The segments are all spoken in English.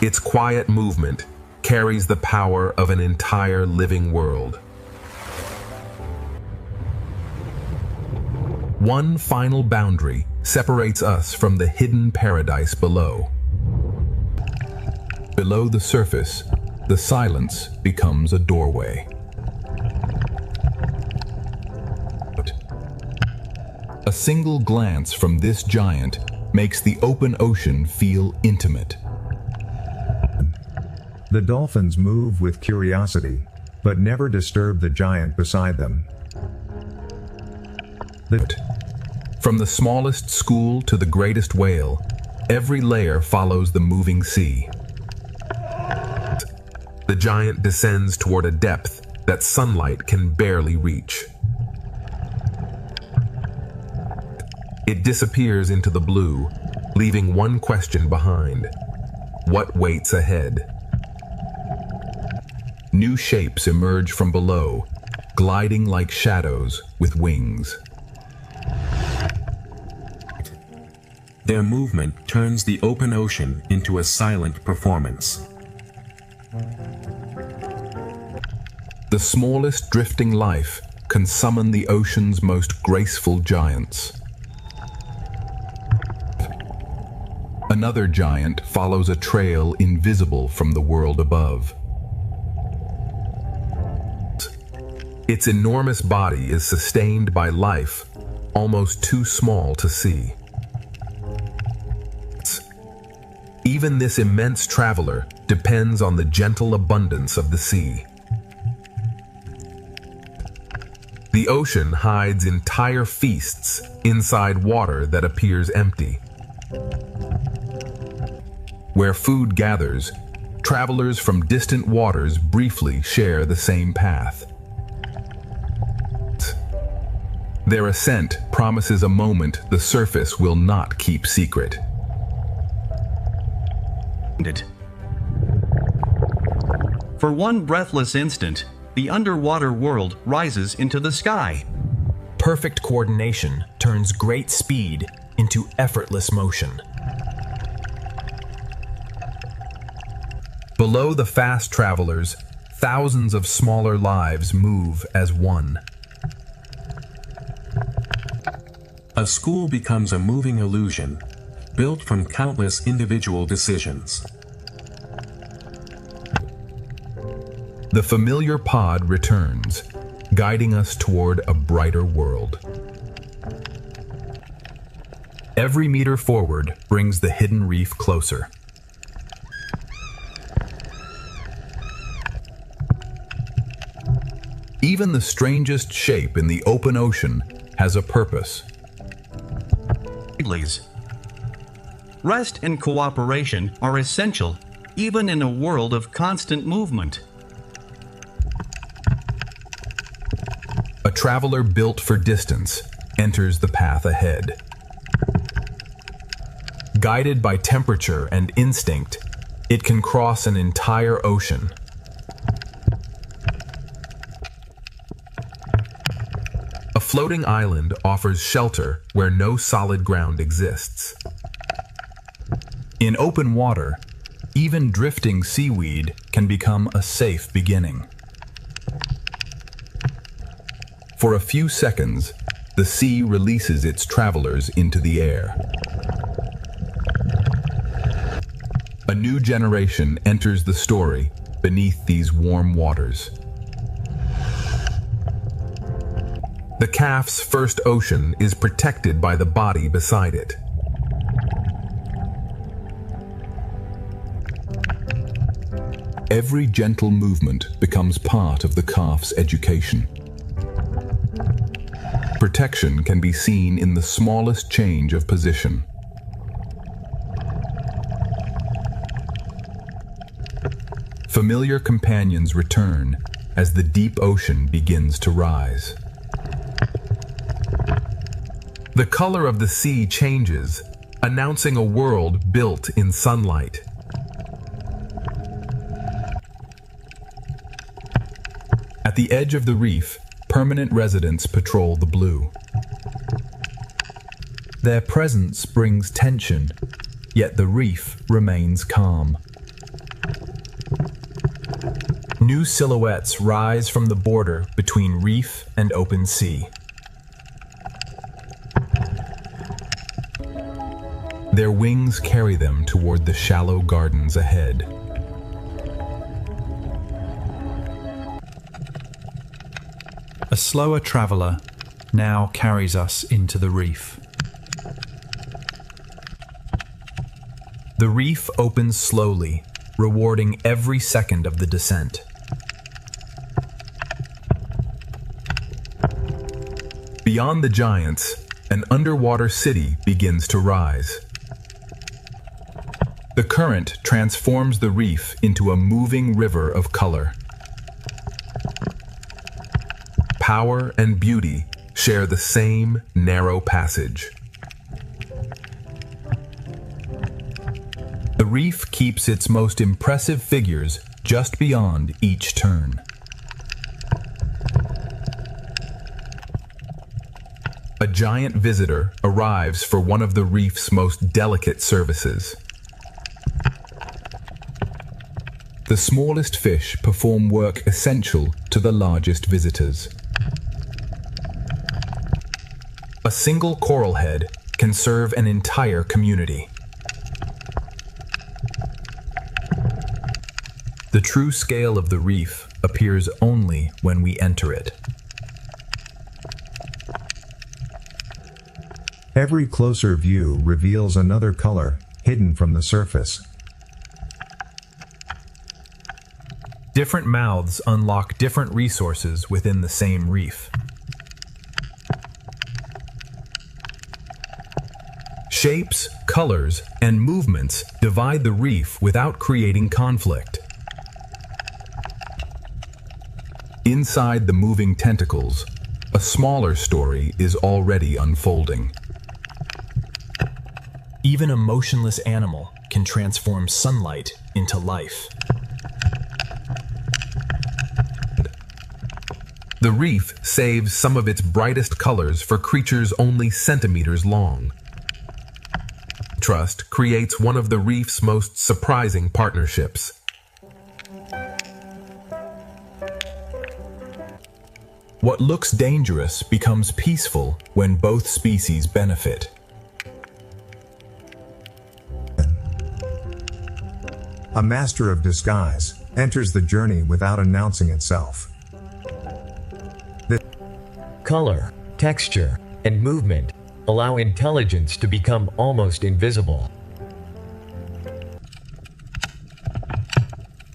Its quiet movement carries the power of an entire living world. One final boundary separates us from the hidden paradise below. Below the surface, the silence becomes a doorway. A single glance from this giant makes the open ocean feel intimate. The dolphins move with curiosity, but never disturb the giant beside them. From the smallest school to the greatest whale, every layer follows the moving sea. The giant descends toward a depth that sunlight can barely reach. It disappears into the blue, leaving one question behind. What waits ahead? New shapes emerge from below, gliding like shadows with wings. Their movement turns the open ocean into a silent performance. The smallest drifting life can summon the ocean's most graceful giants. Another giant follows a trail invisible from the world above. Its enormous body is sustained by life, almost too small to see. Even this immense traveler depends on the gentle abundance of the sea. The ocean hides entire feasts inside water that appears empty. Where food gathers, travelers from distant waters briefly share the same path. Their ascent promises a moment the surface will not keep secret. For one breathless instant, the underwater world rises into the sky. Perfect coordination turns great speed into effortless motion. Below the fast travelers, thousands of smaller lives move as one. A school becomes a moving illusion, built from countless individual decisions. The familiar pod returns, guiding us toward a brighter world. Every meter forward brings the hidden reef closer. Even the strangest shape in the open ocean has a purpose. Rest and cooperation are essential, even in a world of constant movement. A traveler built for distance enters the path ahead. Guided by temperature and instinct, it can cross an entire ocean. A floating island offers shelter where no solid ground exists. In open water, even drifting seaweed can become a safe beginning. For a few seconds, the sea releases its travelers into the air. A new generation enters the story beneath these warm waters. The calf's first ocean is protected by the body beside it. Every gentle movement becomes part of the calf's education. Protection can be seen in the smallest change of position. Familiar companions return as the deep ocean begins to rise. The color of the sea changes, announcing a world built in sunlight. At the edge of the reef, permanent residents patrol the blue. Their presence brings tension, yet the reef remains calm. New silhouettes rise from the border between reef and open sea. Their wings carry them toward the shallow gardens ahead. A slower traveler now carries us into the reef. The reef opens slowly, rewarding every second of the descent. Beyond the giants, an underwater city begins to rise. The current transforms the reef into a moving river of color. Power and beauty share the same narrow passage. The reef keeps its most impressive figures just beyond each turn. A giant visitor arrives for one of the reef's most delicate services. The smallest fish perform work essential to the largest visitors. A single coral head can serve an entire community. The true scale of the reef appears only when we enter it. Every closer view reveals another color, hidden from the surface. Different mouths unlock different resources within the same reef. Shapes, colors, and movements divide the reef without creating conflict. Inside the moving tentacles, a smaller story is already unfolding. Even a motionless animal can transform sunlight into life. The reef saves some of its brightest colors for creatures only centimeters long. Trust creates one of the reef's most surprising partnerships. What looks dangerous becomes peaceful when both species benefit. A master of disguise enters the journey without announcing itself. Color, texture, and movement allow intelligence to become almost invisible.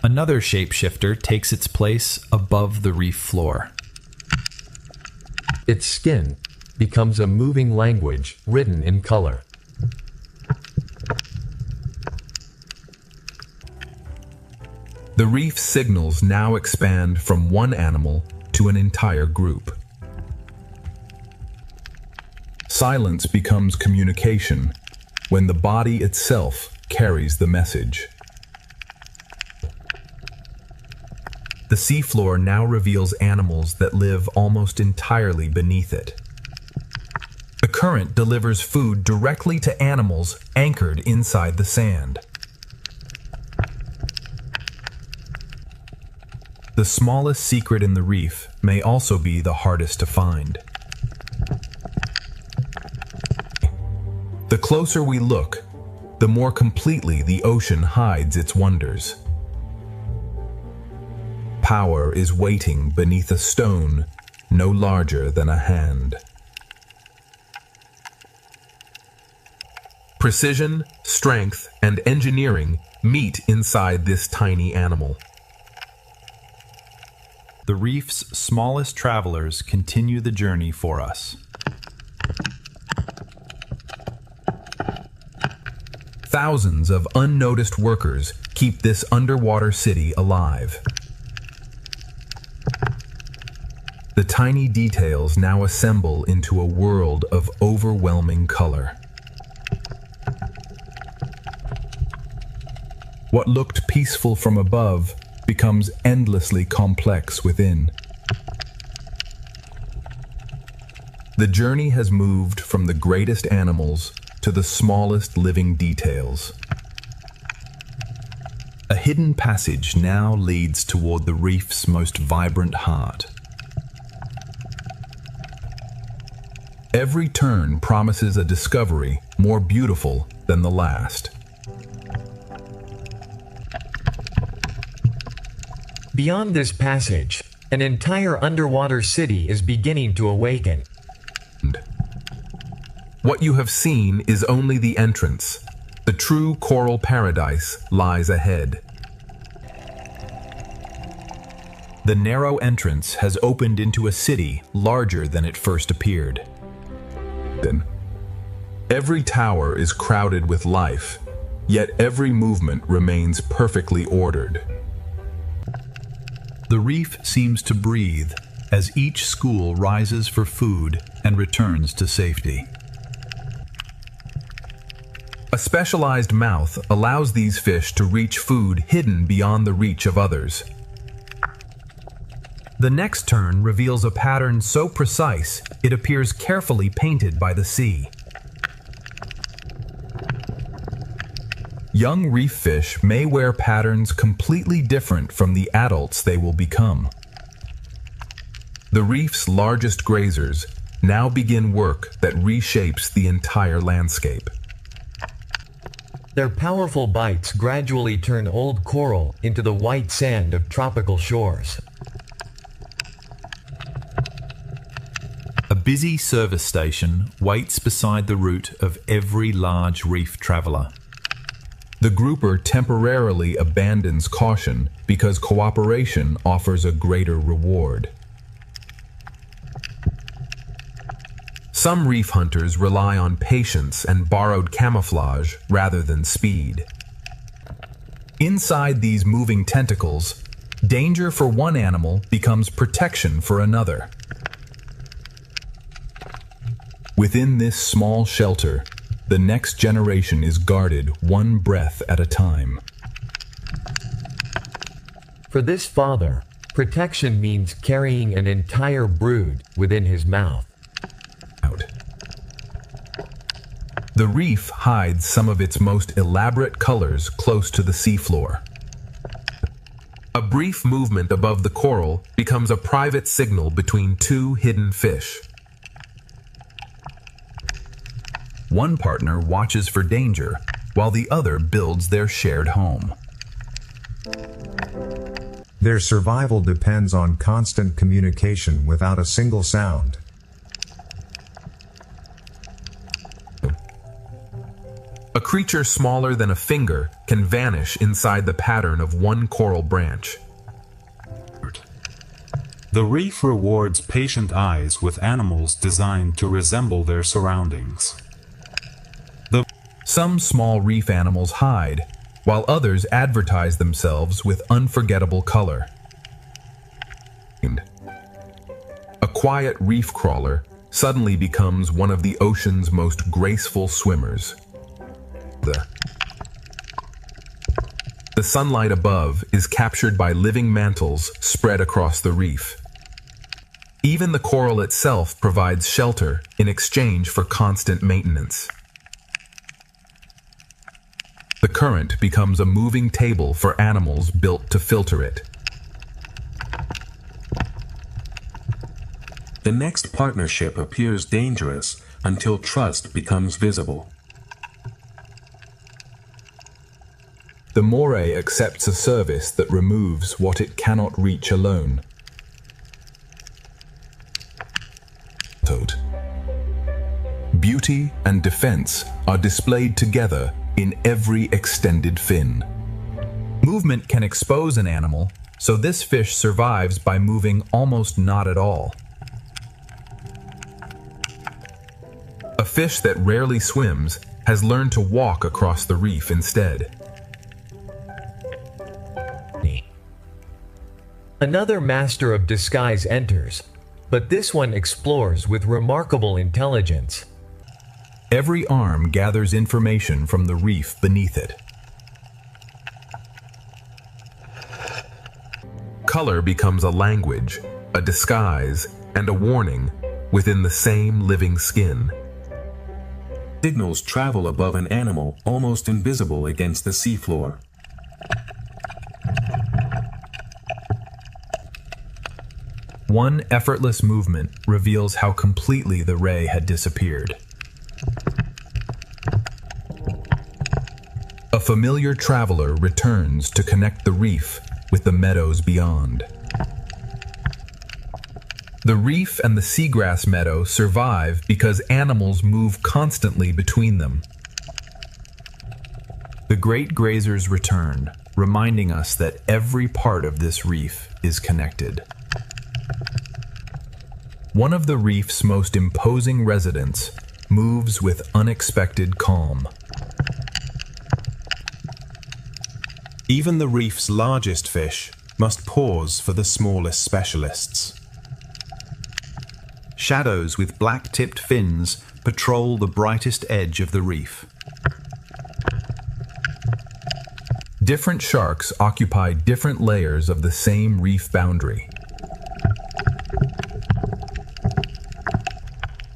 Another shapeshifter takes its place above the reef floor. Its skin becomes a moving language written in color. The reef's signals now expand from one animal to an entire group. Silence becomes communication when the body itself carries the message. The seafloor now reveals animals that live almost entirely beneath it. The current delivers food directly to animals anchored inside the sand. The smallest secret in the reef may also be the hardest to find. The closer we look, the more completely the ocean hides its wonders. Power is waiting beneath a stone no larger than a hand. Precision, strength, and engineering meet inside this tiny animal. The reef's smallest travelers continue the journey for us. Thousands of unnoticed workers keep this underwater city alive. The tiny details now assemble into a world of overwhelming color. What looked peaceful from above becomes endlessly complex within. The journey has moved from the greatest animals to the smallest living details. A hidden passage now leads toward the reef's most vibrant heart. Every turn promises a discovery more beautiful than the last. Beyond this passage, an entire underwater city is beginning to awaken. What you have seen is only the entrance. The true coral paradise lies ahead. The narrow entrance has opened into a city larger than it first appeared. Every tower is crowded with life, yet every movement remains perfectly ordered. The reef seems to breathe as each school rises for food and returns to safety. A specialized mouth allows these fish to reach food hidden beyond the reach of others. The next turn reveals a pattern so precise it appears carefully painted by the sea. Young reef fish may wear patterns completely different from the adults they will become. The reef's largest grazers now begin work that reshapes the entire landscape. Their powerful bites gradually turn old coral into the white sand of tropical shores. A busy service station waits beside the route of every large reef traveler. The grouper temporarily abandons caution because cooperation offers a greater reward. Some reef hunters rely on patience and borrowed camouflage rather than speed. Inside these moving tentacles, danger for one animal becomes protection for another. Within this small shelter, the next generation is guarded one breath at a time. For this father, protection means carrying an entire brood within his mouth. The reef hides some of its most elaborate colors close to the seafloor. A brief movement above the coral becomes a private signal between two hidden fish. One partner watches for danger, while the other builds their shared home. Their survival depends on constant communication without a single sound. A creature smaller than a finger can vanish inside the pattern of one coral branch. The reef rewards patient eyes with animals designed to resemble their surroundings. Some small reef animals hide, while others advertise themselves with unforgettable color. A quiet reef crawler suddenly becomes one of the ocean's most graceful swimmers. The sunlight above is captured by living mantles spread across the reef. Even the coral itself provides shelter in exchange for constant maintenance. The current becomes a moving table for animals built to filter it. The next partnership appears dangerous until trust becomes visible. The moray accepts a service that removes what it cannot reach alone. Beauty and defense are displayed together in every extended fin. Movement can expose an animal, so this fish survives by moving almost not at all. A fish that rarely swims has learned to walk across the reef instead. Another master of disguise enters, but this one explores with remarkable intelligence. Every arm gathers information from the reef beneath it. Color becomes a language, a disguise, and a warning within the same living skin. Signals travel above an animal almost invisible against the seafloor. One effortless movement reveals how completely the ray had disappeared. A familiar traveler returns to connect the reef with the meadows beyond. The reef and the seagrass meadow survive because animals move constantly between them. The great grazers return, reminding us that every part of this reef is connected. One of the reef's most imposing residents moves with unexpected calm. Even the reef's largest fish must pause for the smallest specialists. Shadows with black-tipped fins patrol the brightest edge of the reef. Different sharks occupy different layers of the same reef boundary.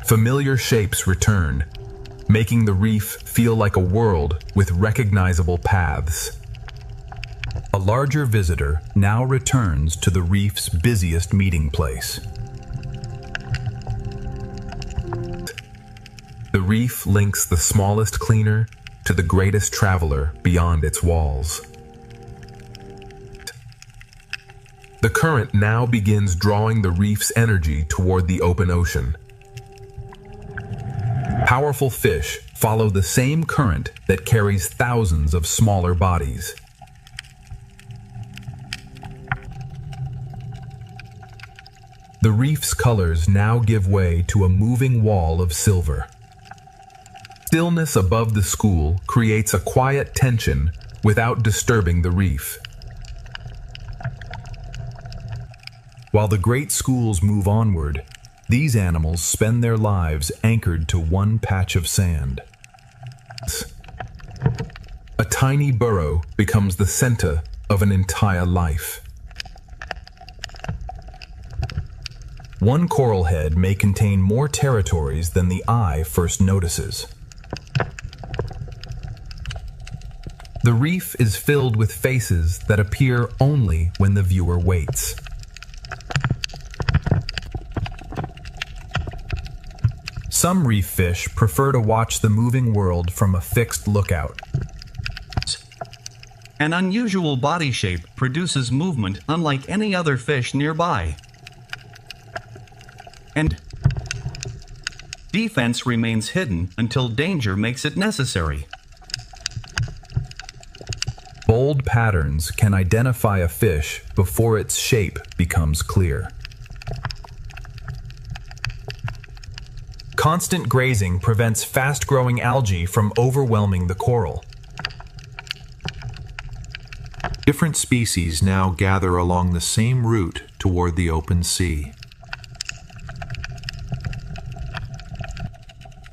Familiar shapes return, making the reef feel like a world with recognizable paths. A larger visitor now returns to the reef's busiest meeting place. The reef links the smallest cleaner to the greatest traveler beyond its walls. The current now begins drawing the reef's energy toward the open ocean. Powerful fish follow the same current that carries thousands of smaller bodies. The reef's colors now give way to a moving wall of silver. Stillness above the school creates a quiet tension without disturbing the reef. While the great schools move onward, these animals spend their lives anchored to one patch of sand. A tiny burrow becomes the center of an entire life. One coral head may contain more territories than the eye first notices. The reef is filled with faces that appear only when the viewer waits. Some reef fish prefer to watch the moving world from a fixed lookout. An unusual body shape produces movement unlike any other fish nearby. And defense remains hidden until danger makes it necessary. Bold patterns can identify a fish before its shape becomes clear. Constant grazing prevents fast-growing algae from overwhelming the coral. Different species now gather along the same route toward the open sea.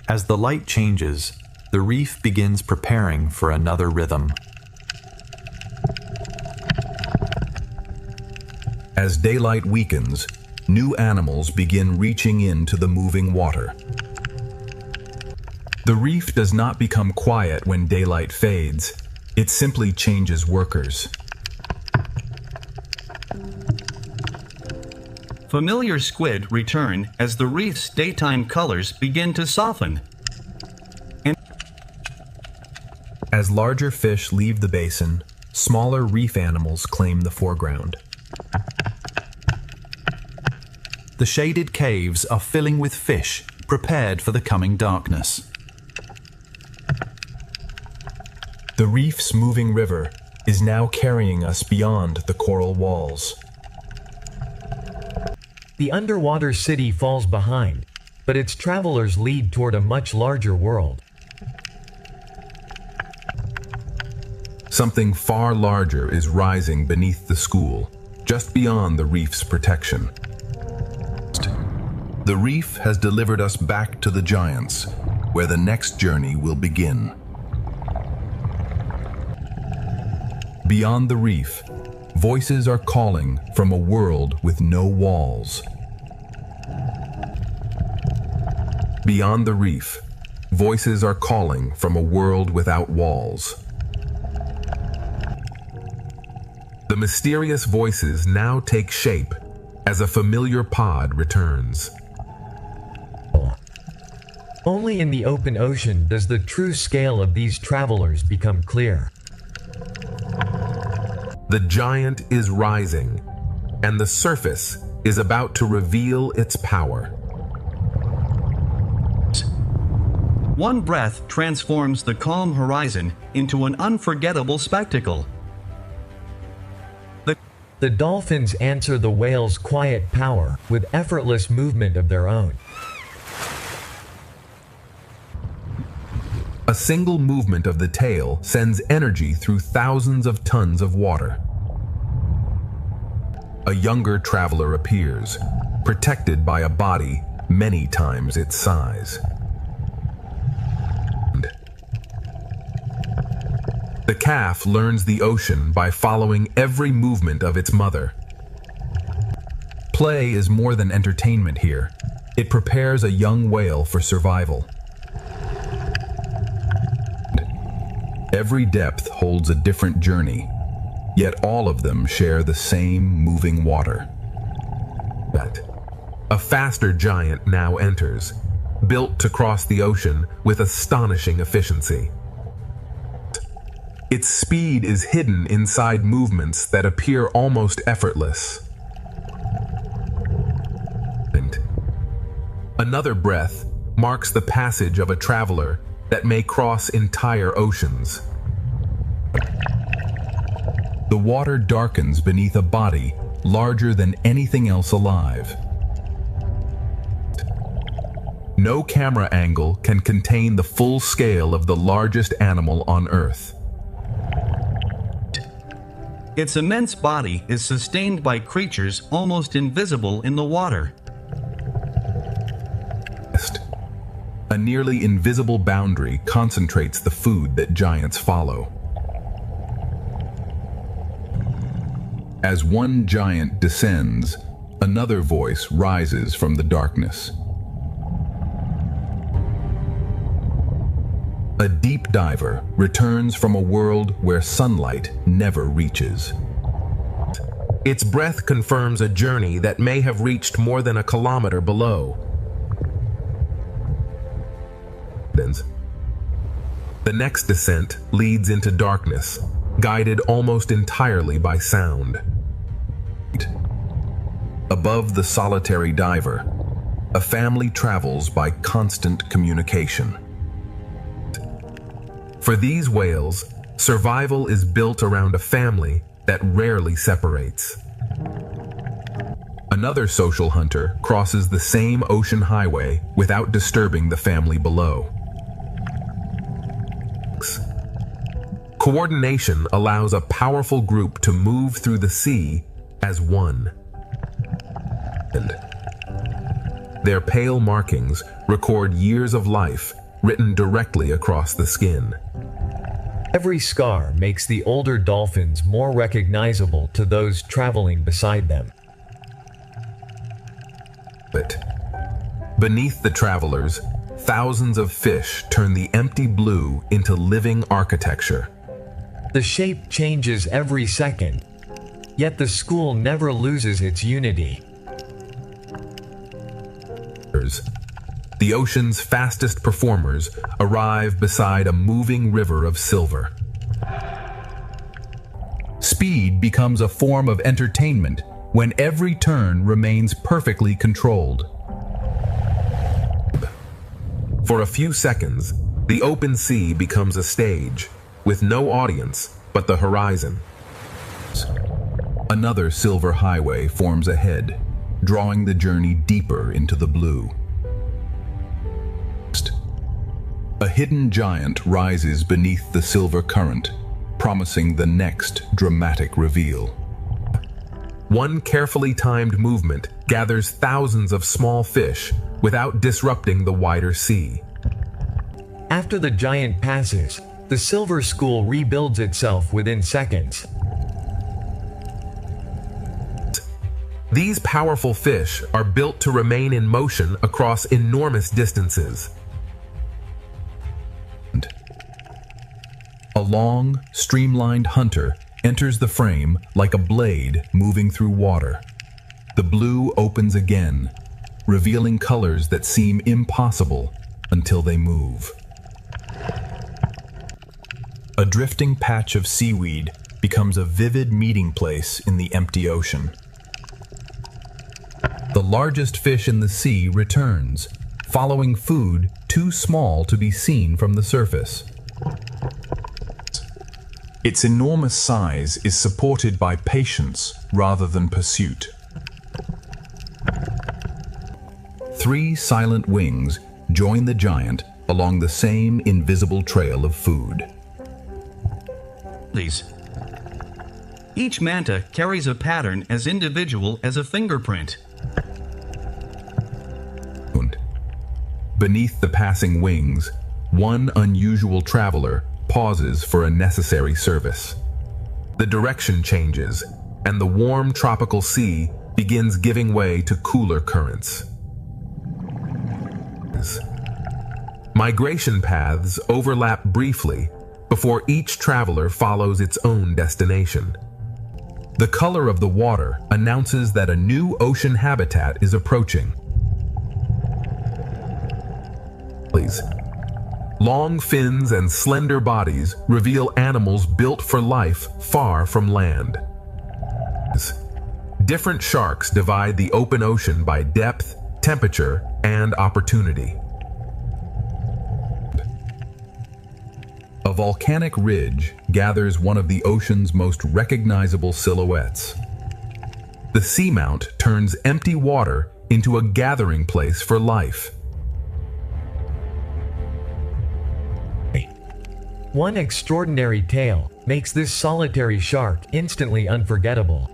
As the light changes, the reef begins preparing for another rhythm. As daylight weakens, new animals begin reaching into the moving water. The reef does not become quiet when daylight fades, it simply changes workers. Familiar squid return as the reef's daytime colors begin to soften. As larger fish leave the basin, smaller reef animals claim the foreground. The shaded caves are filling with fish, prepared for the coming darkness. The reef's moving river is now carrying us beyond the coral walls. The underwater city falls behind, but its travelers lead toward a much larger world. Something far larger is rising beneath the school, just beyond the reef's protection. The reef has delivered us back to the giants, where the next journey will begin. Beyond the reef, voices are calling from a world with no walls. Beyond the reef, voices are calling from a world without walls. The mysterious voices now take shape as a familiar pod returns. Only in the open ocean does the true scale of these travelers become clear. The giant is rising, and the surface is about to reveal its power. One breath transforms the calm horizon into an unforgettable spectacle. The dolphins answer the whale's quiet power with effortless movement of their own. A single movement of the tail sends energy through thousands of tons of water. A younger traveler appears, protected by a body many times its size. The calf learns the ocean by following every movement of its mother. Play is more than entertainment here. It prepares a young whale for survival. Every depth holds a different journey, yet all of them share the same moving water. A faster giant now enters, built to cross the ocean with astonishing efficiency. Its speed is hidden inside movements that appear almost effortless. Another breath marks the passage of a traveler that may cross entire oceans. The water darkens beneath a body larger than anything else alive. No camera angle can contain the full scale of the largest animal on Earth. Its immense body is sustained by creatures almost invisible in the water. A nearly invisible boundary concentrates the food that giants follow. As one giant descends, another voice rises from the darkness. A deep diver returns from a world where sunlight never reaches. Its breath confirms a journey that may have reached more than a kilometer below. The next descent leads into darkness, guided almost entirely by sound. Above the solitary diver, a family travels by constant communication. For these whales, survival is built around a family that rarely separates. Another social hunter crosses the same ocean highway without disturbing the family below. Coordination allows a powerful group to move through the sea as one. Their pale markings record years of life written directly across the skin. Every scar makes the older dolphins more recognizable to those traveling beside them. But beneath the travelers, thousands of fish turn the empty blue into living architecture. The shape changes every second, yet the school never loses its unity. The ocean's fastest performers arrive beside a moving river of silver. Speed becomes a form of entertainment when every turn remains perfectly controlled. For a few seconds, the open sea becomes a stage, with no audience but the horizon. Another silver highway forms ahead, drawing the journey deeper into the blue. A hidden giant rises beneath the silver current, promising the next dramatic reveal. One carefully timed movement gathers thousands of small fish without disrupting the wider sea. After the giant passes, the silver school rebuilds itself within seconds. These powerful fish are built to remain in motion across enormous distances. long, streamlined hunter enters the frame like a blade moving through water. The blue opens again, revealing colors that seem impossible until they move. A drifting patch of seaweed becomes a vivid meeting place in the empty ocean. The largest fish in the sea returns, following food too small to be seen from the surface. Its enormous size is supported by patience rather than pursuit. 3 silent wings join the giant along the same invisible trail of food. Each manta carries a pattern as individual as a fingerprint. Beneath the passing wings, one unusual traveler pauses for a necessary service. The direction changes, and the warm tropical sea begins giving way to cooler currents. Migration paths overlap briefly before each traveler follows its own destination. The color of the water announces that a new ocean habitat is approaching. Long fins and slender bodies reveal animals built for life far from land. Different sharks divide the open ocean by depth, temperature, and opportunity. A volcanic ridge gathers one of the ocean's most recognizable silhouettes. The seamount turns empty water into a gathering place for life. One extraordinary tale makes this solitary shark instantly unforgettable.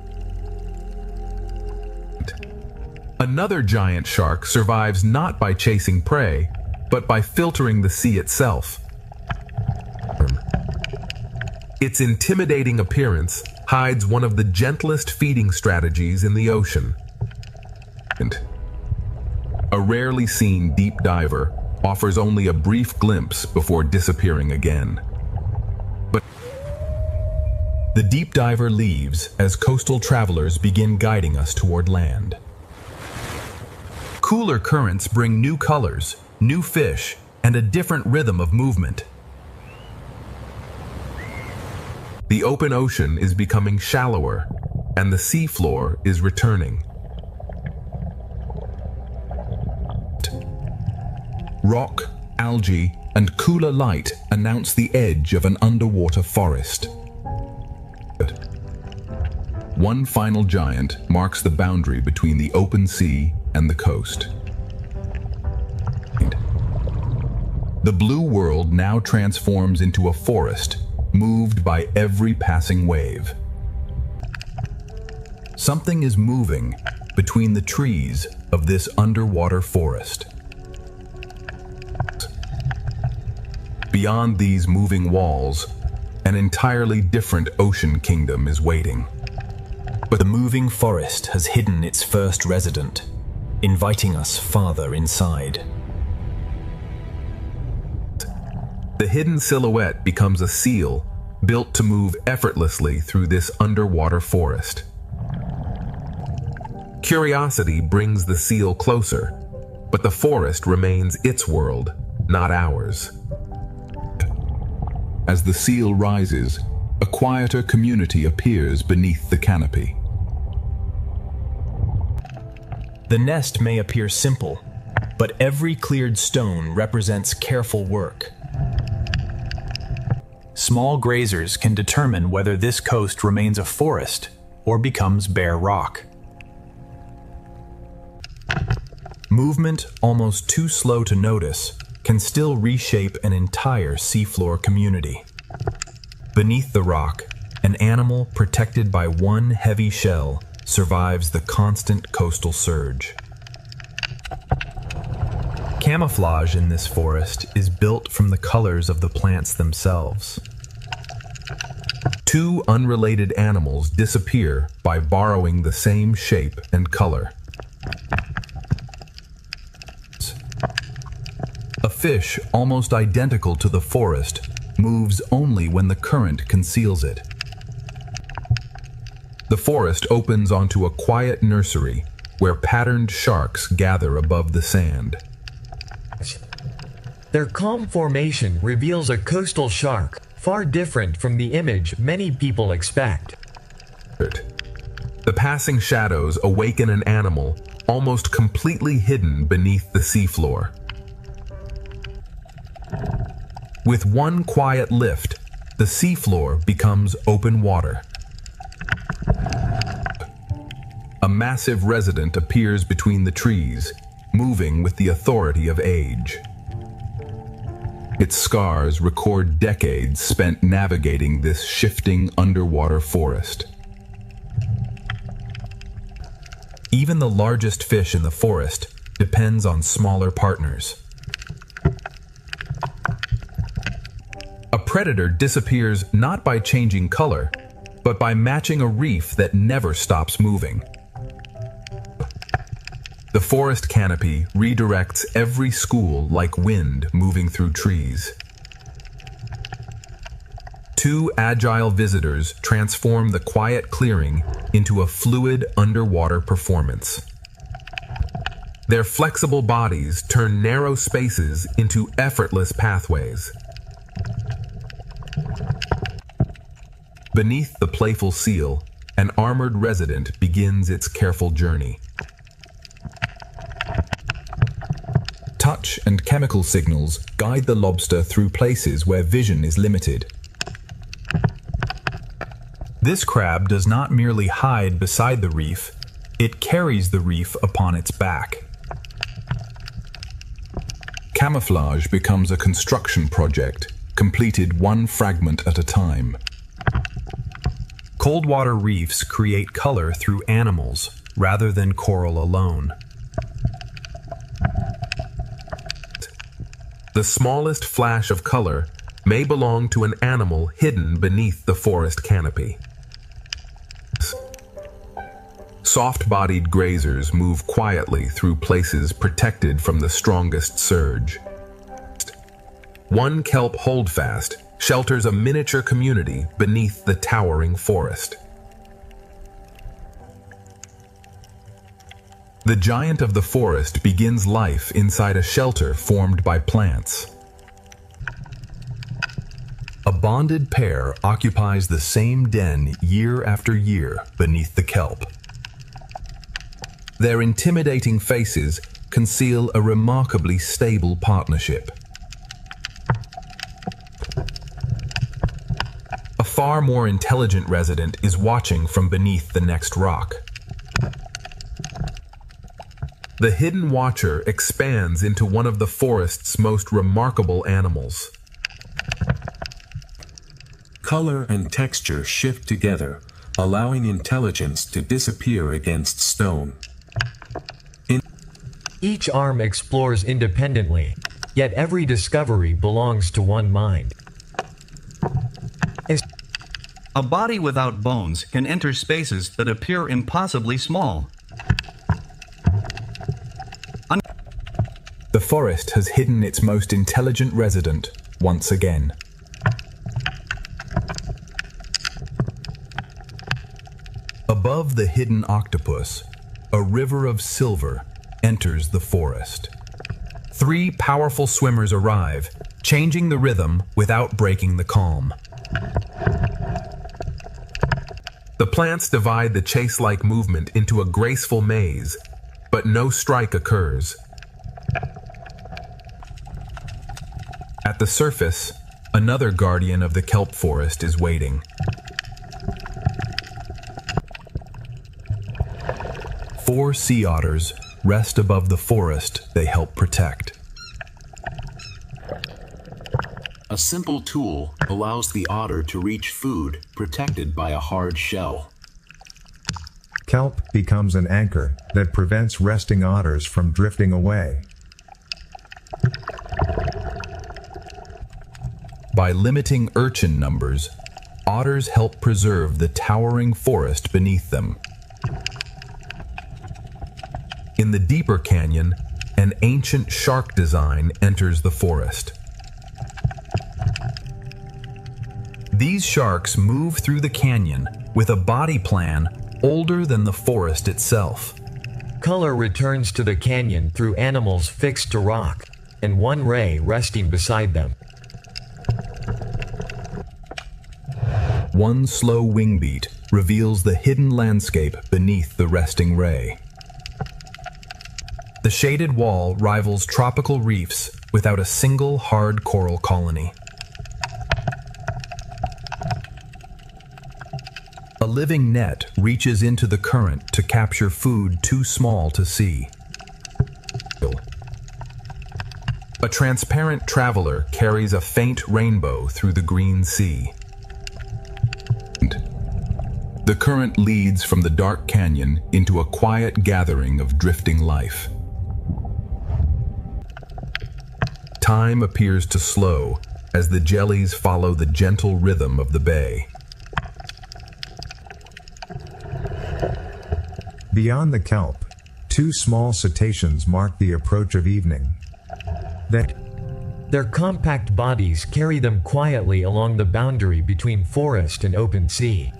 Another giant shark survives not by chasing prey, but by filtering the sea itself. Its intimidating appearance hides one of the gentlest feeding strategies in the ocean. A rarely seen deep diver offers only a brief glimpse before disappearing again. But the deep diver leaves as coastal travelers begin guiding us toward land. Cooler currents bring new colors, new fish, and a different rhythm of movement. The open ocean is becoming shallower, and the seafloor is returning. Rock, algae, and cooler light announce the edge of an underwater forest. One final giant marks the boundary between the open sea and the coast. The blue world now transforms into a forest, moved by every passing wave. Something is moving between the trees of this underwater forest. Beyond these moving walls, an entirely different ocean kingdom is waiting. But the moving forest has hidden its first resident, inviting us farther inside. The hidden silhouette becomes a seal built to move effortlessly through this underwater forest. Curiosity brings the seal closer, but the forest remains its world, not ours. As the seal rises, a quieter community appears beneath the canopy. The nest may appear simple, but every cleared stone represents careful work. Small grazers can determine whether this coast remains a forest or becomes bare rock. Movement almost too slow to notice can still reshape an entire seafloor community. Beneath the rock, an animal protected by one heavy shell survives the constant coastal surge. Camouflage in this forest is built from the colors of the plants themselves. Two unrelated animals disappear by borrowing the same shape and color. A fish almost identical to the forest moves only when the current conceals it. The forest opens onto a quiet nursery where patterned sharks gather above the sand. Their calm formation reveals a coastal shark, far different from the image many people expect. The passing shadows awaken an animal almost completely hidden beneath the seafloor. With one quiet lift, the seafloor becomes open water. A massive resident appears between the trees, moving with the authority of age. Its scars record decades spent navigating this shifting underwater forest. Even the largest fish in the forest depends on smaller partners. A predator disappears not by changing color, but by matching a reef that never stops moving. The forest canopy redirects every school like wind moving through trees. Two agile visitors transform the quiet clearing into a fluid underwater performance. Their flexible bodies turn narrow spaces into effortless pathways. Beneath the playful seal, an armored resident begins its careful journey. Touch and chemical signals guide the lobster through places where vision is limited. This crab does not merely hide beside the reef, it carries the reef upon its back. Camouflage becomes a construction project, completed one fragment at a time. Cold-water reefs create color through animals rather than coral alone. The smallest flash of color may belong to an animal hidden beneath the forest canopy. Soft-bodied grazers move quietly through places protected from the strongest surge. One kelp holdfast shelters a miniature community beneath the towering forest. The giant of the forest begins life inside a shelter formed by plants. A bonded pair occupies the same den year after year beneath the kelp. Their intimidating faces conceal a remarkably stable partnership. A far more intelligent resident is watching from beneath the next rock. The hidden watcher expands into one of the forest's most remarkable animals. Color and texture shift together, allowing intelligence to disappear against stone. Each arm explores independently, yet every discovery belongs to one mind. A body without bones can enter spaces that appear impossibly small. The forest has hidden its most intelligent resident once again. Above the hidden octopus, a river of silver enters the forest. Three powerful swimmers arrive, changing the rhythm without breaking the calm. The plants divide the chase-like movement into a graceful maze, but no strike occurs. At the surface, another guardian of the kelp forest is waiting. Four sea otters rest above the forest they help protect. A simple tool allows the otter to reach food protected by a hard shell. Kelp becomes an anchor that prevents resting otters from drifting away. By limiting urchin numbers, otters help preserve the towering forest beneath them. In the deeper canyon, an ancient shark design enters the forest. These sharks move through the canyon with a body plan older than the forest itself. Color returns to the canyon through animals fixed to rock, and one ray resting beside them. One slow wing beat reveals the hidden landscape beneath the resting ray. The shaded wall rivals tropical reefs without a single hard coral colony. A living net reaches into the current to capture food too small to see. A transparent traveler carries a faint rainbow through the green sea. The current leads from the dark canyon into a quiet gathering of drifting life. Time appears to slow as the jellies follow the gentle rhythm of the bay. Beyond the kelp, two small cetaceans mark the approach of evening. Their compact bodies carry them quietly along the boundary between forest and open sea.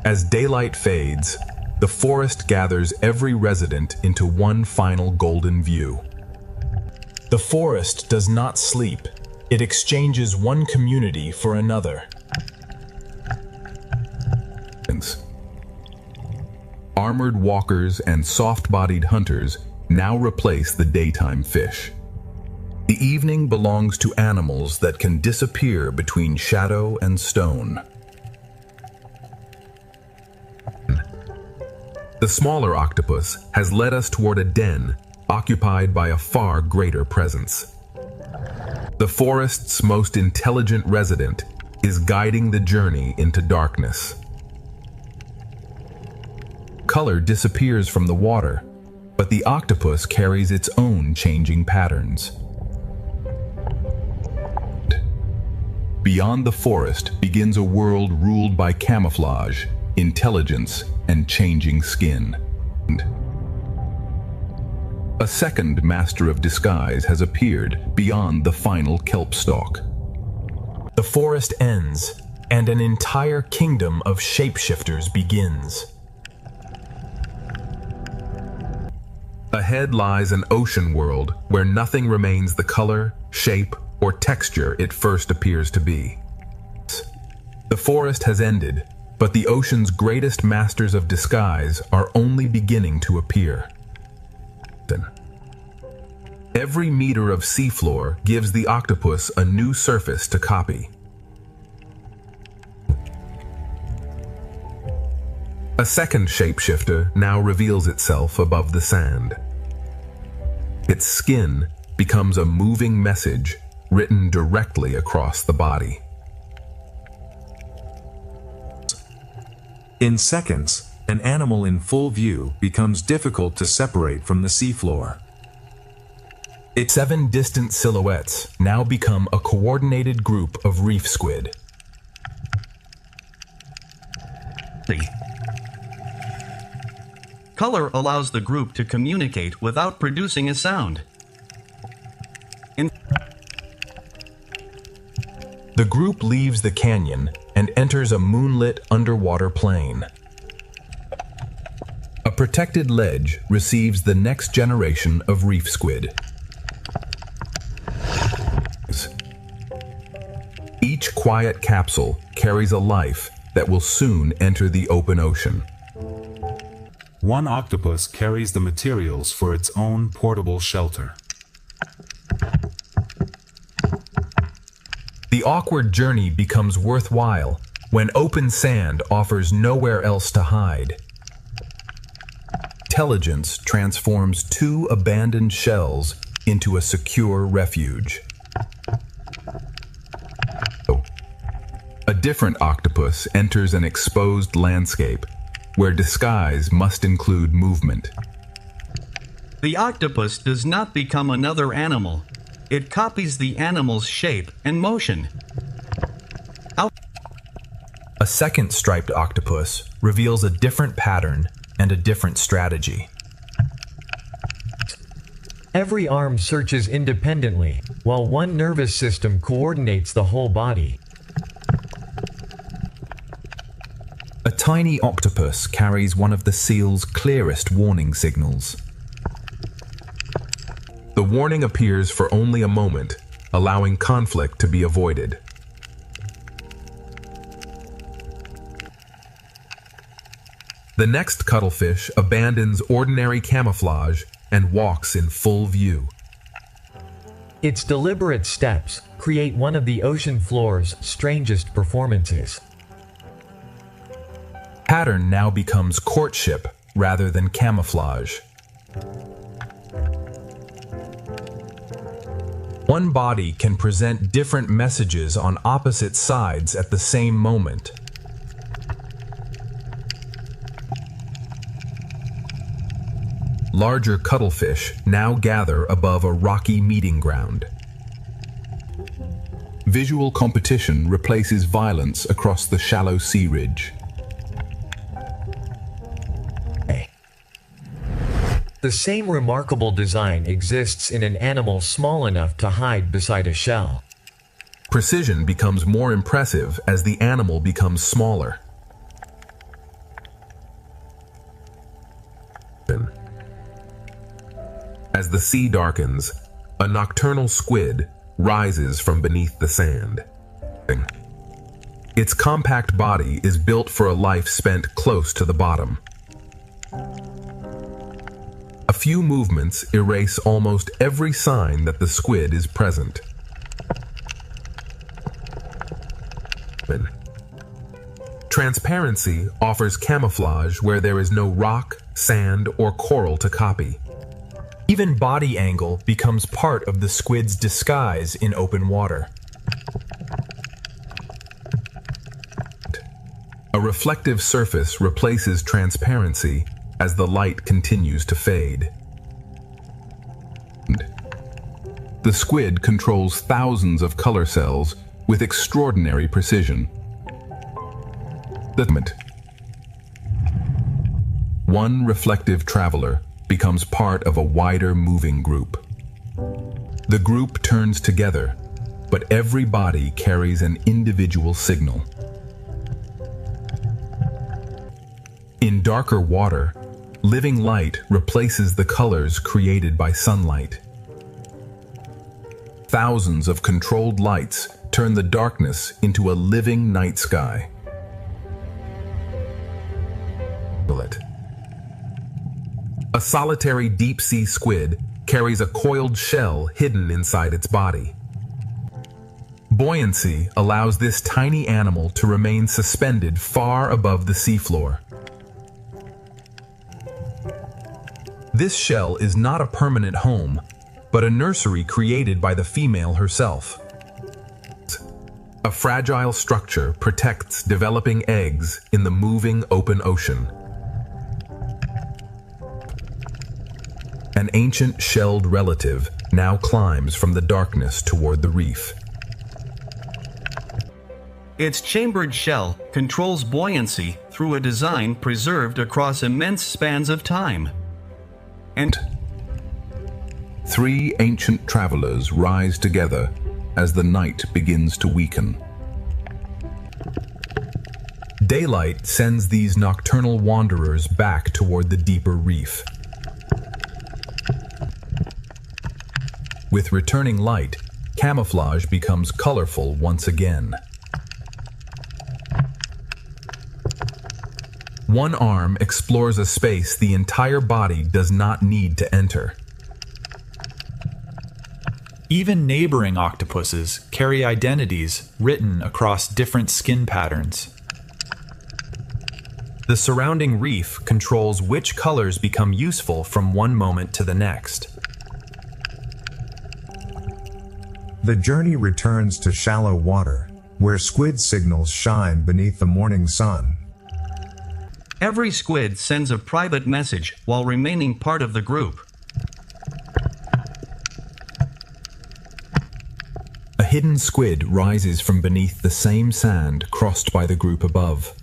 As daylight fades, the forest gathers every resident into one final golden view. The forest does not sleep. It exchanges one community for another. Armored walkers and soft-bodied hunters now replace the daytime fish. The evening belongs to animals that can disappear between shadow and stone. The smaller octopus has led us toward a den occupied by a far greater presence. The forest's most intelligent resident is guiding the journey into darkness. Color disappears from the water, but the octopus carries its own changing patterns. Beyond the forest begins a world ruled by camouflage, intelligence, and changing skin. A second master of disguise has appeared beyond the final kelp stalk. The forest ends, and an entire kingdom of shapeshifters begins. Ahead lies an ocean world where nothing remains the color, shape, or texture it first appears to be. The forest has ended, but the ocean's greatest masters of disguise are only beginning to appear. Every meter of seafloor gives the octopus a new surface to copy. A second shapeshifter now reveals itself above the sand. Its skin becomes a moving message written directly across the body. In seconds, an animal in full view becomes difficult to separate from the seafloor. Its 7 distant silhouettes now become a coordinated group of reef squid. Color allows the group to communicate without producing a sound. The group leaves the canyon and enters a moonlit underwater plain. A protected ledge receives the next generation of reef squid. Each quiet capsule carries a life that will soon enter the open ocean. One octopus carries the materials for its own portable shelter. The awkward journey becomes worthwhile when open sand offers nowhere else to hide. Intelligence transforms 2 abandoned shells into a secure refuge. A different octopus enters an exposed landscape where disguise must include movement. The octopus does not become another animal. It copies the animal's shape and motion. A second striped octopus reveals a different pattern and a different strategy. Every arm searches independently, while one nervous system coordinates the whole body. A tiny octopus carries one of the seal's clearest warning signals. The warning appears for only a moment, allowing conflict to be avoided. The next cuttlefish abandons ordinary camouflage and walks in full view. Its deliberate steps create one of the ocean floor's strangest performances. Pattern now becomes courtship rather than camouflage. One body can present different messages on opposite sides at the same moment. Larger cuttlefish now gather above a rocky meeting ground. Visual competition replaces violence across the shallow sea ridge. The same remarkable design exists in an animal small enough to hide beside a shell. Precision becomes more impressive as the animal becomes smaller. As the sea darkens, a nocturnal squid rises from beneath the sand. Its compact body is built for a life spent close to the bottom. A few movements erase almost every sign that the squid is present. Transparency offers camouflage where there is no rock, sand, or coral to copy. Even body angle becomes part of the squid's disguise in open water. A reflective surface replaces transparency as the light continues to fade. The squid controls thousands of color cells with extraordinary precision. One reflective traveler becomes part of a wider moving group. The group turns together, but every body carries an individual signal. In darker water, living light replaces the colors created by sunlight. Thousands of controlled lights turn the darkness into a living night sky. A solitary deep-sea squid carries a coiled shell hidden inside its body. Buoyancy allows this tiny animal to remain suspended far above the seafloor. This shell is not a permanent home, but a nursery created by the female herself. A fragile structure protects developing eggs in the moving open ocean. An ancient shelled relative now climbs from the darkness toward the reef. Its chambered shell controls buoyancy through a design preserved across immense spans of time. And three ancient travelers rise together as the night begins to weaken. Daylight sends these nocturnal wanderers back toward the deeper reef. With returning light, camouflage becomes colorful once again. One arm explores a space the entire body does not need to enter. Even neighboring octopuses carry identities written across different skin patterns. The surrounding reef controls which colors become useful from one moment to the next. The journey returns to shallow water, where squid signals shine beneath the morning sun. every squid sends a private message while remaining part of the group. A hidden squid rises from beneath the same sand crossed by the group above.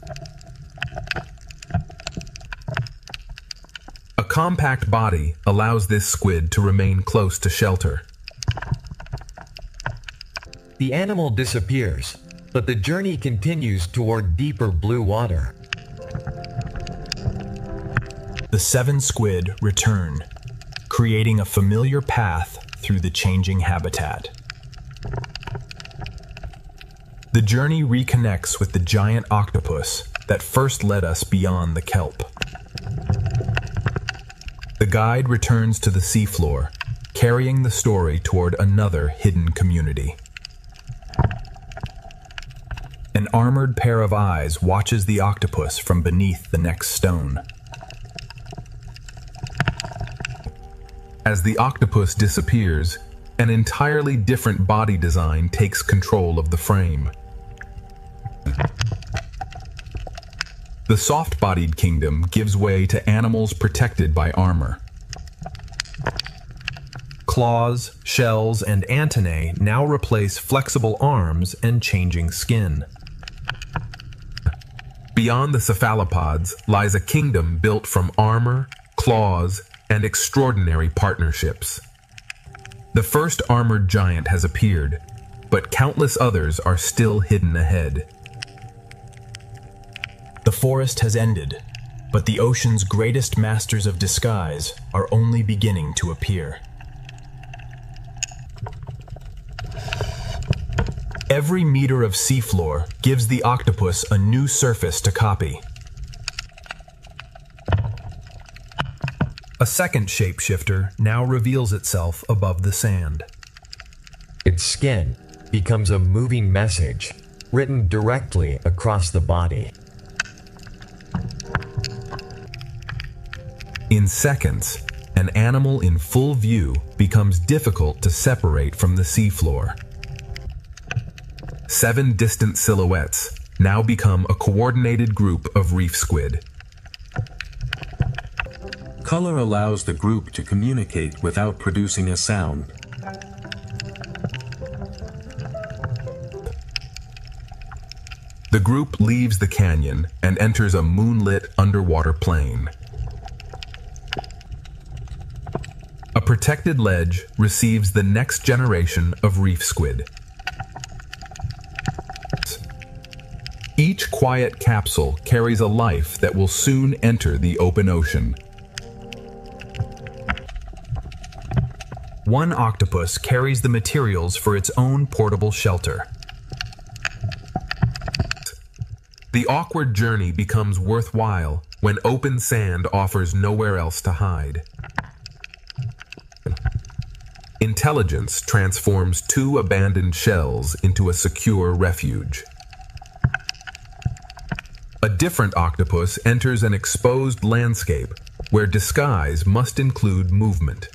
A compact body allows this squid to remain close to shelter. The animal disappears, but the journey continues toward deeper blue water. The 7 squid return, creating a familiar path through the changing habitat. The journey reconnects with the giant octopus that first led us beyond the kelp. The guide returns to the seafloor, carrying the story toward another hidden community. An armored pair of eyes watches the octopus from beneath the next stone. As the octopus disappears, an entirely different body design takes control of the frame. The soft-bodied kingdom gives way to animals protected by armor. Claws, shells, and antennae now replace flexible arms and changing skin. Beyond the cephalopods lies a kingdom built from armor, claws, and extraordinary partnerships. The first armored giant has appeared, but countless others are still hidden ahead. The forest has ended, but the ocean's greatest masters of disguise are only beginning to appear. Every meter of seafloor gives the octopus a new surface to copy. A second shapeshifter now reveals itself above the sand. Its skin becomes a moving message, written directly across the body. In seconds, an animal in full view becomes difficult to separate from the seafloor. 7 distant silhouettes now become a coordinated group of reef squid. Color allows the group to communicate without producing a sound. The group leaves the canyon and enters a moonlit underwater plain. A protected ledge receives the next generation of reef squid. Each quiet capsule carries a life that will soon enter the open ocean. One octopus carries the materials for its own portable shelter. The awkward journey becomes worthwhile when open sand offers nowhere else to hide. Intelligence transforms 2 abandoned shells into a secure refuge. A different octopus enters an exposed landscape where disguise must include movement.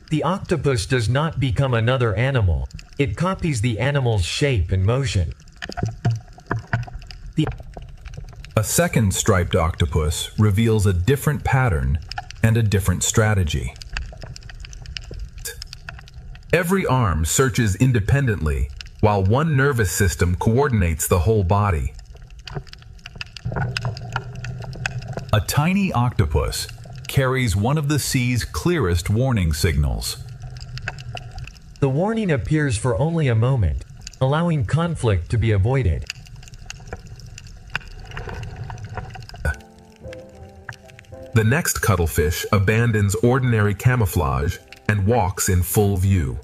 The octopus does not become another animal. It copies the animal's shape and motion. A second striped octopus reveals a different pattern and a different strategy. Every arm searches independently, while one nervous system coordinates the whole body. A tiny octopus carries one of the sea's clearest warning signals. The warning appears for only a moment, allowing conflict to be avoided. The next cuttlefish abandons ordinary camouflage and walks in full view.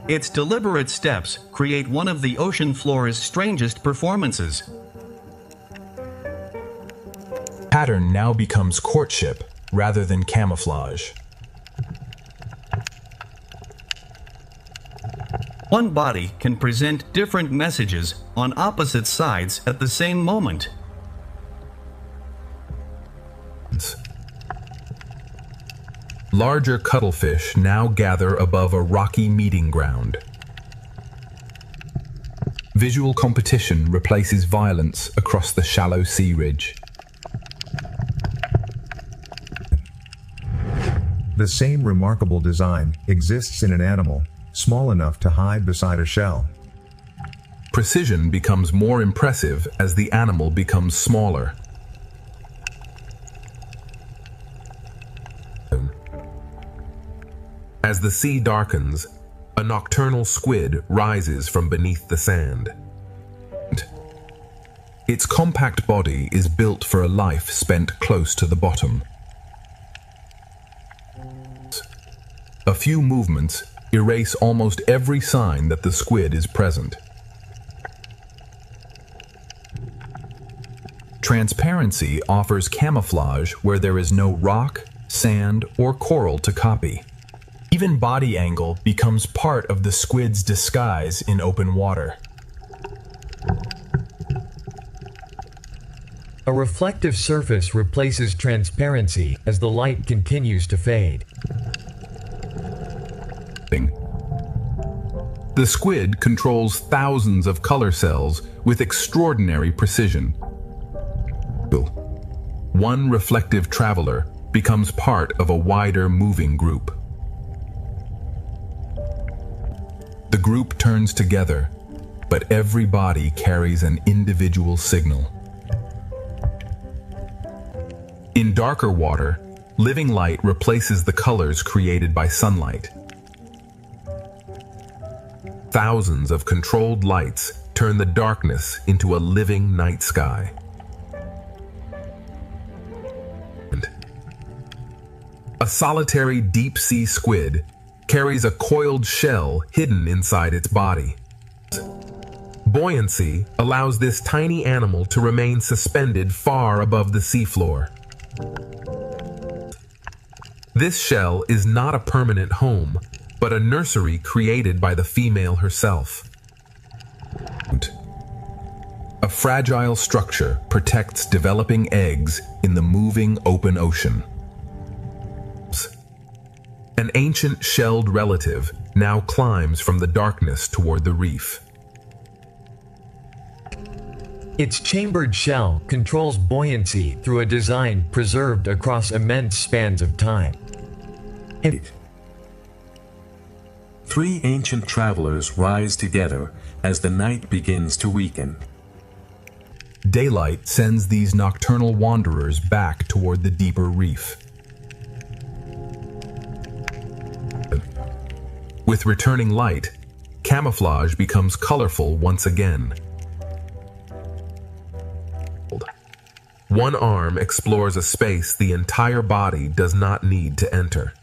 Its deliberate steps create one of the ocean floor's strangest performances. Pattern now becomes courtship rather than camouflage. One body can present different messages on opposite sides at the same moment. Larger cuttlefish now gather above a rocky meeting ground. Visual competition replaces violence across the shallow sea ridge. The same remarkable design exists in an animal, small enough to hide beside a shell. Precision becomes more impressive as the animal becomes smaller. As the sea darkens, a nocturnal squid rises from beneath the sand. Its compact body is built for a life spent close to the bottom. A few movements erase almost every sign that the squid is present. Transparency offers camouflage where there is no rock, sand, or coral to copy. Even body angle becomes part of the squid's disguise in open water. A reflective surface replaces transparency as the light continues to fade. The squid controls thousands of color cells with extraordinary precision. One reflective traveler becomes part of a wider moving group. The group turns together, but every body carries an individual signal. In darker water, living light replaces the colors created by sunlight. Thousands of controlled lights turn the darkness into a living night sky. A solitary deep-sea squid carries a coiled shell hidden inside its body. Buoyancy allows this tiny animal to remain suspended far above the seafloor. This shell is not a permanent home, but a nursery created by the female herself. A fragile structure protects developing eggs in the moving open ocean. An ancient shelled relative now climbs from the darkness toward the reef. Its chambered shell controls buoyancy through a design preserved across immense spans of time. Three ancient travelers rise together as the night begins to weaken. Daylight sends these nocturnal wanderers back toward the deeper reef. With returning light, camouflage becomes colorful once again. One arm explores a space the entire body does not need to enter.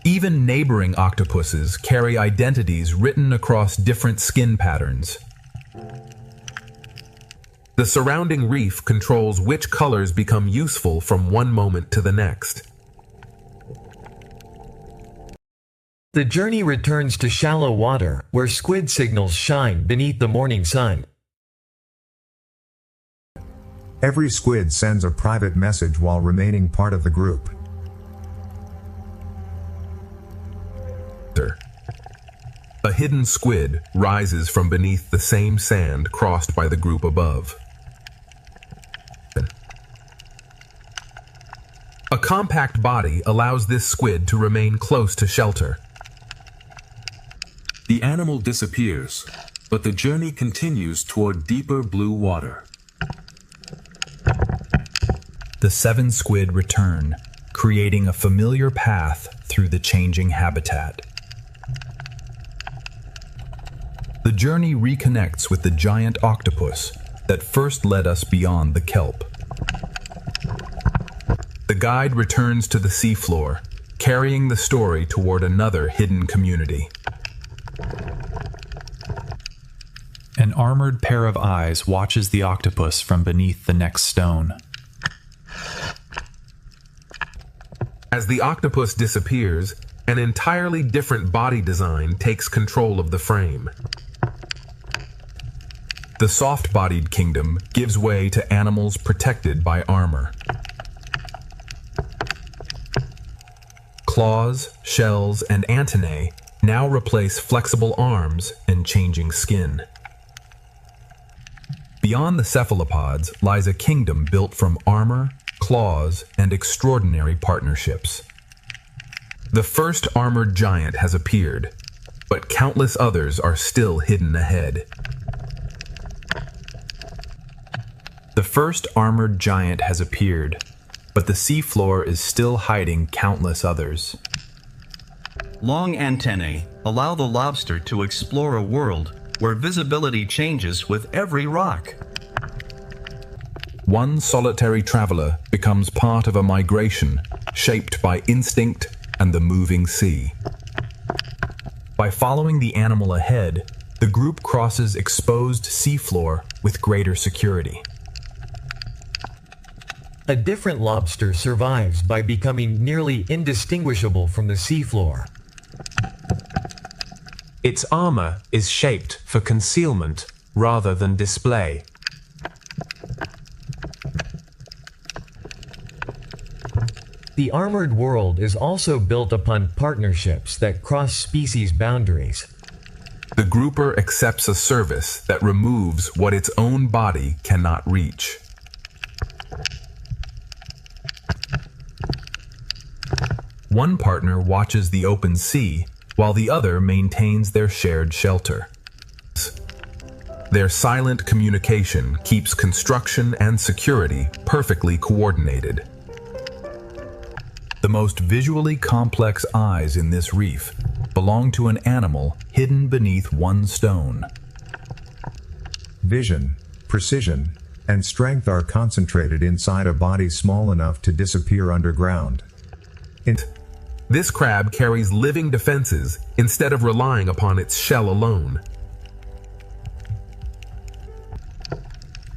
Even neighboring octopuses carry identities written across different skin patterns. The surrounding reef controls which colors become useful from one moment to the next. The journey returns to shallow water, where squid signals shine beneath the morning sun. Every squid sends a private message while remaining part of the group. A hidden squid rises from beneath the same sand crossed by the group above. A compact body allows this squid to remain close to shelter. The animal disappears, but the journey continues toward deeper blue water. The 7 squid return, creating a familiar path through the changing habitat. The journey reconnects with the giant octopus that first led us beyond the kelp. The guide returns to the seafloor, carrying the story toward another hidden community. An armored pair of eyes watches the octopus from beneath the next stone. As the octopus disappears, an entirely different body design takes control of the frame. The soft-bodied kingdom gives way to animals protected by armor. Claws, shells, and antennae now replace flexible arms and changing skin. Beyond the cephalopods lies a kingdom built from armor, claws, and extraordinary partnerships. The first armored giant has appeared, but countless others are still hidden ahead. The first armored giant has appeared, but the seafloor is still hiding countless others. Long antennae allow the lobster to explore a world where visibility changes with every rock. One solitary traveler becomes part of a migration shaped by instinct and the moving sea. By following the animal ahead, the group crosses exposed seafloor with greater security. A different lobster survives by becoming nearly indistinguishable from the seafloor. Its armor is shaped for concealment rather than display. The armored world is also built upon partnerships that cross species boundaries. The grouper accepts a service that removes what its own body cannot reach. One partner watches the open sea, while the other maintains their shared shelter. Their silent communication keeps construction and security perfectly coordinated. The most visually complex eyes in this reef belong to an animal hidden beneath one stone. Vision, precision, and strength are concentrated inside a body small enough to disappear underground. This crab carries living defenses instead of relying upon its shell alone.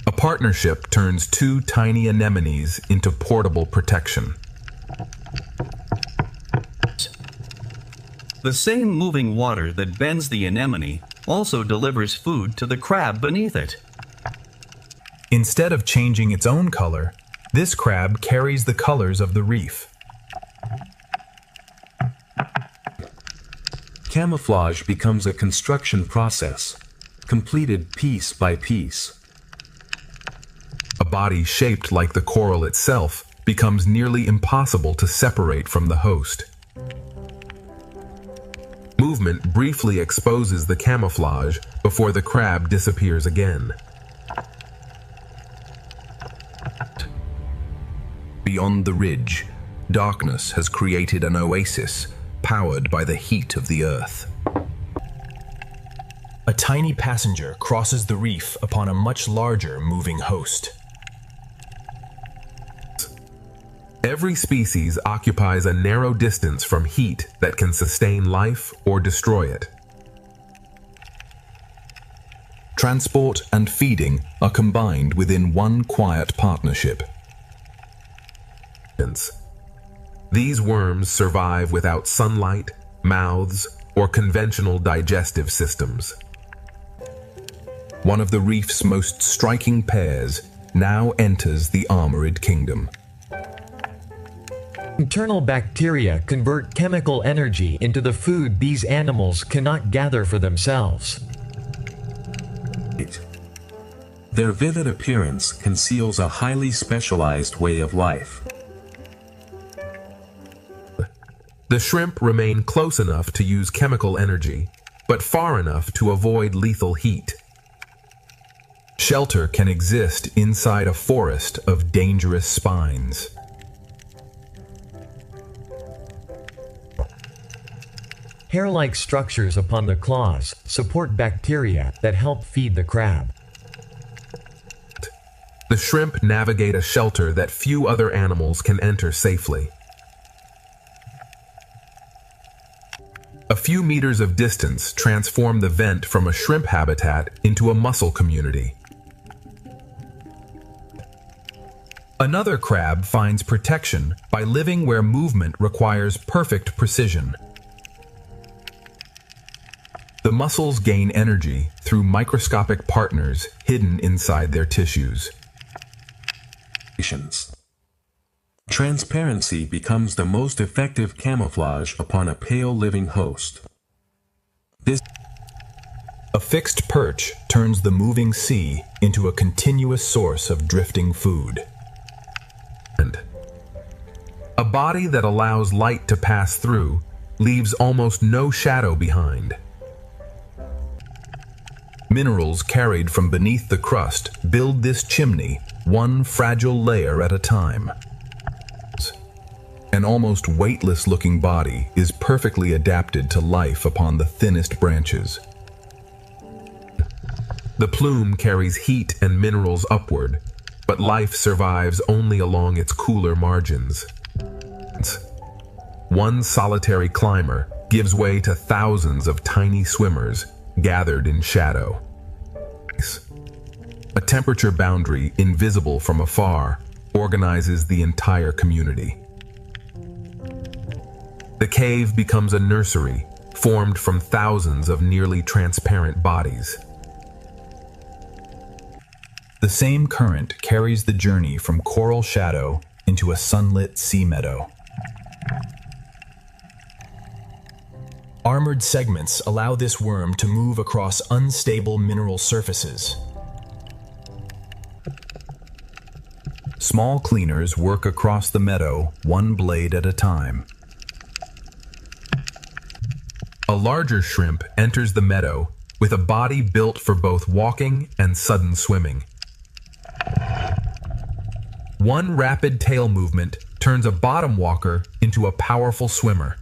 A partnership turns two tiny anemones into portable protection. The same moving water that bends the anemone also delivers food to the crab beneath it. Instead of changing its own color, this crab carries the colors of the reef. Camouflage becomes a construction process, completed piece by piece. A body shaped like the coral itself becomes nearly impossible to separate from the host. Movement briefly exposes the camouflage before the crab disappears again. Beyond the ridge, darkness has created an oasis powered by the heat of the earth. A tiny passenger crosses the reef upon a much larger moving host. Every species occupies a narrow distance from heat that can sustain life or destroy it. Transport and feeding are combined within one quiet partnership. These worms survive without sunlight, mouths, or conventional digestive systems. One of the reef's most striking pairs now enters the armored kingdom. Internal bacteria convert chemical energy into the food these animals cannot gather for themselves. Their vivid appearance conceals a highly specialized way of life. The shrimp remain close enough to use chemical energy, but far enough to avoid lethal heat. Shelter can exist inside a forest of dangerous spines. Hair-like structures upon the claws support bacteria that help feed the crab. The shrimp navigate a shelter that few other animals can enter safely. A few meters of distance transform the vent from a shrimp habitat into a mussel community. Another crab finds protection by living where movement requires perfect precision. The mussels gain energy through microscopic partners hidden inside their tissues. Transparency becomes the most effective camouflage upon a pale living host. A fixed perch turns the moving sea into a continuous source of drifting food. A body that allows light to pass through leaves almost no shadow behind. Minerals carried from beneath the crust build this chimney one fragile layer at a time. An almost weightless-looking body is perfectly adapted to life upon the thinnest branches. The plume carries heat and minerals upward, but life survives only along its cooler margins. One solitary climber gives way to thousands of tiny swimmers gathered in shadow. A temperature boundary invisible from afar organizes the entire community. The cave becomes a nursery formed from thousands of nearly transparent bodies. The same current carries the journey from coral shadow into a sunlit sea meadow. Armored segments allow this worm to move across unstable mineral surfaces. Small cleaners work across the meadow, one blade at a time. A larger shrimp enters the meadow with a body built for both walking and sudden swimming. One rapid tail movement turns a bottom walker into a powerful swimmer.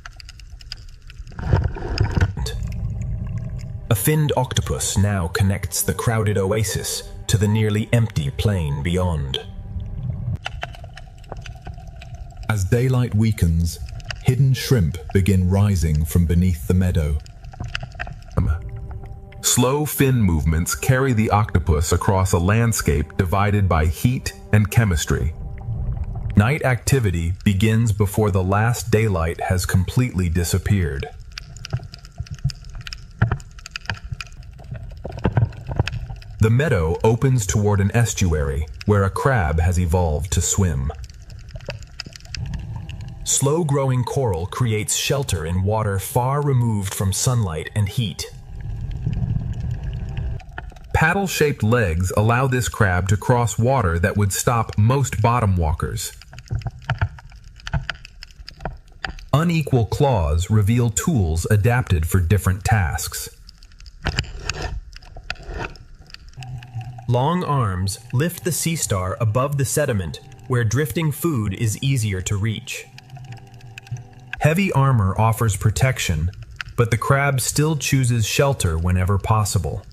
A finned octopus now connects the crowded oasis to the nearly empty plain beyond. As daylight weakens, hidden shrimp begin rising from beneath the meadow. Slow fin movements carry the octopus across a landscape divided by heat and chemistry. Night activity begins before the last daylight has completely disappeared. The meadow opens toward an estuary where a crab has evolved to swim. Slow-growing coral creates shelter in water far removed from sunlight and heat. Paddle-shaped legs allow this crab to cross water that would stop most bottom walkers. Unequal claws reveal tools adapted for different tasks. Long arms lift the sea star above the sediment where drifting food is easier to reach. Heavy armor offers protection, but the crab still chooses shelter whenever possible.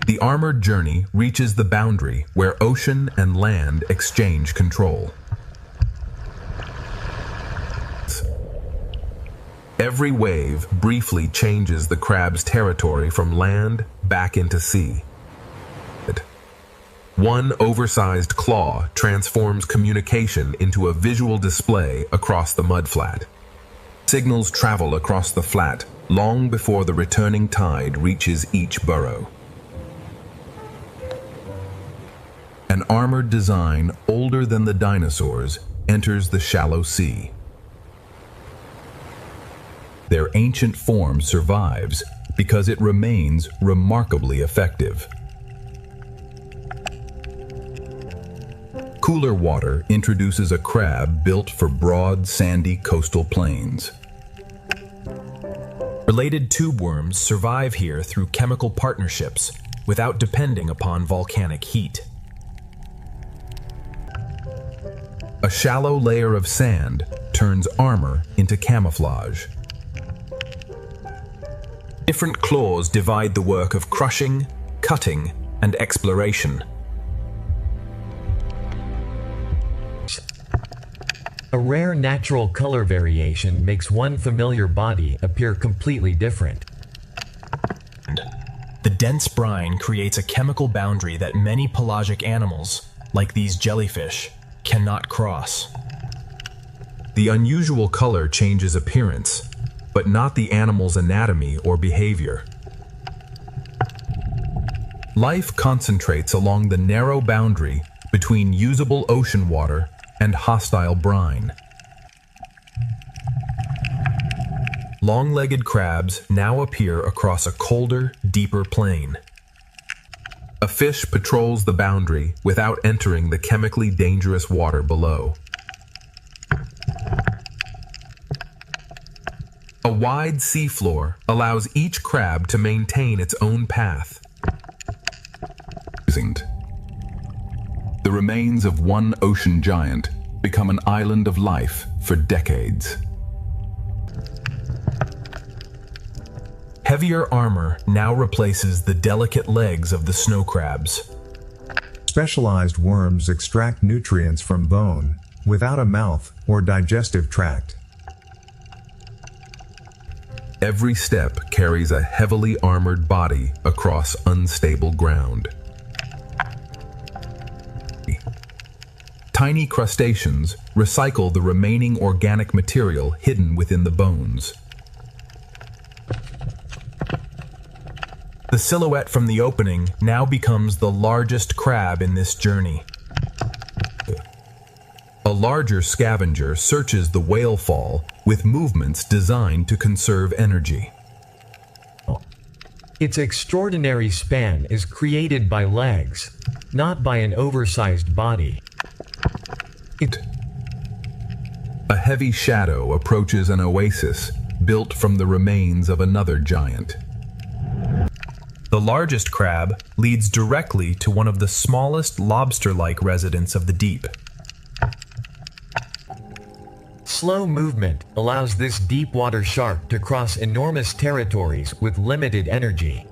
The armored journey reaches the boundary where ocean and land exchange control. Every wave briefly changes the crab's territory from land back into sea. One oversized claw transforms communication into a visual display across the mudflat. Signals travel across the flat long before the returning tide reaches each burrow. An armored design older than the dinosaurs enters the shallow sea. Their ancient form survives because it remains remarkably effective. Cooler water introduces a crab built for broad, sandy coastal plains. Related tube worms survive here through chemical partnerships without depending upon volcanic heat. A shallow layer of sand turns armor into camouflage. Different claws divide the work of crushing, cutting, and exploration. A rare natural color variation makes one familiar body appear completely different. The dense brine creates a chemical boundary that many pelagic animals, like these jellyfish, cannot cross. The unusual color changes appearance, but not the animal's anatomy or behavior. Life concentrates along the narrow boundary between usable ocean water and hostile brine. Long-legged crabs now appear across a colder, deeper plain. A fish patrols the boundary without entering the chemically dangerous water below. A wide seafloor allows each crab to maintain its own path. The remains of one ocean giant become an island of life for decades. Heavier armor now replaces the delicate legs of the snow crabs. Specialized worms extract nutrients from bone, without a mouth or digestive tract. Every step carries a heavily armored body across unstable ground. Tiny crustaceans recycle the remaining organic material hidden within the bones. The silhouette from the opening now becomes the largest crab in this journey. A larger scavenger searches the whale fall with movements designed to conserve energy. Its extraordinary span is created by legs, not by an oversized body. A heavy shadow approaches an oasis built from the remains of another giant. The largest crab leads directly to one of the smallest lobster-like residents of the deep. Slow movement allows this deep water shark to cross enormous territories with limited energy.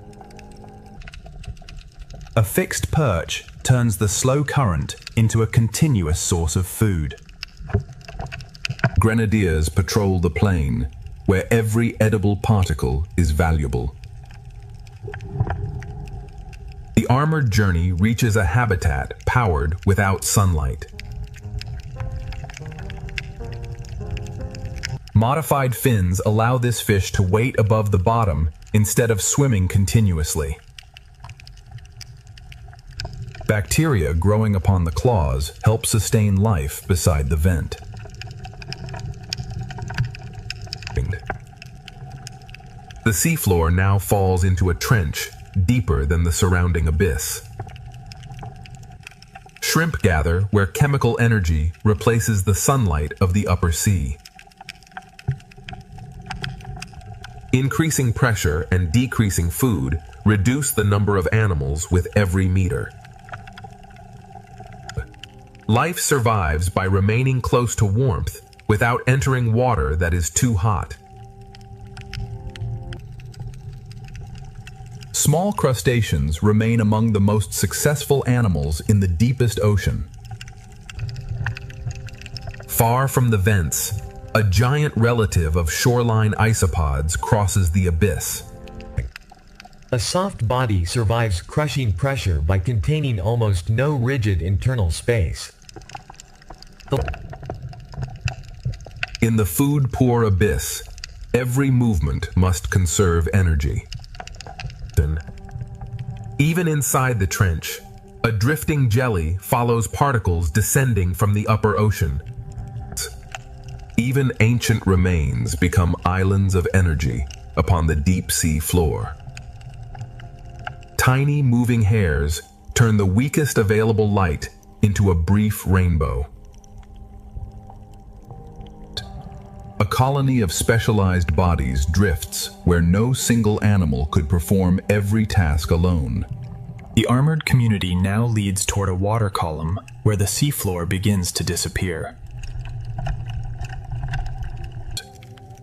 A fixed perch turns the slow current into a continuous source of food. Grenadiers patrol the plain, where every edible particle is valuable. The armored journey reaches a habitat powered without sunlight. Modified fins allow this fish to wait above the bottom instead of swimming continuously. Bacteria growing upon the claws help sustain life beside the vent. The seafloor now falls into a trench deeper than the surrounding abyss. Shrimp gather where chemical energy replaces the sunlight of the upper sea. Increasing pressure and decreasing food reduce the number of animals with every meter. Life survives by remaining close to warmth without entering water that is too hot. Small crustaceans remain among the most successful animals in the deepest ocean. Far from the vents, a giant relative of shoreline isopods crosses the abyss. A soft body survives crushing pressure by containing almost no rigid internal space. In the food-poor abyss, every movement must conserve energy. Even inside the trench, a drifting jelly follows particles descending from the upper ocean. Even ancient remains become islands of energy upon the deep sea floor. Tiny moving hairs turn the weakest available light into a brief rainbow. A colony of specialized bodies drifts where no single animal could perform every task alone. The armored community now leads toward a water column where the seafloor begins to disappear.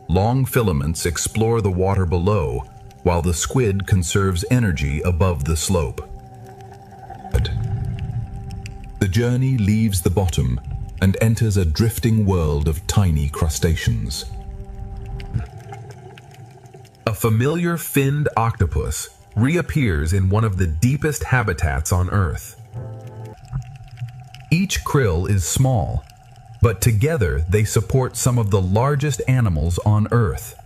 Long filaments explore the water below, while the squid conserves energy above the slope. The journey leaves the bottom and enters a drifting world of tiny crustaceans. A familiar finned octopus reappears in one of the deepest habitats on Earth. Each krill is small, but together they support some of the largest animals on Earth.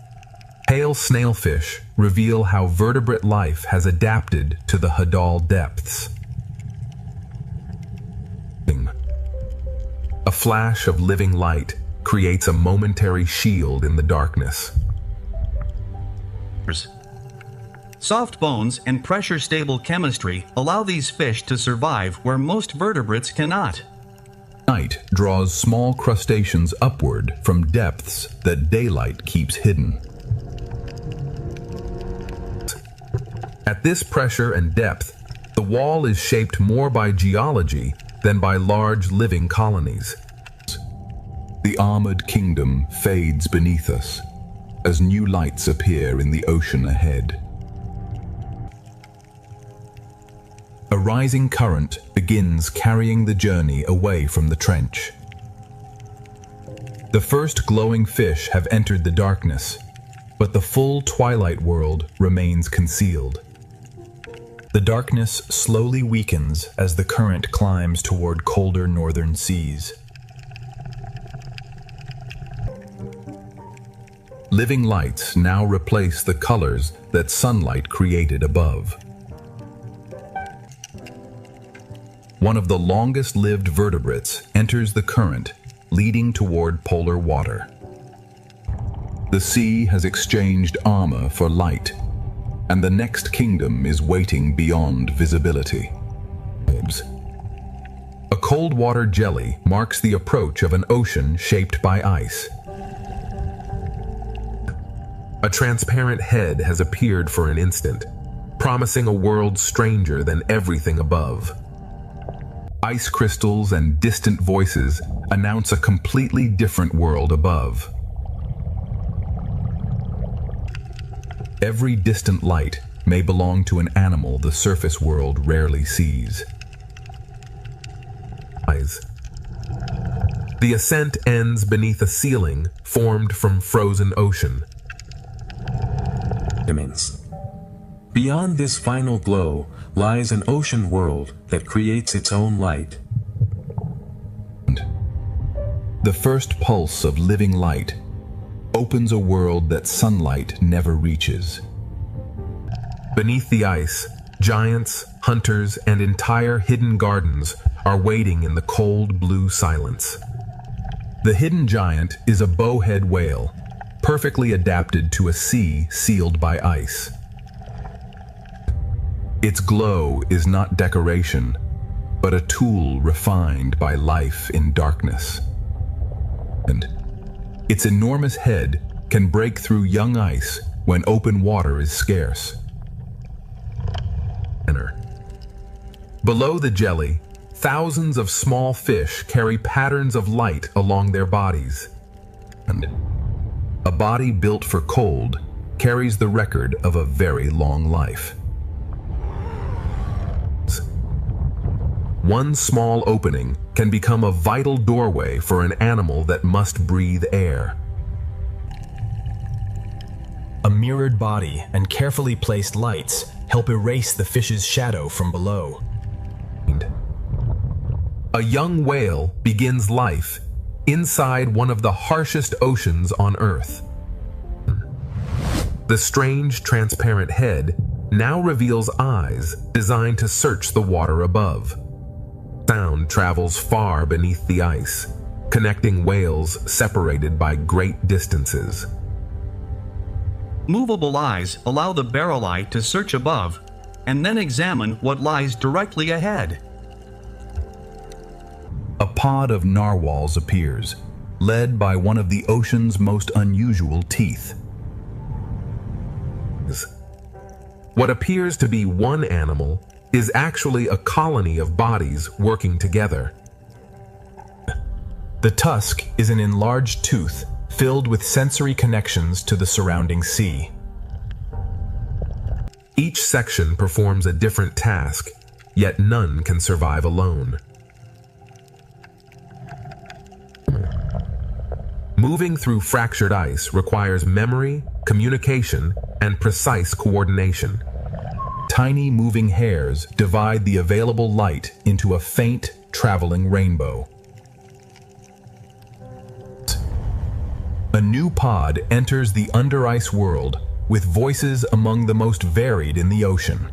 Pale snailfish reveal how vertebrate life has adapted to the Hadal depths. A flash of living light creates a momentary shield in the darkness. Soft bones and pressure-stable chemistry allow these fish to survive where most vertebrates cannot. Night draws small crustaceans upward from depths that daylight keeps hidden. At this pressure and depth, the wall is shaped more by geology than by large living colonies. The armored kingdom fades beneath us as new lights appear in the ocean ahead. A rising current begins carrying the journey away from the trench. The first glowing fish have entered the darkness, but the full twilight world remains concealed. The darkness slowly weakens as the current climbs toward colder northern seas. Living lights now replace the colors that sunlight created above. One of the longest-lived vertebrates enters the current, leading toward polar water. The sea has exchanged armor for light, and the next kingdom is waiting beyond visibility. A cold water jelly marks the approach of an ocean shaped by ice. A transparent head has appeared for an instant, promising a world stranger than everything above. Ice crystals and distant voices announce a completely different world above. Every distant light may belong to an animal the surface world rarely sees. The ascent ends beneath a ceiling formed from frozen ocean. Beyond this final glow lies an ocean world that creates its own light. The first pulse of living light opens a world that sunlight never reaches. Beneath the ice, giants, hunters, and entire hidden gardens are waiting in the cold blue silence. The hidden giant is a bowhead whale, perfectly adapted to a sea sealed by ice. Its glow is not decoration, but a tool refined by life in darkness. And its enormous head can break through young ice when open water is scarce. Below the jelly, thousands of small fish carry patterns of light along their bodies. And a body built for cold carries the record of a very long life. One small opening can become a vital doorway for an animal that must breathe air. A mirrored body and carefully placed lights help erase the fish's shadow from below. A young whale begins life inside one of the harshest oceans on Earth. The strange, transparent head now reveals eyes designed to search the water above. Sound travels far beneath the ice, connecting whales separated by great distances. Movable eyes allow the barrel eye to search above and then examine what lies directly ahead. A pod of narwhals appears, led by one of the ocean's most unusual teeth. What appears to be one animal is actually a colony of bodies working together. The tusk is an enlarged tooth filled with sensory connections to the surrounding sea. Each section performs a different task, yet none can survive alone. Moving through fractured ice requires memory, communication, and precise coordination. Tiny moving hairs divide the available light into a faint, traveling rainbow. A new pod enters the under-ice world with voices among the most varied in the ocean.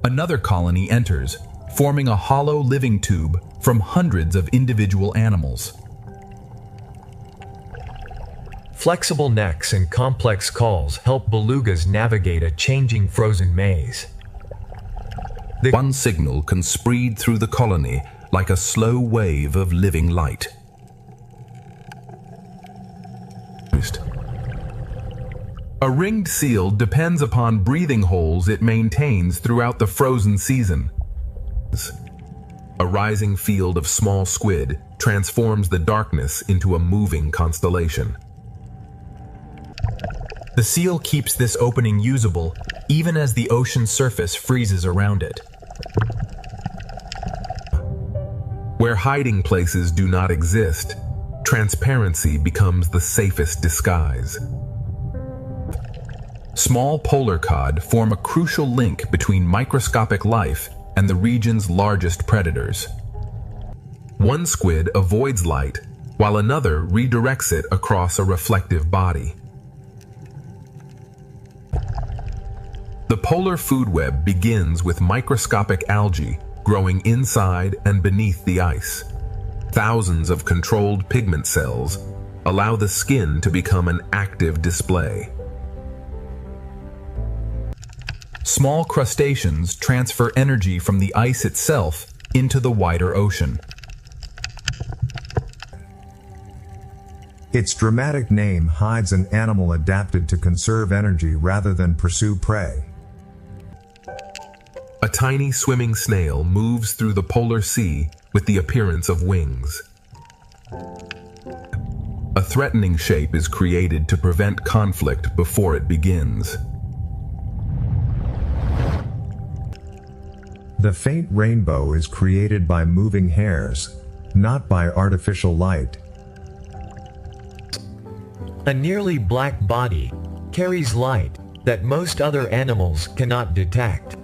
Another colony enters, forming a hollow living tube from hundreds of individual animals. Flexible necks and complex calls help belugas navigate a changing frozen maze. One signal can spread through the colony like a slow wave of living light. A ringed seal depends upon breathing holes it maintains throughout the frozen season. A rising field of small squid transforms the darkness into a moving constellation. The seal keeps this opening usable even as the ocean surface freezes around it. Where hiding places do not exist, transparency becomes the safest disguise. Small polar cod form a crucial link between microscopic life and the region's largest predators. One squid avoids light, while another redirects it across a reflective body. The polar food web begins with microscopic algae growing inside and beneath the ice. Thousands of controlled pigment cells allow the skin to become an active display. Small crustaceans transfer energy from the ice itself into the wider ocean. Its dramatic name hides an animal adapted to conserve energy rather than pursue prey. A tiny swimming snail moves through the polar sea with the appearance of wings. A threatening shape is created to prevent conflict before it begins. The faint rainbow is created by moving hairs, not by artificial light. A nearly black body carries light that most other animals cannot detect.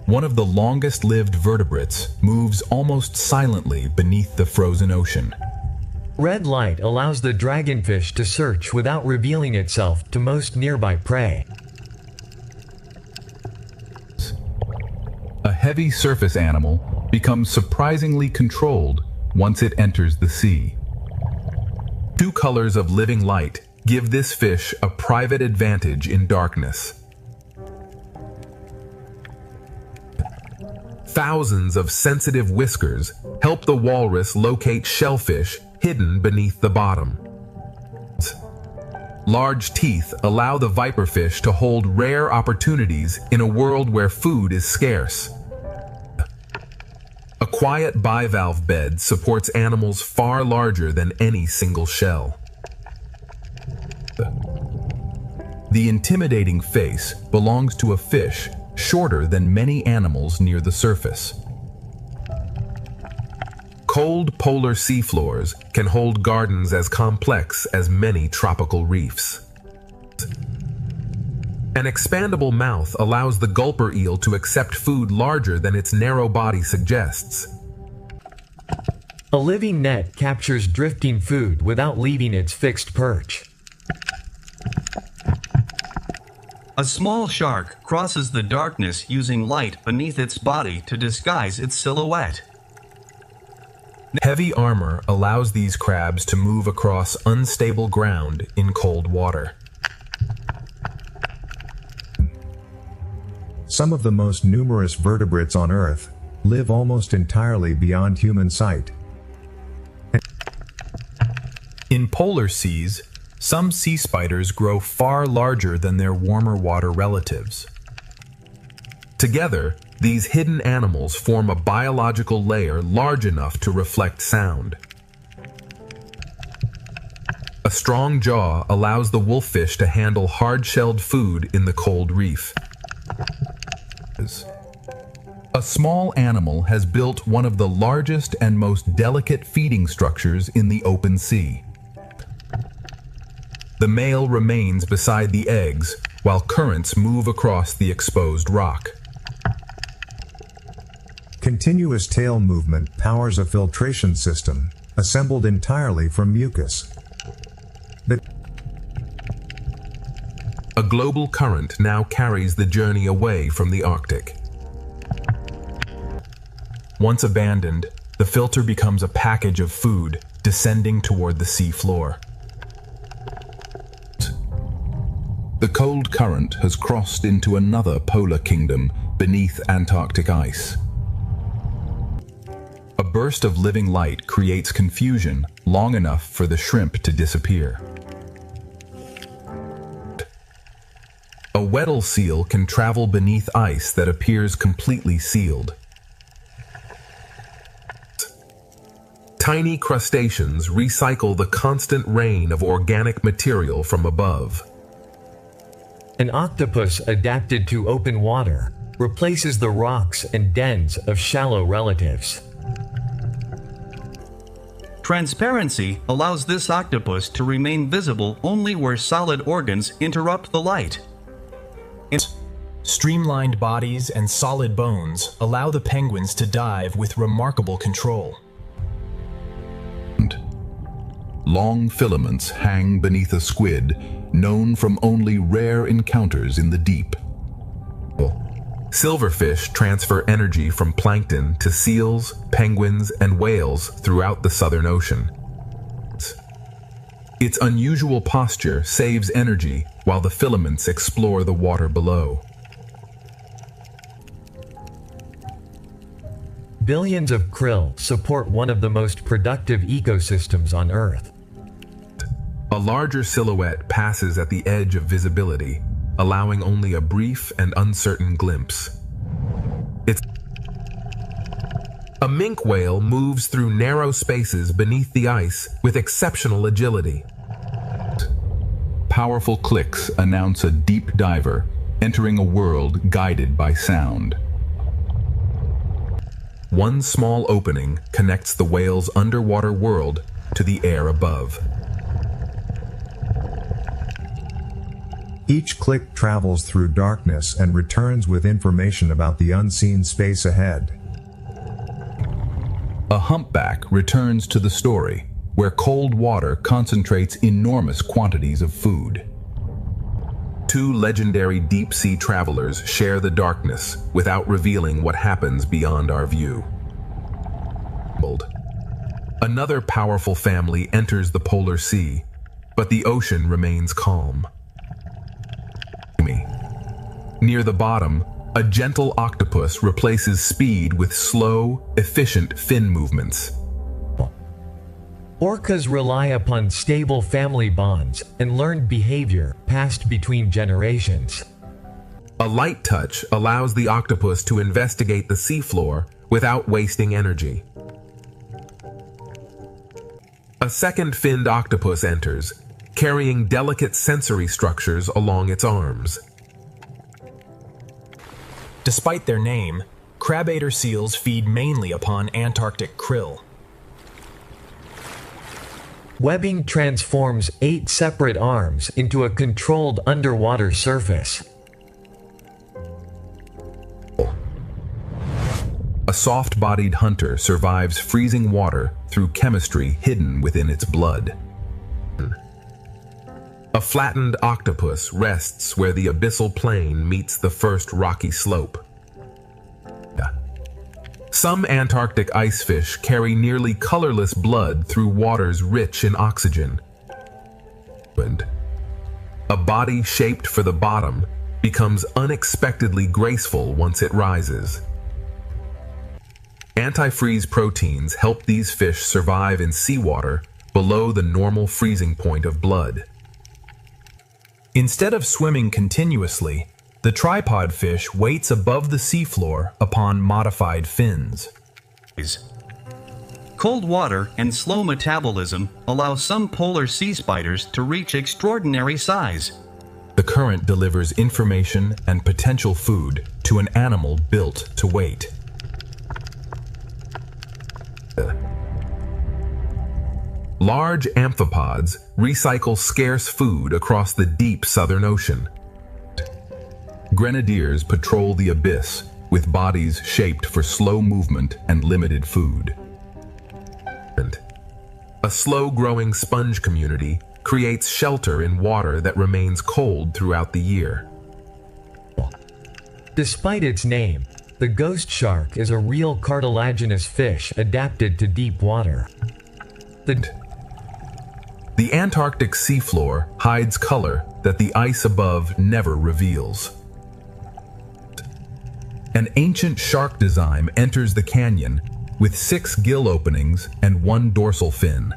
One of the longest-lived vertebrates moves almost silently beneath the frozen ocean. Red light allows the dragonfish to search without revealing itself to most nearby prey. A heavy surface animal becomes surprisingly controlled once it enters the sea. Two colors of living light give this fish a private advantage in darkness. Thousands of sensitive whiskers help the walrus locate shellfish hidden beneath the bottom. Large teeth allow the viperfish to hold rare opportunities in a world where food is scarce. A quiet bivalve bed supports animals far larger than any single shell. The intimidating face belongs to a fish shorter than many animals near the surface. Cold polar seafloors can hold gardens as complex as many tropical reefs. An expandable mouth allows the gulper eel to accept food larger than its narrow body suggests. A living net captures drifting food without leaving its fixed perch. A small shark crosses the darkness using light beneath its body to disguise its silhouette. Heavy armor allows these crabs to move across unstable ground in cold water. Some of the most numerous vertebrates on Earth live almost entirely beyond human sight. In polar seas, some sea spiders grow far larger than their warmer water relatives. Together, these hidden animals form a biological layer large enough to reflect sound. A strong jaw allows the wolffish to handle hard-shelled food in the cold reef. A small animal has built one of the largest and most delicate feeding structures in the open sea. The male remains beside the eggs while currents move across the exposed rock. Continuous tail movement powers a filtration system, assembled entirely from mucus. A global current now carries the journey away from the Arctic. Once abandoned, the filter becomes a package of food descending toward the sea floor. The cold current has crossed into another polar kingdom beneath Antarctic ice. A burst of living light creates confusion long enough for the shrimp to disappear. A A Weddell seal can travel beneath ice that appears completely sealed. Tiny crustaceans recycle the constant rain of organic material from above. An octopus adapted to open water replaces the rocks and dens of shallow relatives. Transparency allows this octopus to remain visible only where solid organs interrupt the light. Streamlined bodies and solid bones allow the penguins to dive with remarkable control. Long filaments hang beneath a squid, known from only rare encounters in the deep. Silverfish transfer energy from plankton to seals, penguins, and whales throughout the Southern Ocean. Its unusual posture saves energy while the filaments explore the water below. Billions of krill support one of the most productive ecosystems on Earth. A larger silhouette passes at the edge of visibility, allowing only a brief and uncertain glimpse. A minke whale moves through narrow spaces beneath the ice with exceptional agility. Powerful clicks announce a deep diver entering a world guided by sound. One small opening connects the whale's underwater world to the air above. Each click travels through darkness and returns with information about the unseen space ahead. A humpback returns to the story, where cold water concentrates enormous quantities of food. Two legendary deep-sea travelers share the darkness without revealing what happens beyond our view. Another powerful family enters the polar sea, but the ocean remains calm. Near the bottom, a gentle octopus replaces speed with slow, efficient fin movements. Orcas rely upon stable family bonds and learned behavior passed between generations. A light touch allows the octopus to investigate the seafloor without wasting energy. A second finned octopus enters, carrying delicate sensory structures along its arms. Despite their name, crabator seals feed mainly upon Antarctic krill. Webbing transforms 8 separate arms into a controlled underwater surface. A soft-bodied hunter survives freezing water through chemistry hidden within its blood. A flattened octopus rests where the abyssal plain meets the first rocky slope. Some Antarctic icefish carry nearly colorless blood through waters rich in oxygen. A body shaped for the bottom becomes unexpectedly graceful once it rises. Antifreeze proteins help these fish survive in seawater below the normal freezing point of blood. Instead of swimming continuously, the tripod fish waits above the seafloor upon modified fins. Cold water and slow metabolism allow some polar sea spiders to reach extraordinary size. The current delivers information and potential food to an animal built to wait. Large amphipods recycle scarce food across the deep Southern Ocean. Grenadiers patrol the abyss with bodies shaped for slow movement and limited food. A slow-growing sponge community creates shelter in water that remains cold throughout the year. Despite its name, the ghost shark is a real cartilaginous fish adapted to deep water. The Antarctic seafloor hides color that the ice above never reveals. An ancient shark design enters the canyon with 6 gill openings and 1 dorsal fin.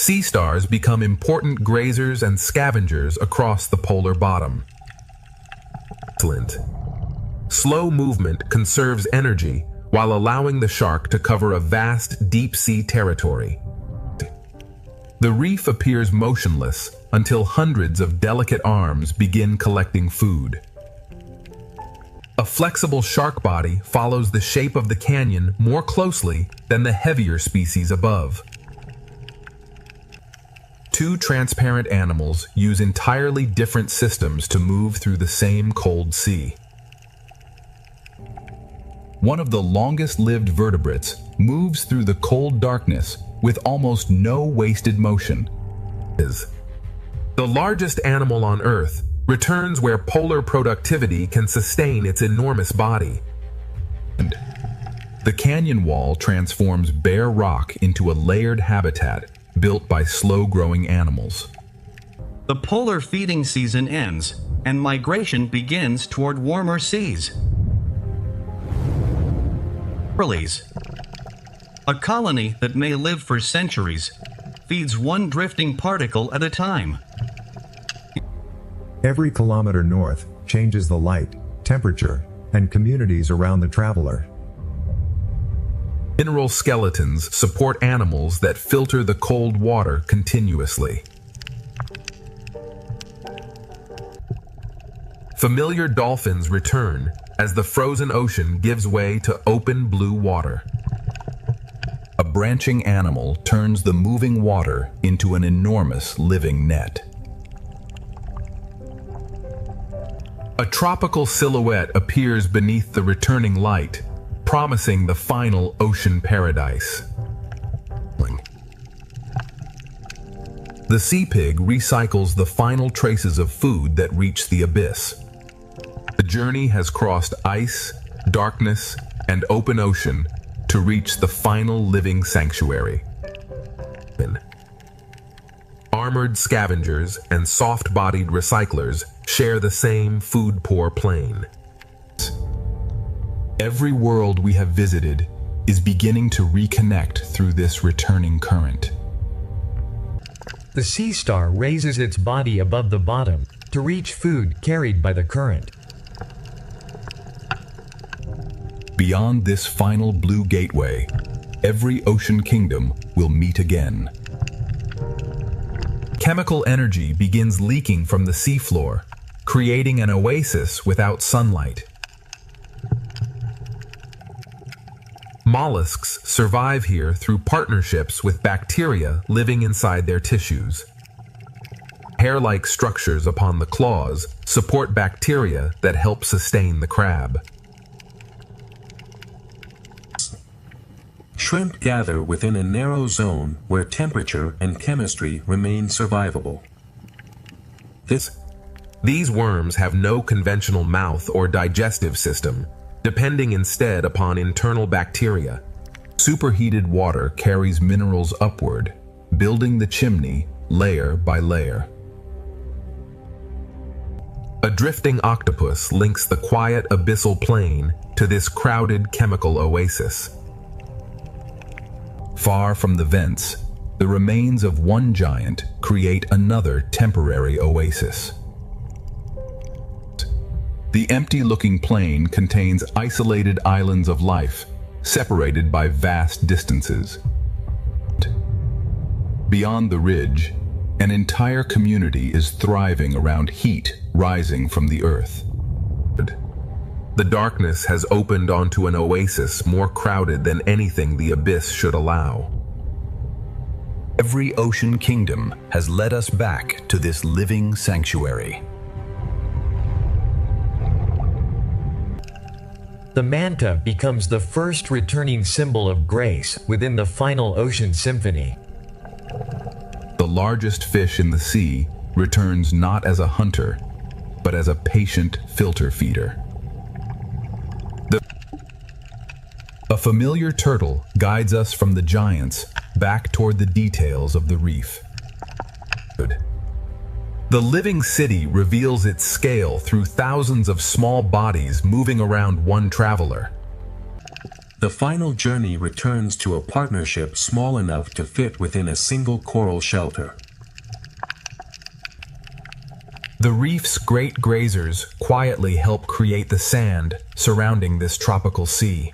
Sea stars become important grazers and scavengers across the polar bottom. Excellent. Slow movement conserves energy while allowing the shark to cover a vast deep-sea territory. The reef appears motionless until hundreds of delicate arms begin collecting food. A flexible shark body follows the shape of the canyon more closely than the heavier species above. Two transparent animals use entirely different systems to move through the same cold sea. One of the longest-lived vertebrates moves through the cold darkness with almost no wasted motion. The largest animal on Earth returns where polar productivity can sustain its enormous body. The canyon wall transforms bare rock into a layered habitat built by slow-growing animals. The polar feeding season ends, and migration begins toward warmer seas. A colony that may live for centuries feeds one drifting particle at a time. Every kilometer north changes the light, temperature, and communities around the traveler. Mineral skeletons support animals that filter the cold water continuously. Familiar dolphins return as the frozen ocean gives way to open blue water. A branching animal turns the moving water into an enormous living net. A tropical silhouette appears beneath the returning light, promising the final ocean paradise. The sea pig recycles the final traces of food that reach the abyss. The journey has crossed ice, darkness, and open ocean to reach the final living sanctuary. Armored scavengers and soft-bodied recyclers share the same food-poor plain. Every world we have visited is beginning to reconnect through this returning current. The sea star raises its body above the bottom to reach food carried by the current. Beyond this final blue gateway, every ocean kingdom will meet again. Chemical energy begins leaking from the seafloor, creating an oasis without sunlight. Mollusks survive here through partnerships with bacteria living inside their tissues. Hair-like structures upon the claws support bacteria that help sustain the crab. Shrimp gather within a narrow zone where temperature and chemistry remain survivable. These worms have no conventional mouth or digestive system, depending instead upon internal bacteria. Superheated water carries minerals upward, building the chimney layer by layer. A drifting octopus links the quiet abyssal plain to this crowded chemical oasis. Far from the vents, the remains of one giant create another temporary oasis. The empty-looking plain contains isolated islands of life, separated by vast distances. Beyond the ridge, an entire community is thriving around heat rising from the earth. The darkness has opened onto an oasis more crowded than anything the abyss should allow. Every ocean kingdom has led us back to this living sanctuary. The manta becomes the first returning symbol of grace within the final ocean symphony. The largest fish in the sea returns not as a hunter, but as a patient filter feeder. A familiar turtle guides us from the giants back toward the details of the reef. The living city reveals its scale through thousands of small bodies moving around one traveler. The final journey returns to a partnership small enough to fit within a single coral shelter. The reef's great grazers quietly help create the sand surrounding this tropical sea.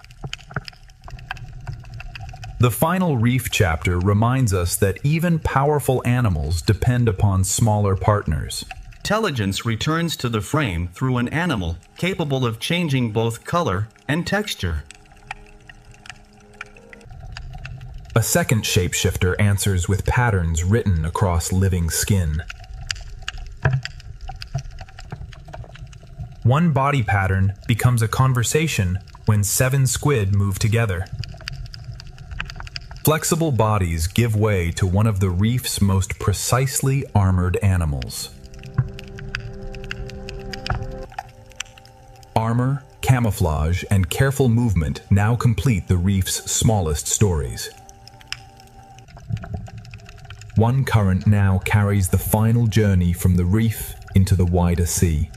The final reef chapter reminds us that even powerful animals depend upon smaller partners. Intelligence returns to the frame through an animal capable of changing both color and texture. A second shapeshifter answers with patterns written across living skin. One body pattern becomes a conversation when 7 squid move together. Flexible bodies give way to one of the reef's most precisely armored animals. Armor, camouflage, and careful movement now complete the reef's smallest stories. One current now carries the final journey from the reef into the wider sea.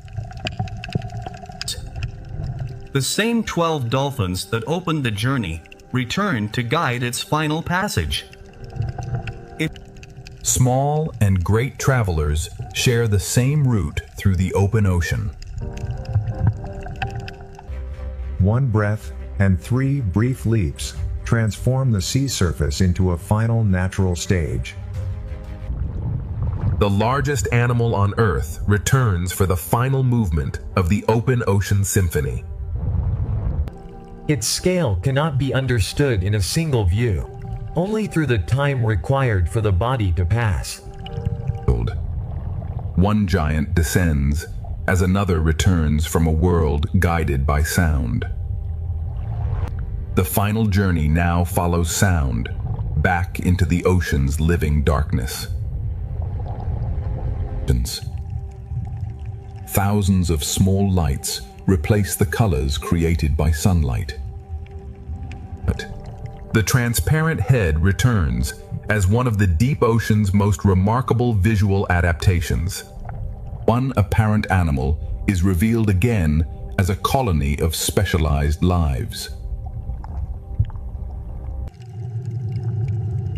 The same 12 dolphins that opened the journey return to guide its final passage. Small and great travelers share the same route through the open ocean. One breath and 3 brief leaps transform the sea surface into a final natural stage. The largest animal on Earth returns for the final movement of the open ocean symphony. Its scale cannot be understood in a single view, only through the time required for the body to pass. One giant descends as another returns from a world guided by sound. The final journey now follows sound back into the ocean's living darkness. Thousands of small lights replace the colors created by sunlight. The transparent head returns as one of the deep ocean's most remarkable visual adaptations. One apparent animal is revealed again as a colony of specialized lives.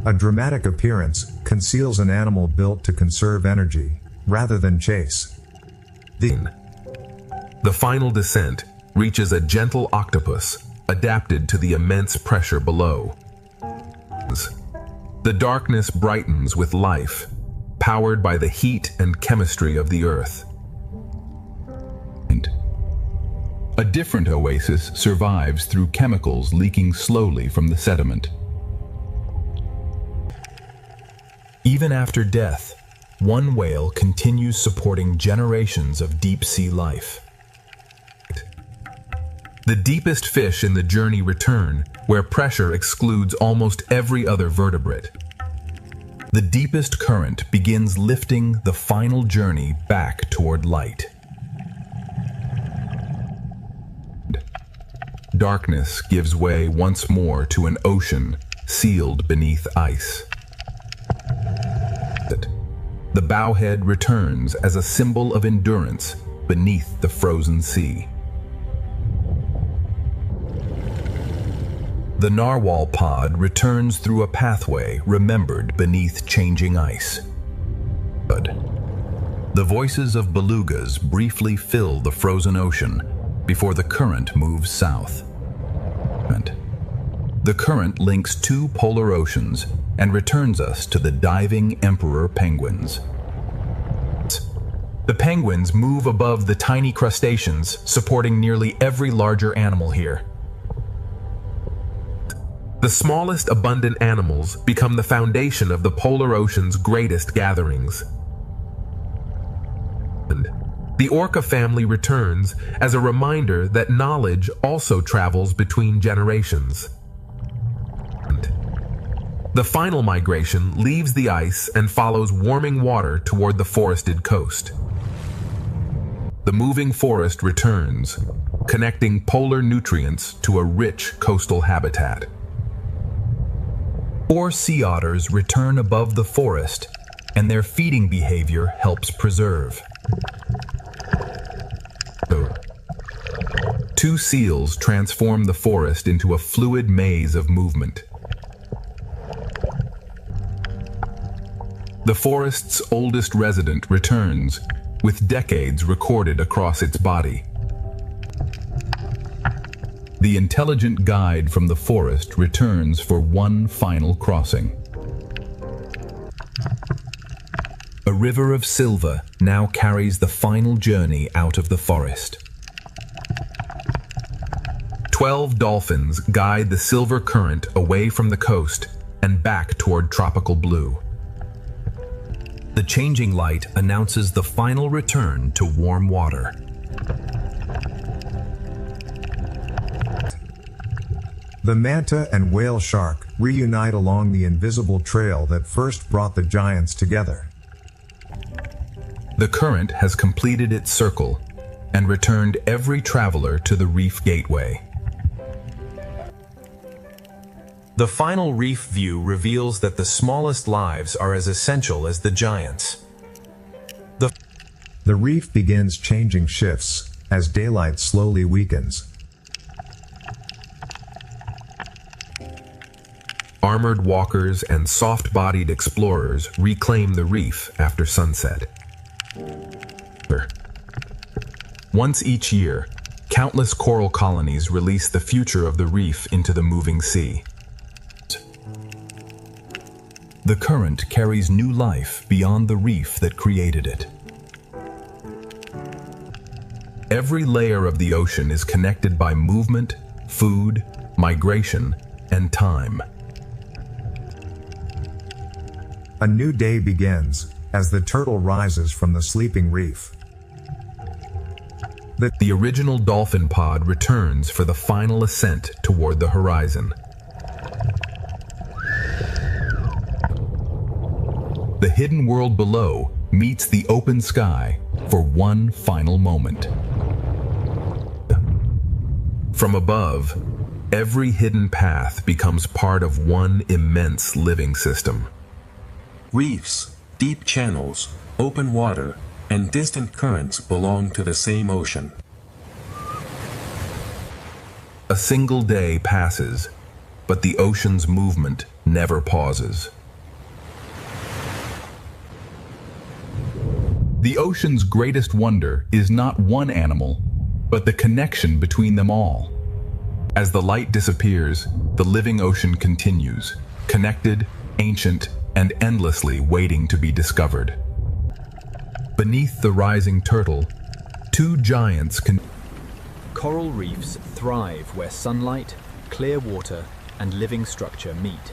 A dramatic appearance conceals an animal built to conserve energy rather than chase. The final descent reaches a gentle octopus adapted to the immense pressure below. The darkness brightens with life, powered by the heat and chemistry of the Earth. A different oasis survives through chemicals leaking slowly from the sediment. Even after death, one whale continues supporting generations of deep-sea life. The deepest fish in the journey return, where pressure excludes almost every other vertebrate. The deepest current begins lifting the final journey back toward light. Darkness gives way once more to an ocean sealed beneath ice. The bowhead returns as a symbol of endurance beneath the frozen sea. The narwhal pod returns through a pathway remembered beneath changing ice. The voices of belugas briefly fill the frozen ocean before the current moves south. The current links 2 polar oceans and returns us to the diving emperor penguins. The penguins move above the tiny crustaceans, supporting nearly every larger animal here. The smallest abundant animals become the foundation of the polar ocean's greatest gatherings. The orca family returns as a reminder that knowledge also travels between generations. The final migration leaves the ice and follows warming water toward the forested coast. The moving forest returns, connecting polar nutrients to a rich coastal habitat. 4 sea otters return above the forest, and their feeding behavior helps preserve. Two seals transform the forest into a fluid maze of movement. The forest's oldest resident returns, with decades recorded across its body. The intelligent guide from the forest returns for one final crossing. A river of silver now carries the final journey out of the forest. 12 dolphins guide the silver current away from the coast and back toward tropical blue. The changing light announces the final return to warm water. The manta and whale shark reunite along the invisible trail that first brought the giants together. The current has completed its circle and returned every traveler to the reef gateway. The final reef view reveals that the smallest lives are as essential as the giants. The reef begins changing shifts as daylight slowly weakens. Armored walkers and soft-bodied explorers reclaim the reef after sunset. Once each year, countless coral colonies release the future of the reef into the moving sea. The current carries new life beyond the reef that created it. Every layer of the ocean is connected by movement, food, migration, and time. A new day begins as the turtle rises from the sleeping reef. The original dolphin pod returns for the final ascent toward the horizon. The hidden world below meets the open sky for one final moment. From above, every hidden path becomes part of one immense living system. Reefs, deep channels, open water, and distant currents belong to the same ocean. A single day passes, but the ocean's movement never pauses. The ocean's greatest wonder is not one animal, but the connection between them all. As the light disappears, the living ocean continues, connected, ancient, and endlessly waiting to be discovered. Beneath the rising turtle, two giants Coral reefs thrive where sunlight, clear water, and living structure meet.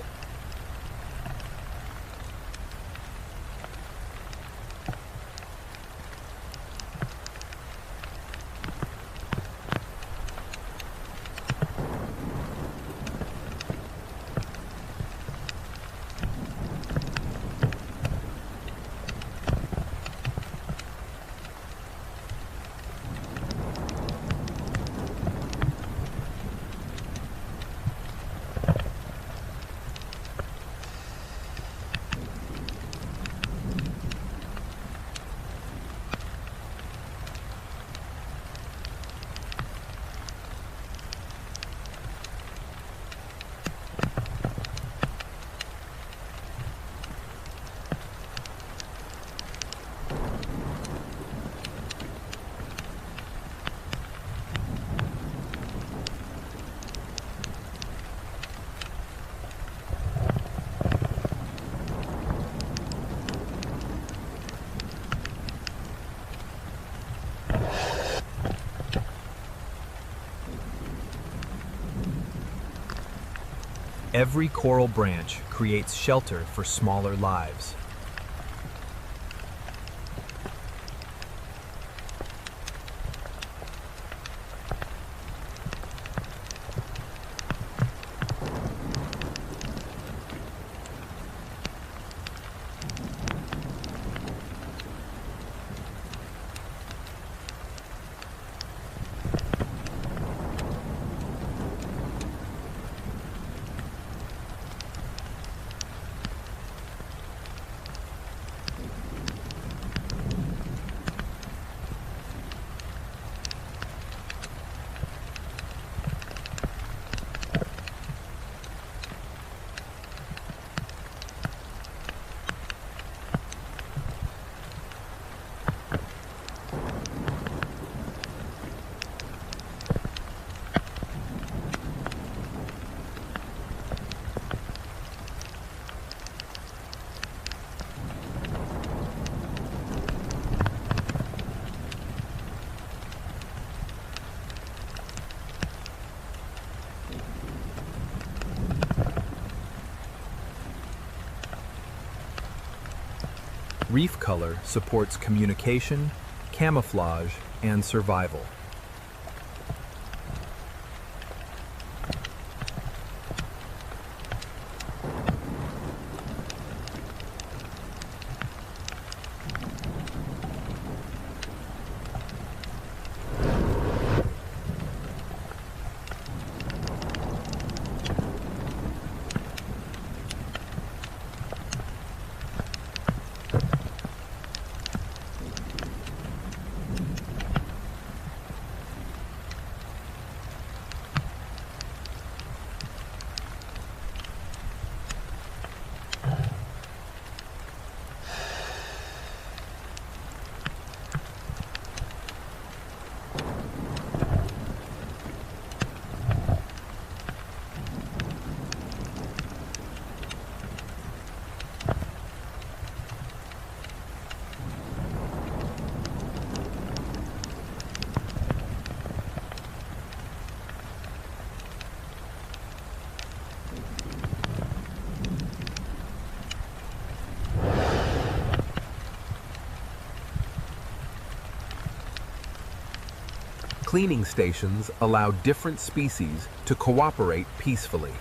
Every coral branch creates shelter for smaller lives. Reef color supports communication, camouflage, and survival. Cleaning stations allow different species to cooperate peacefully.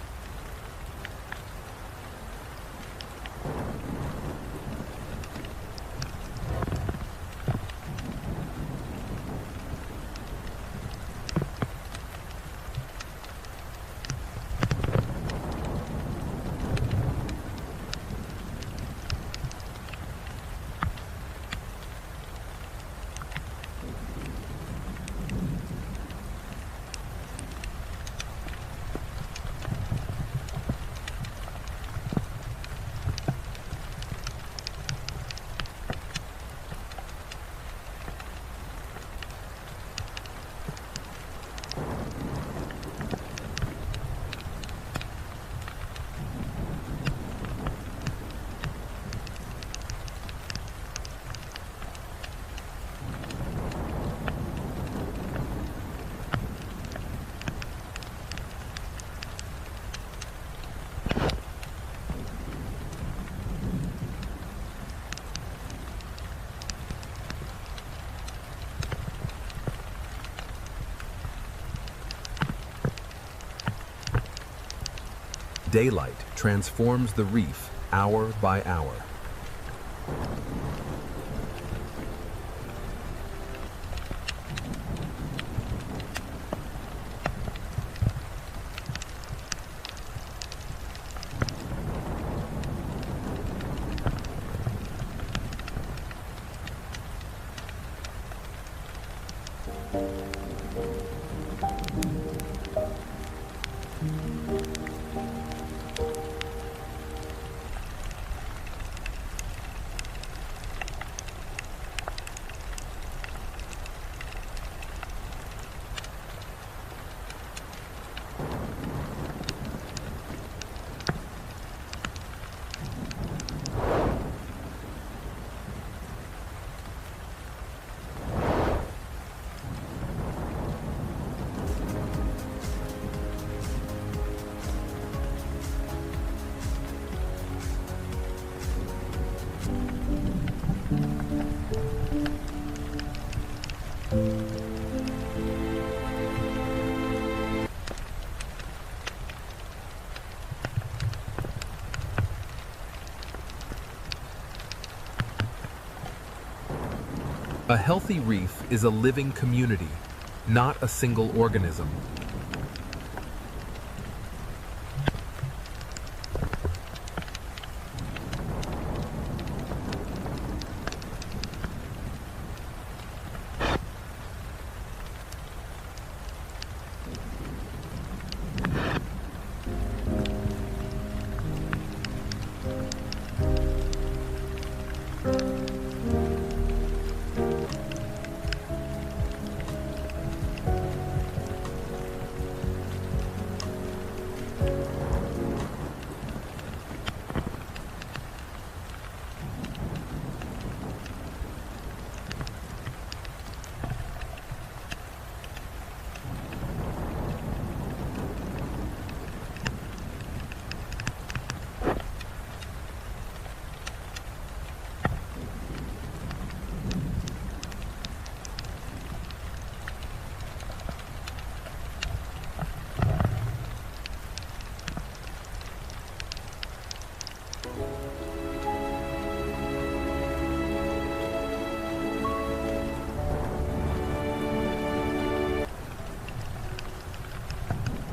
Daylight transforms the reef hour by hour. A healthy reef is a living community, not a single organism.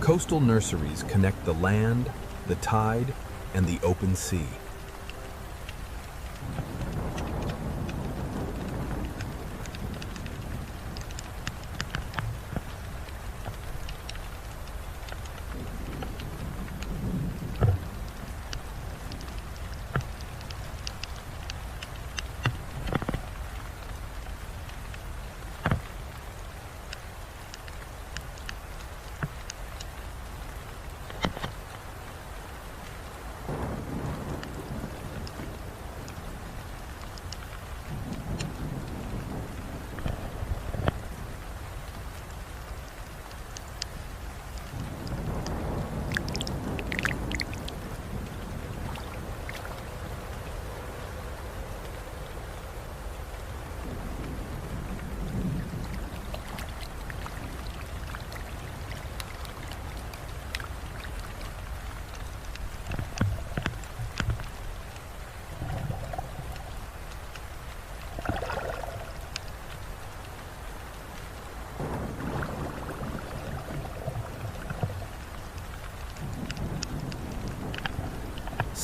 Coastal nurseries connect the land, the tide, and the open sea.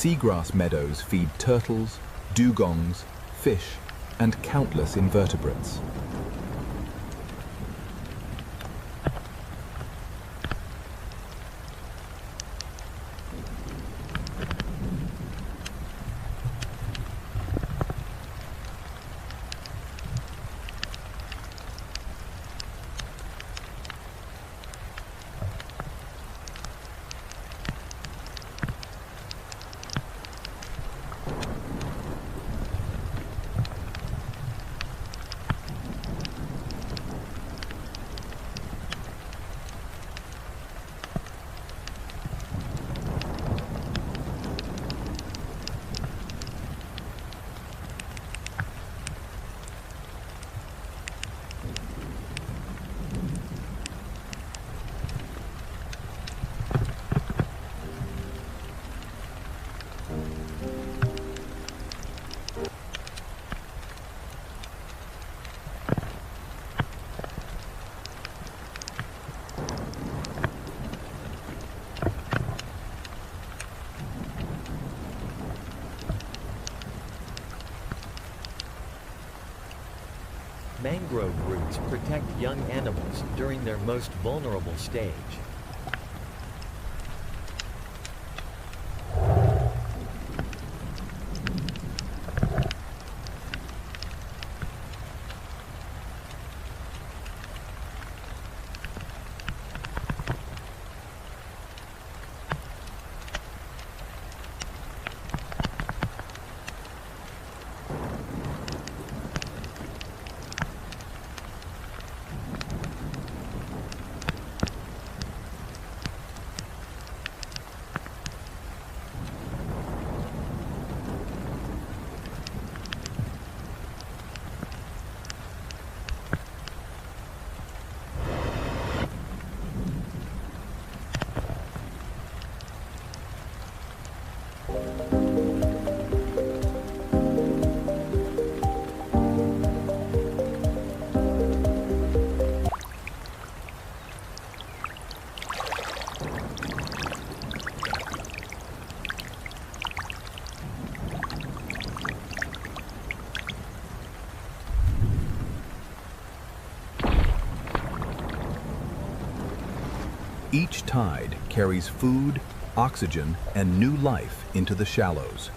Seagrass meadows feed turtles, dugongs, fish, and countless invertebrates. Mangrove roots protect young animals during their most vulnerable stage. Each tide carries food, oxygen, and new life into the shallows.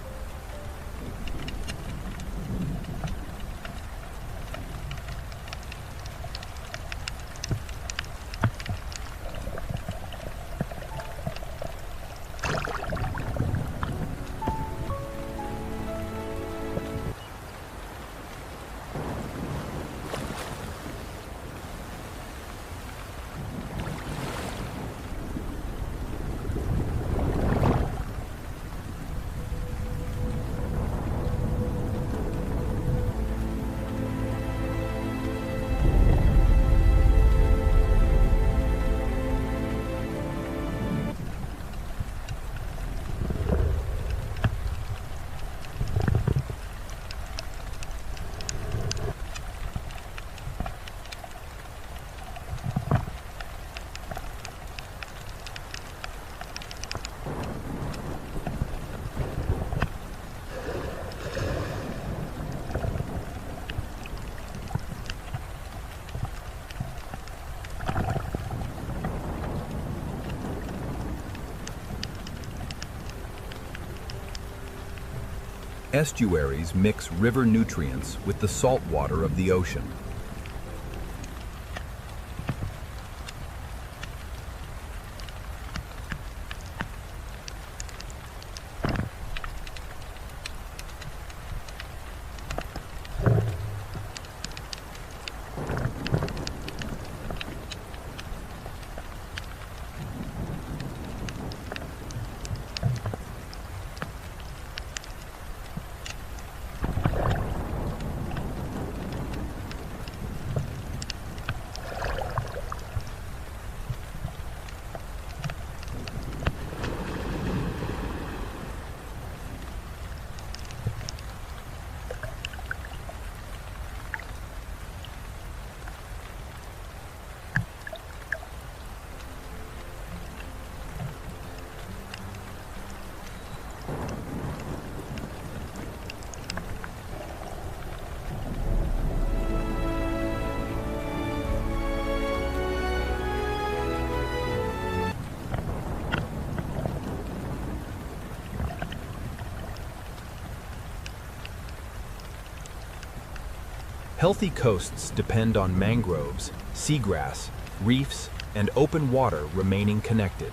Estuaries mix river nutrients with the salt water of the ocean. Healthy coasts depend on mangroves, seagrass, reefs, and open water remaining connected.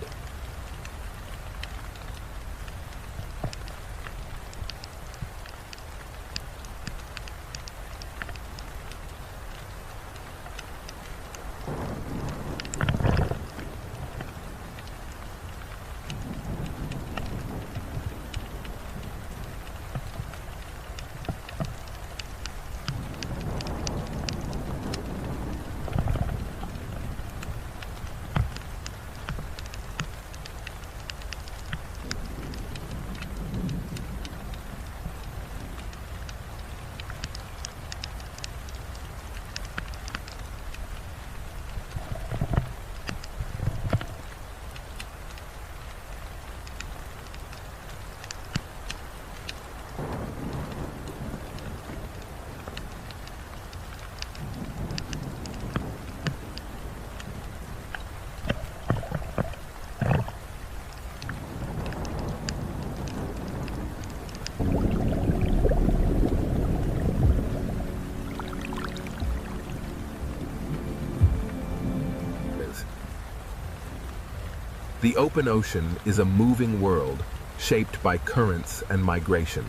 The open ocean is a moving world shaped by currents and migration.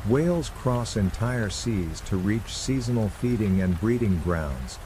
Whales cross entire seas to reach seasonal feeding and breeding grounds.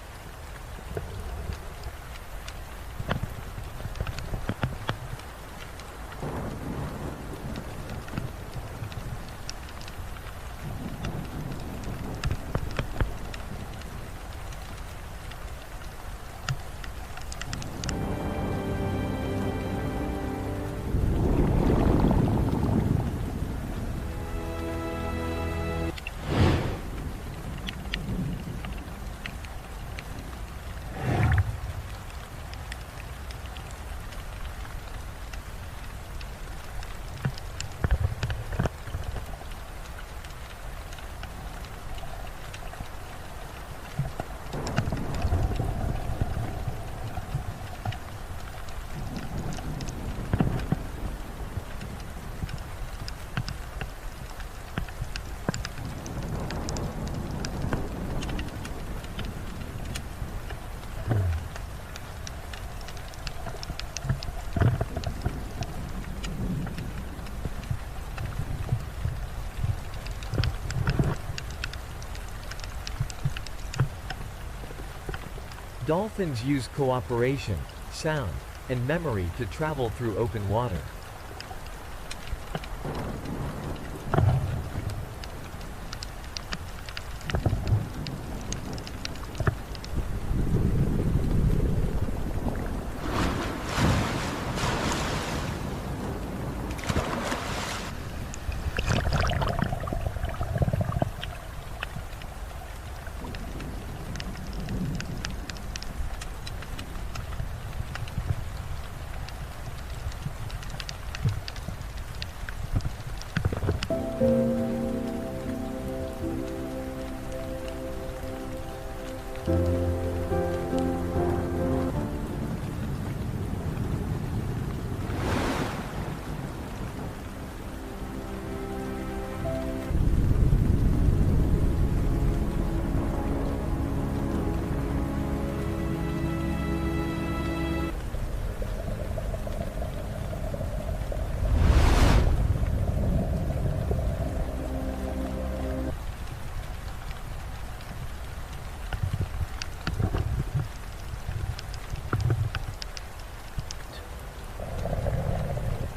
Dolphins use cooperation, sound, and memory to travel through open water.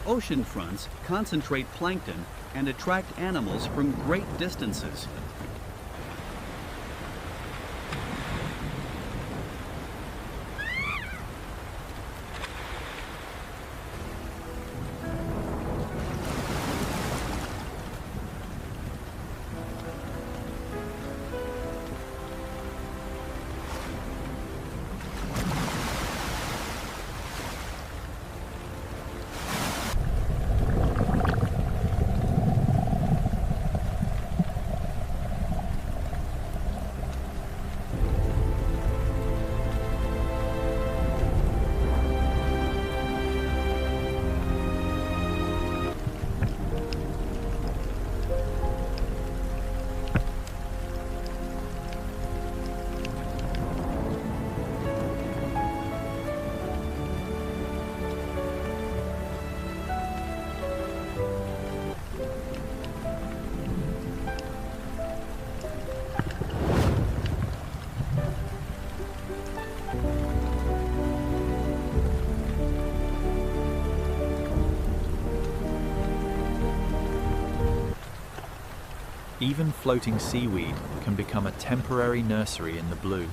Ocean fronts concentrate plankton and attract animals from great distances. Even floating seaweed can become a temporary nursery in the blue.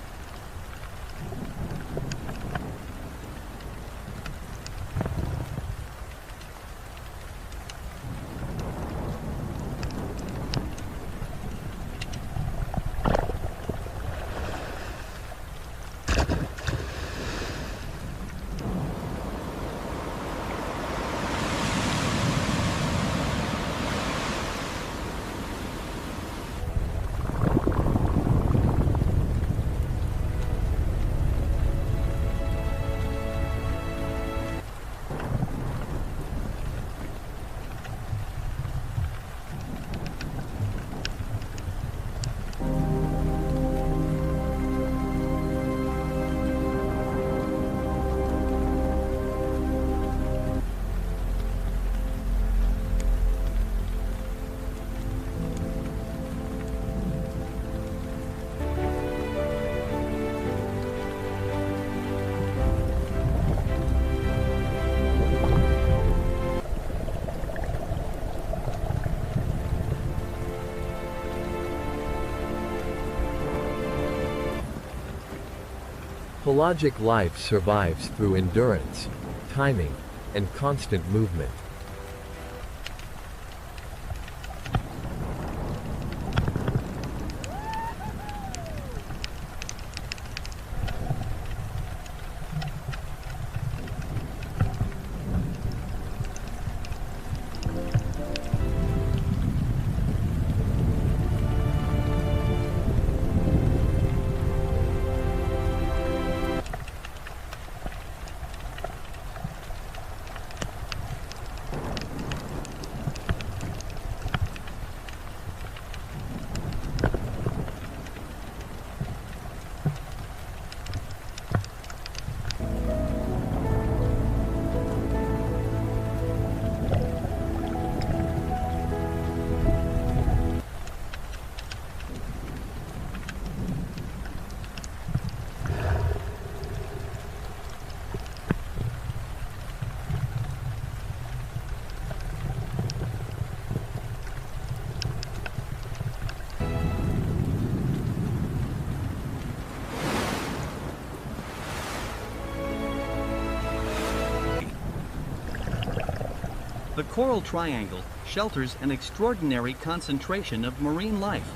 Pelagic life survives through endurance, timing, and constant movement. The coral triangle shelters an extraordinary concentration of marine life.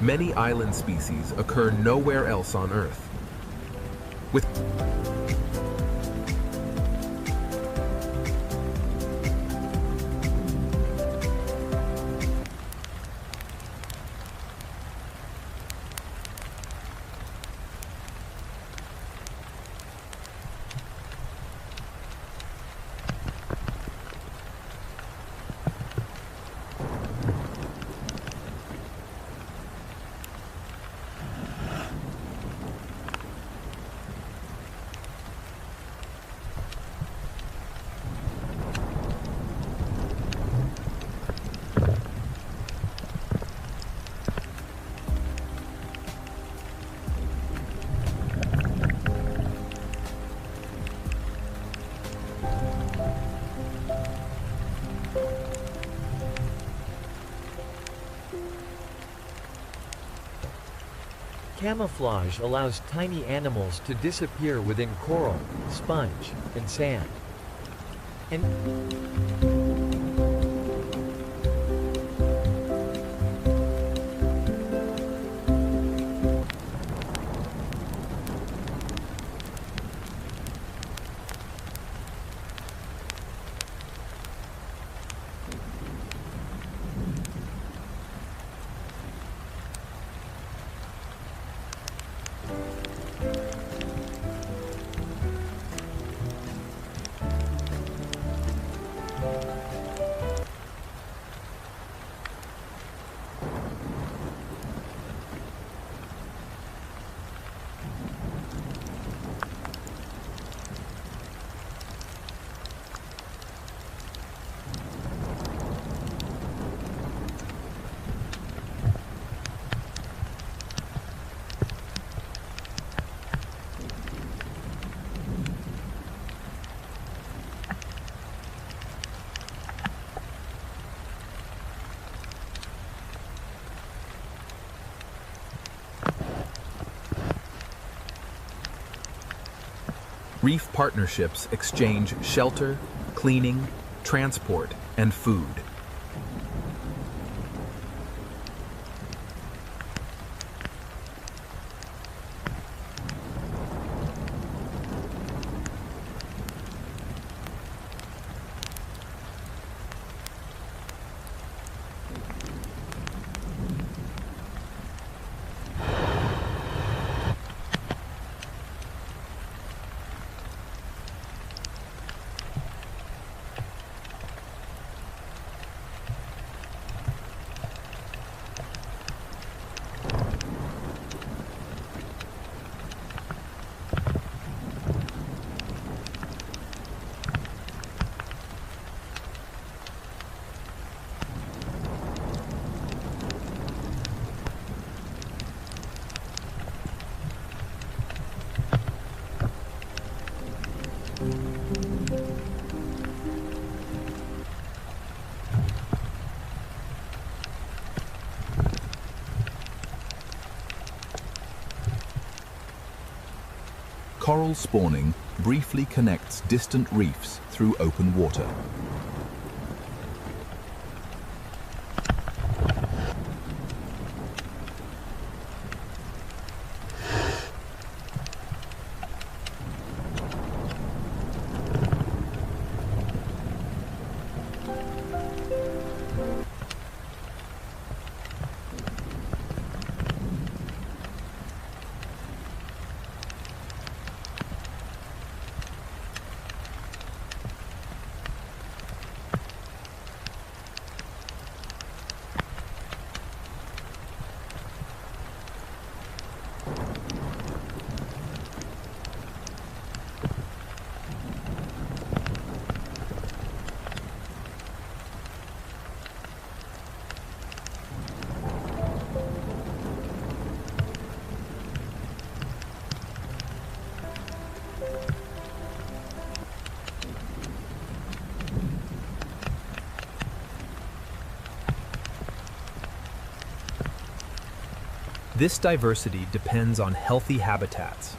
Many island species occur nowhere else on Earth. With Camouflage allows tiny animals to disappear within coral, sponge, and sand. reef partnerships exchange shelter, cleaning, transport, and food. Coral spawning briefly connects distant reefs through open water. This diversity depends on healthy habitats,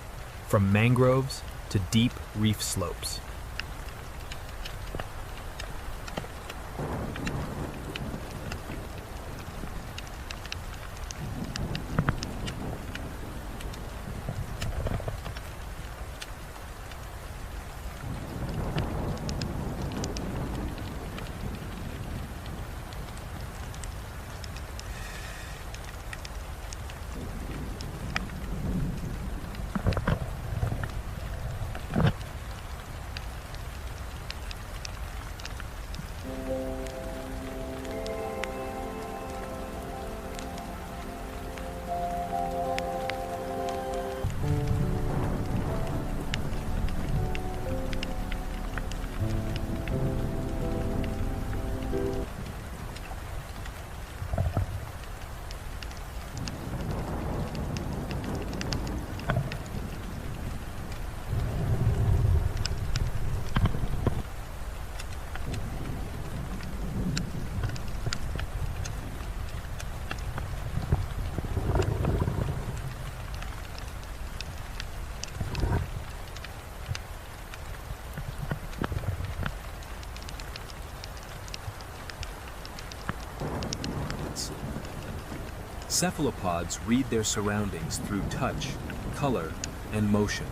from mangroves to deep reef slopes. Cephalopods read their surroundings through touch, color, and motion.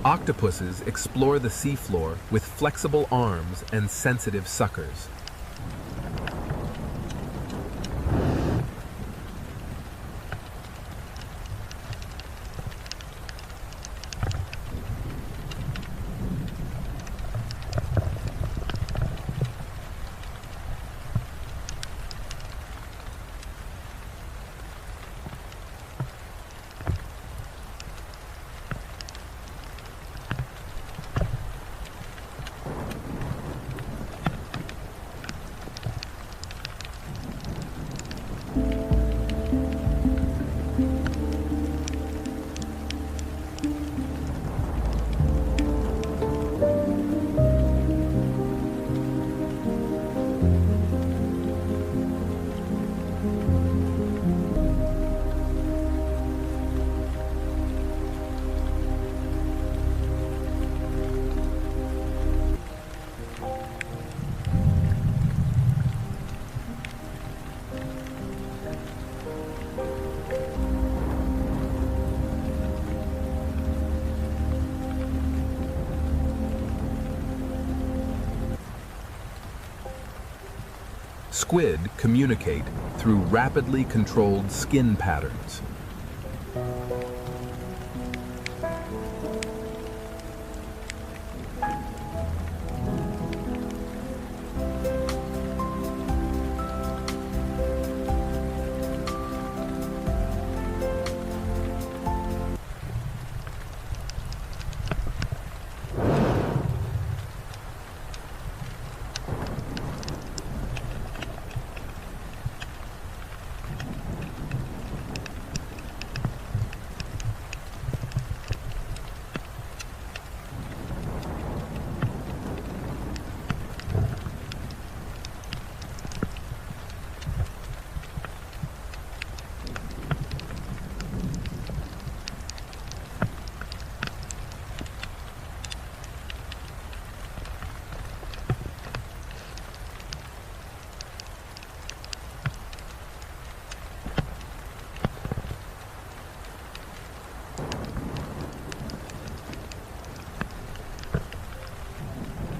Octopuses explore the seafloor with flexible arms and sensitive suckers. Squid communicate through rapidly controlled skin patterns.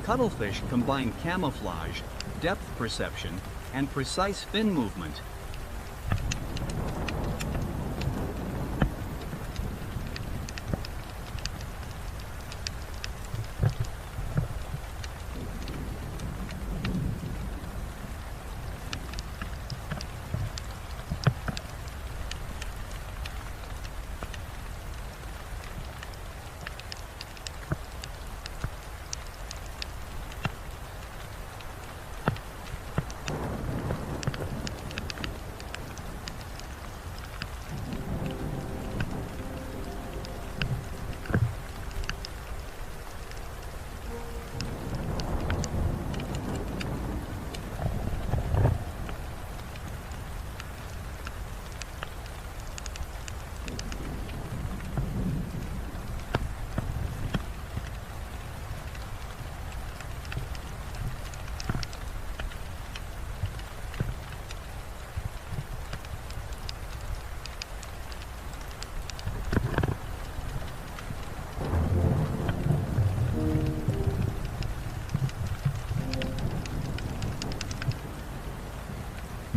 Cuttlefish combine camouflage, depth perception, and precise fin movement.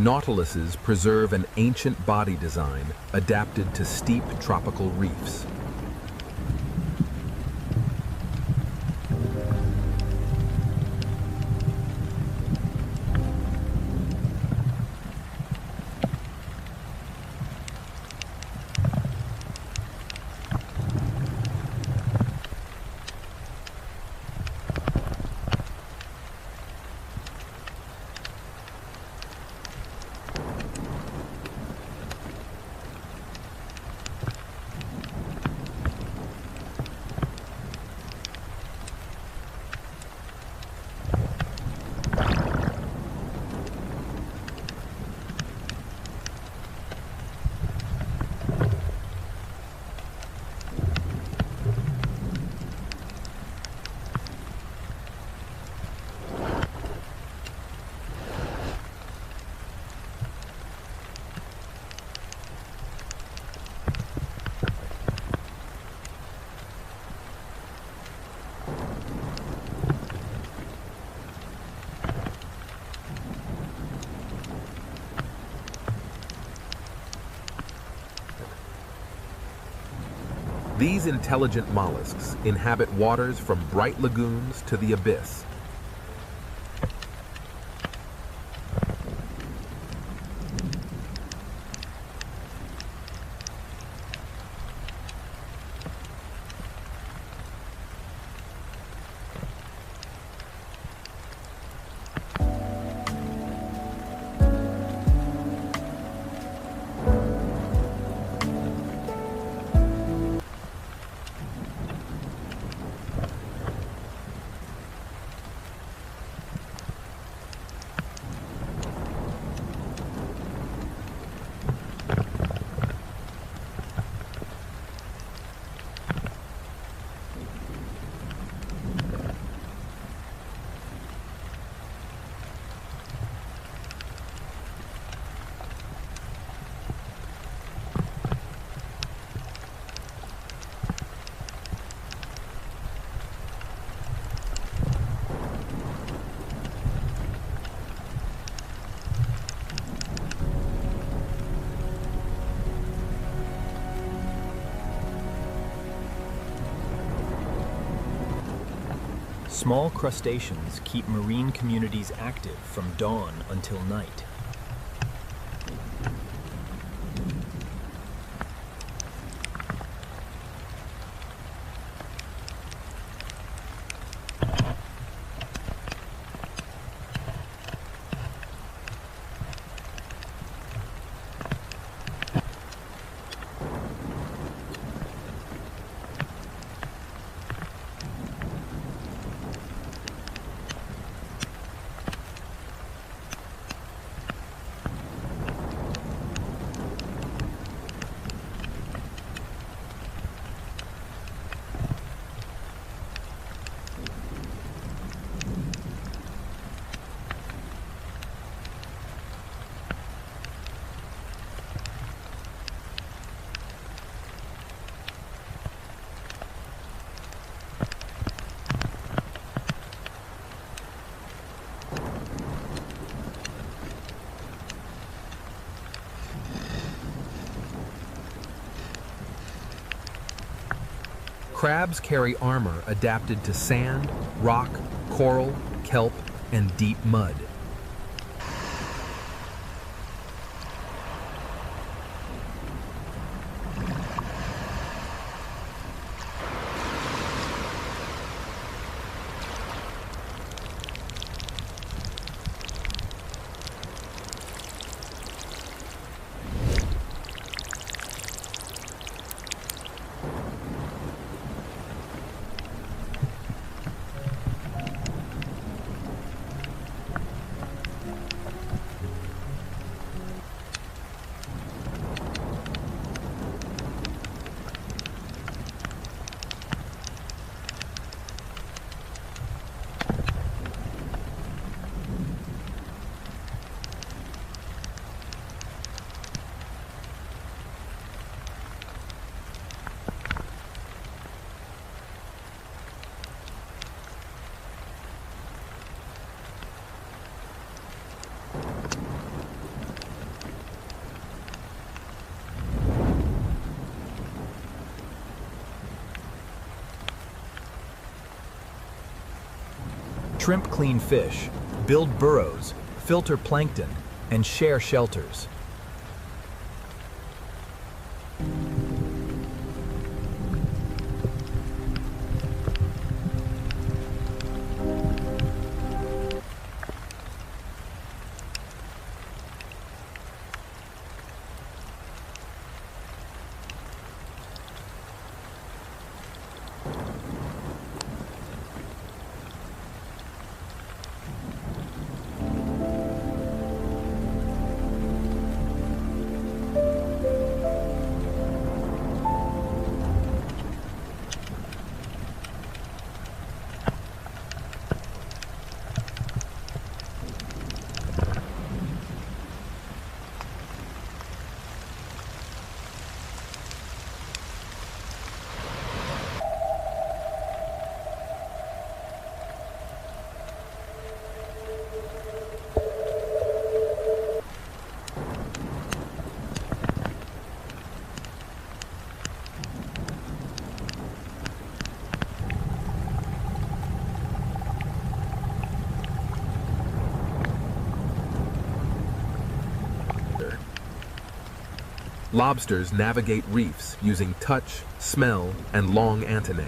Nautiluses preserve an ancient body design adapted to steep tropical reefs. These intelligent mollusks inhabit waters from bright lagoons to the abyss. Small crustaceans keep marine communities active from dawn until night. Crabs carry armor adapted to sand, rock, coral, kelp, and deep mud. Shrimp clean fish, build burrows, filter plankton, and share shelters. Lobsters navigate reefs using touch, smell, and long antennae.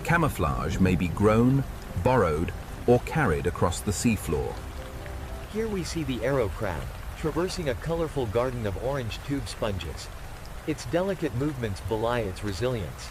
Camouflage may be grown, borrowed, or carried across the seafloor. Here we see the arrow crab, traversing a colorful garden of orange tube sponges. Its delicate movements belie its resilience.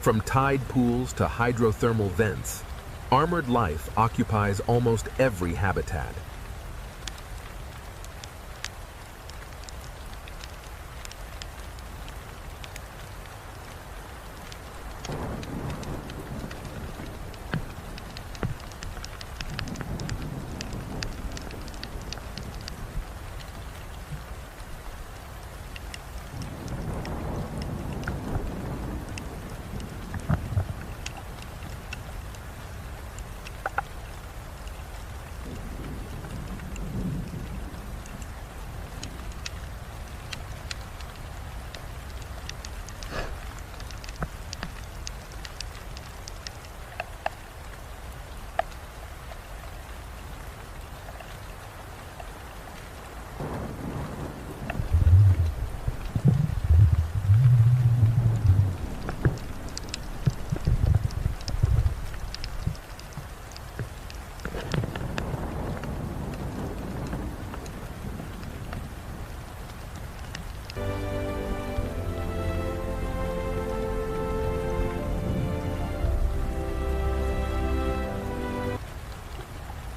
From tide pools to hydrothermal vents, armored life occupies almost every habitat.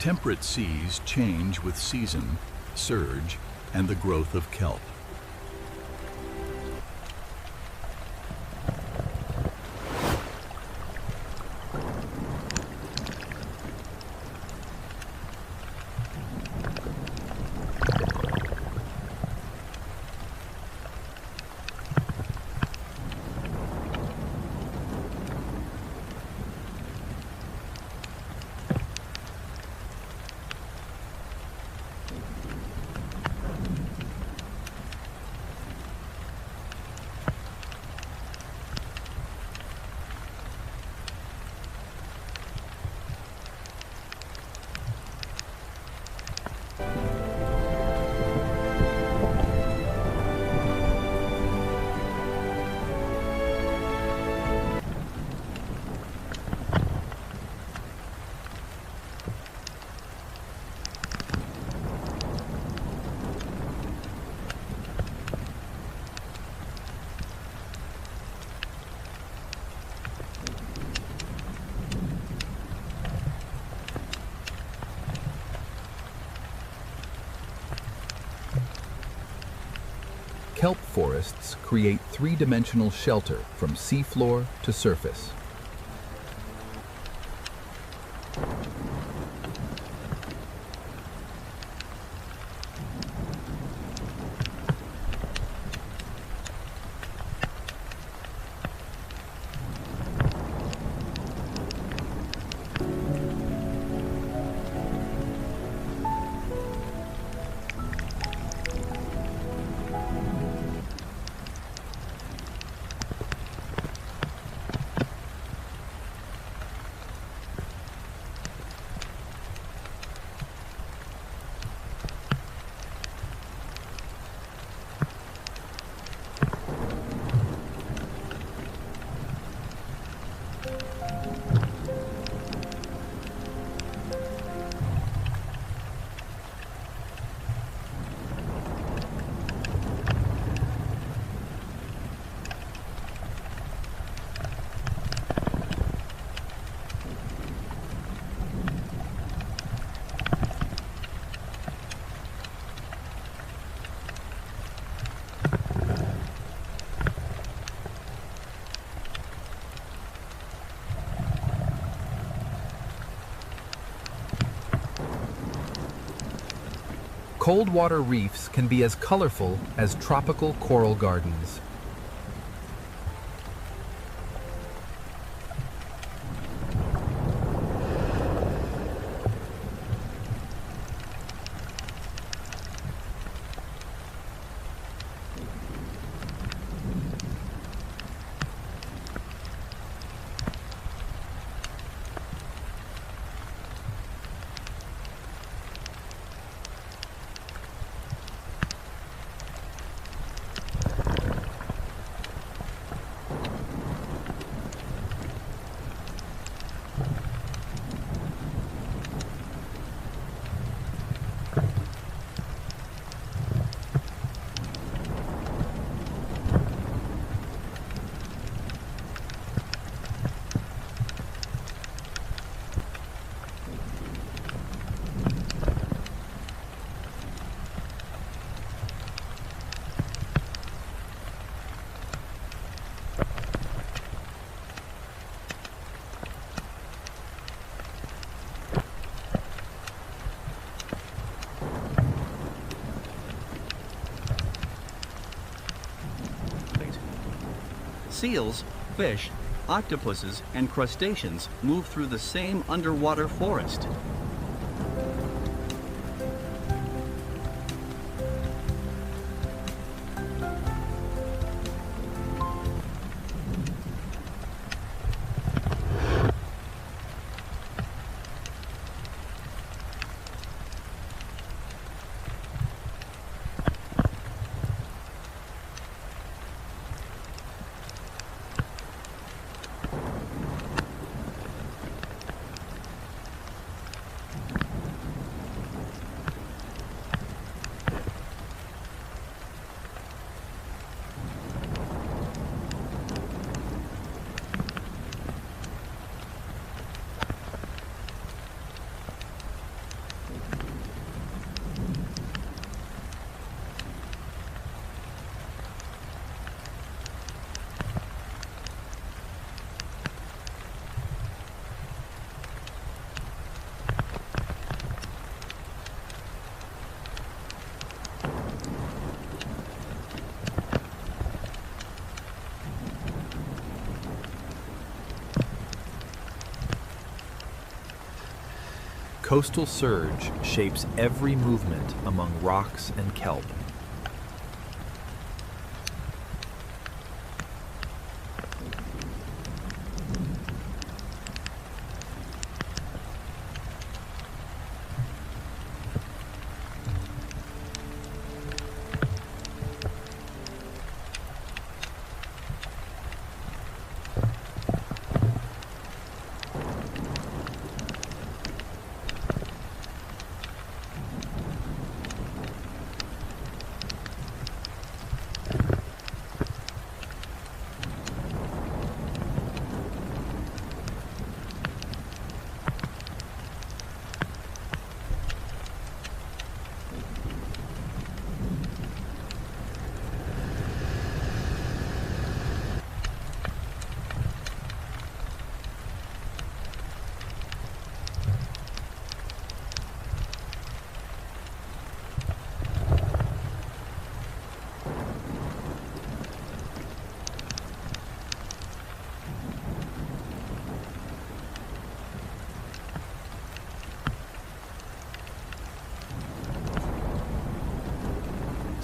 Temperate seas change with season, surge, and the growth of kelp. Kelp forests create three-dimensional shelter from seafloor to surface. Cold water reefs can be as colorful as tropical coral gardens. Seals, fish, octopuses, and crustaceans move through the same underwater forest. Coastal surge shapes every movement among rocks and kelp.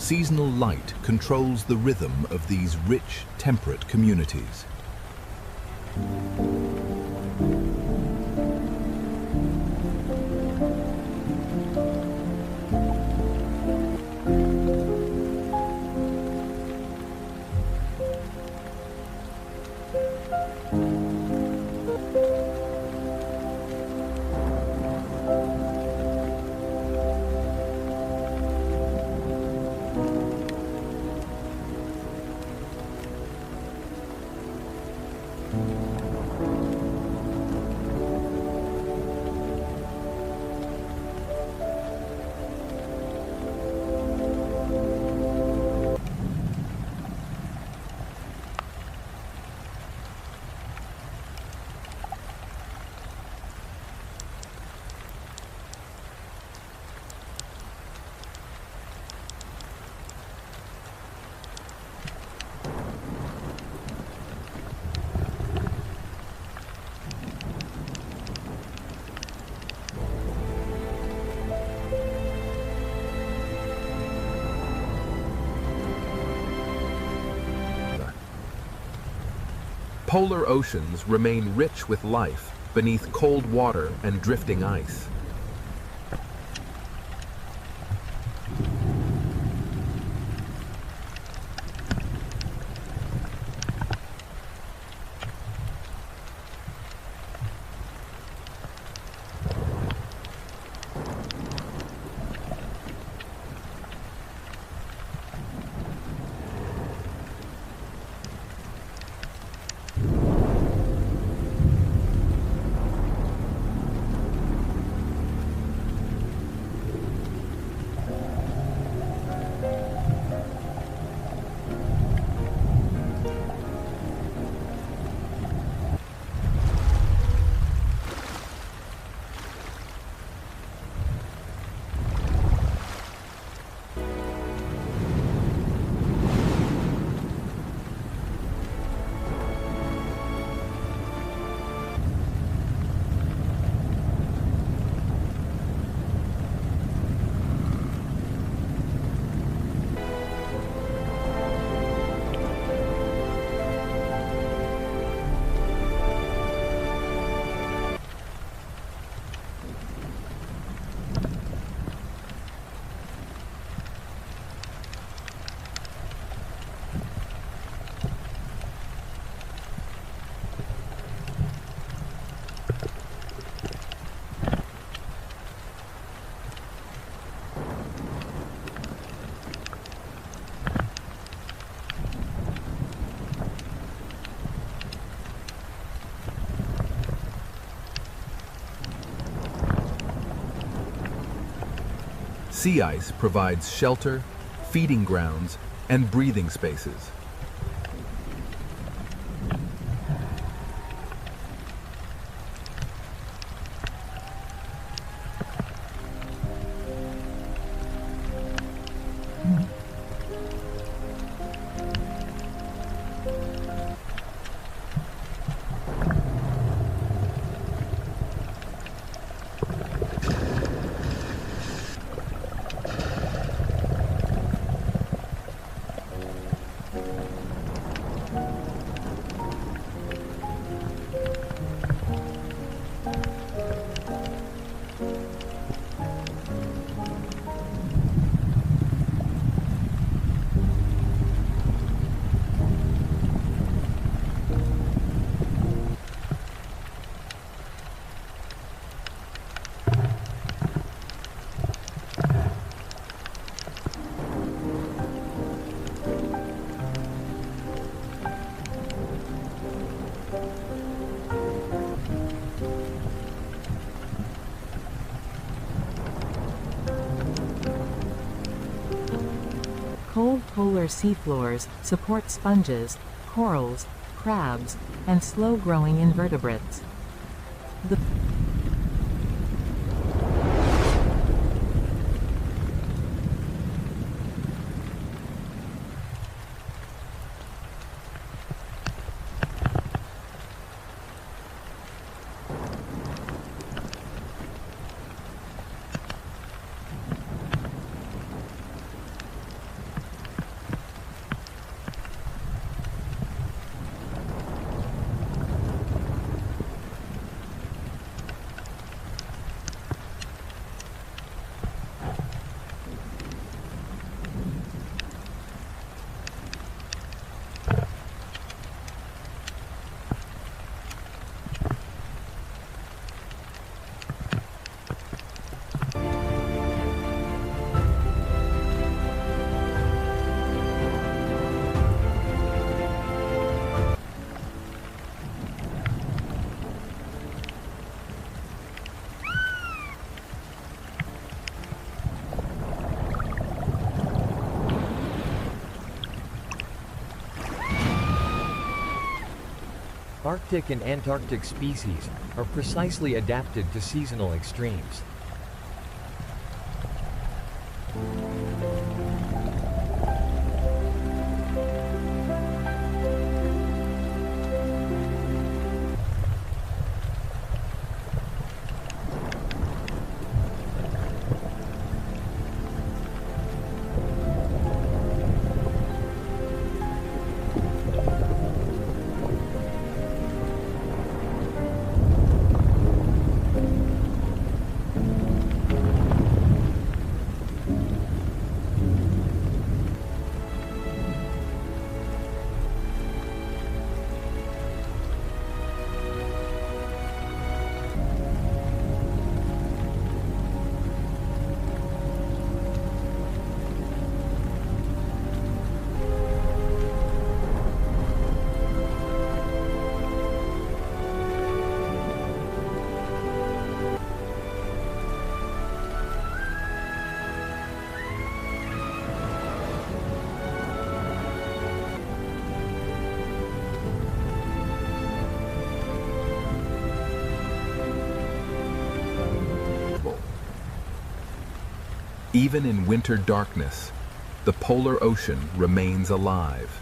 Seasonal light controls the rhythm of these rich, temperate communities. Polar oceans remain rich with life beneath cold water and drifting ice. Sea ice provides shelter, feeding grounds, and breathing spaces. Cold polar seafloors support sponges, corals, crabs, and slow-growing invertebrates. The Arctic and Antarctic species are precisely adapted to seasonal extremes. Even in winter darkness, the polar ocean remains alive.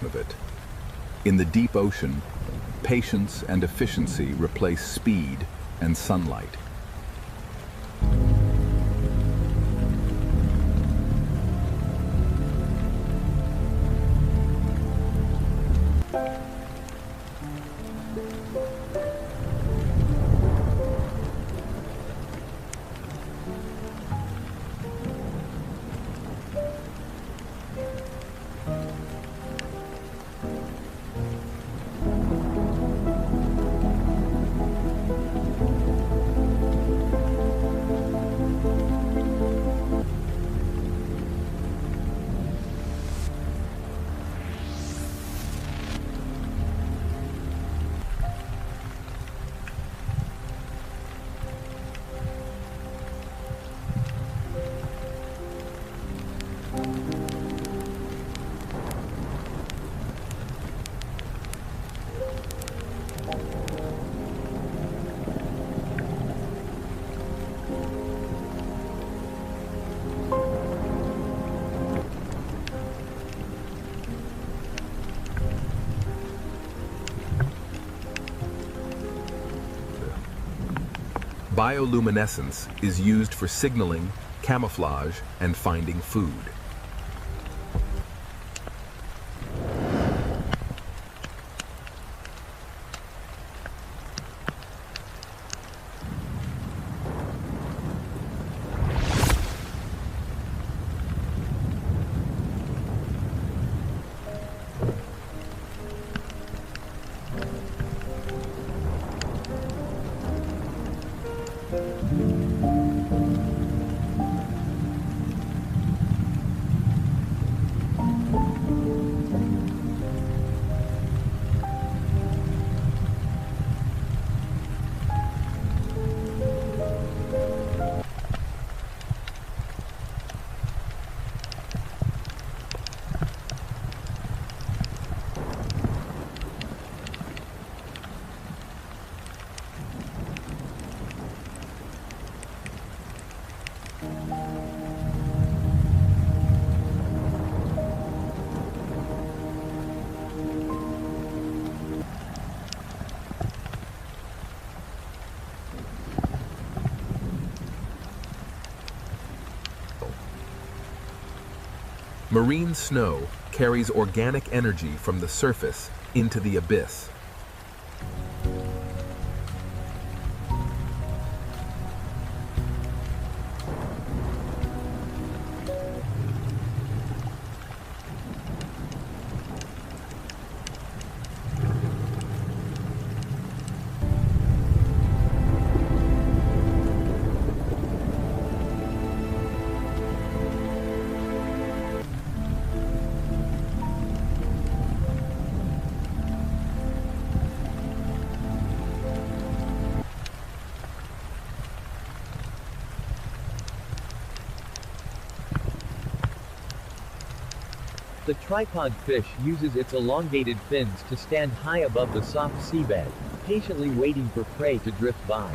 Of it. In the deep ocean, patience and efficiency replace speed and sunlight. Bioluminescence is used for signaling, camouflage, and finding food. Marine snow carries organic energy from the surface into the abyss. The tripod fish uses its elongated fins to stand high above the soft seabed, patiently waiting for prey to drift by.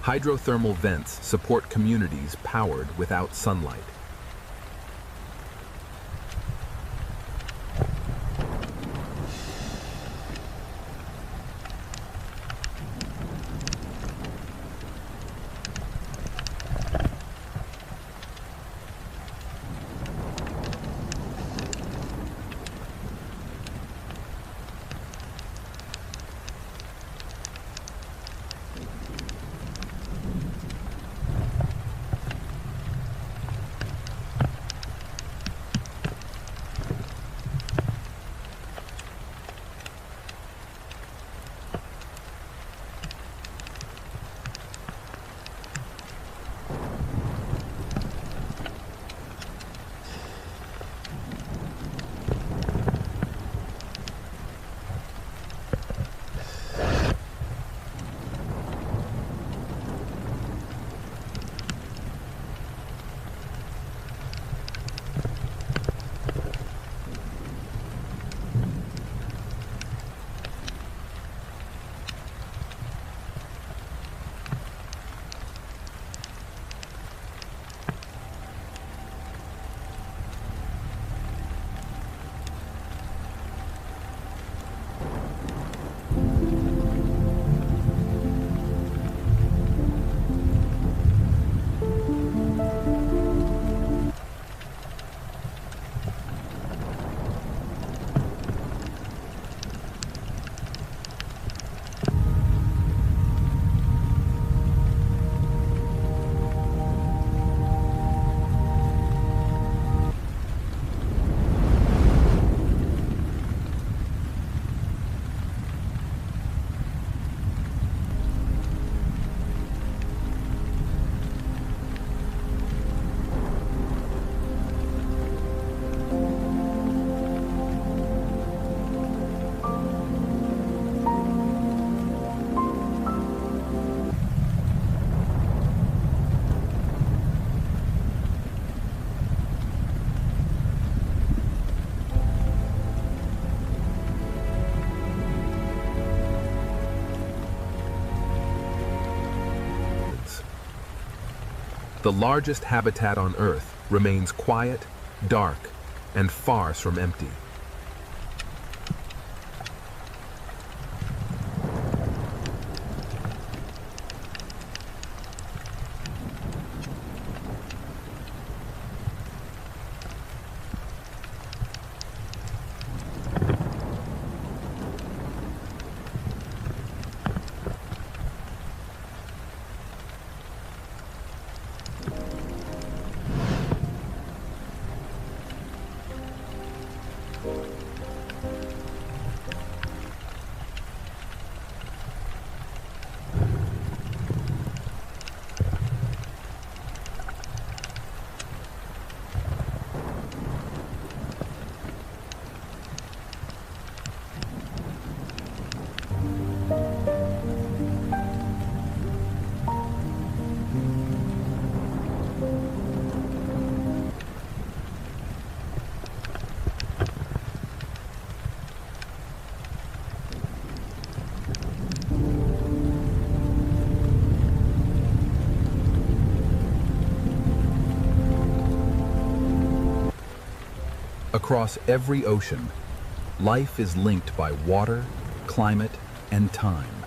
Hydrothermal vents support communities powered without sunlight. The largest habitat on Earth remains quiet, dark, and far from empty. Across every ocean, life is linked by water, climate, and time.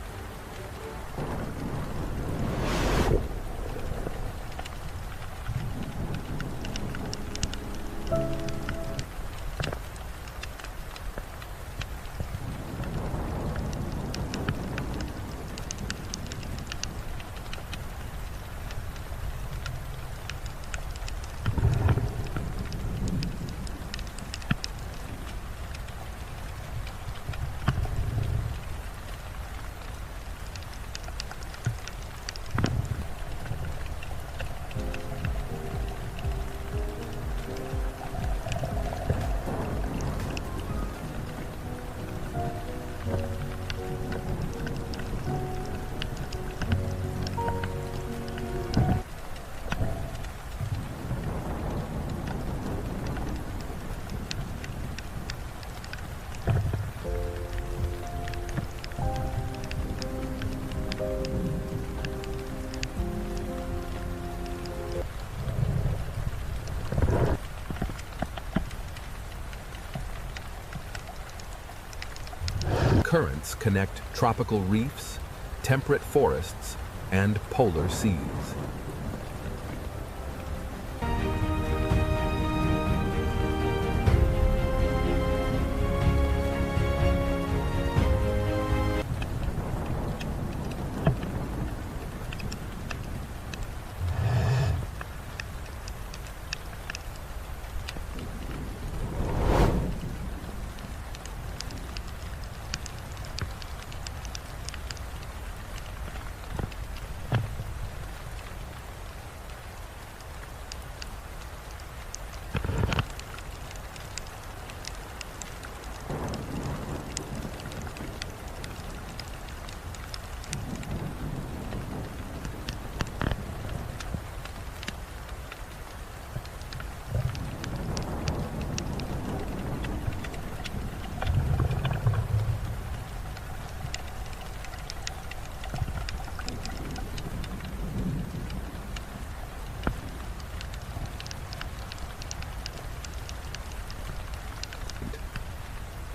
currents connect tropical reefs, temperate forests, and polar seas.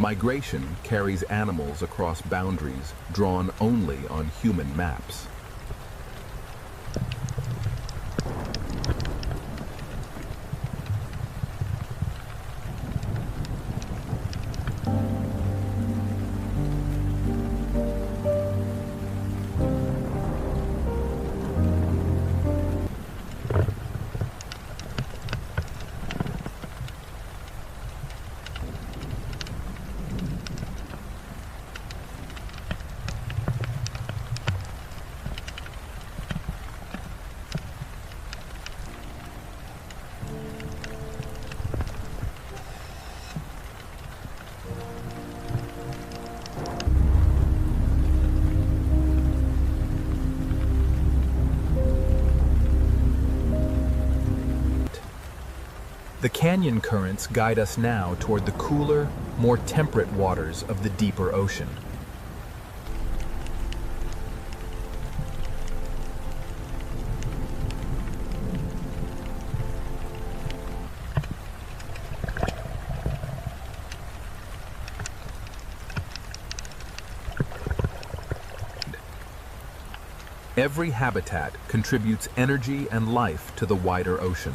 Migration carries animals across boundaries drawn only on human maps. The canyon currents guide us now toward the cooler, more temperate waters of the deeper ocean. Every habitat contributes energy and life to the wider ocean.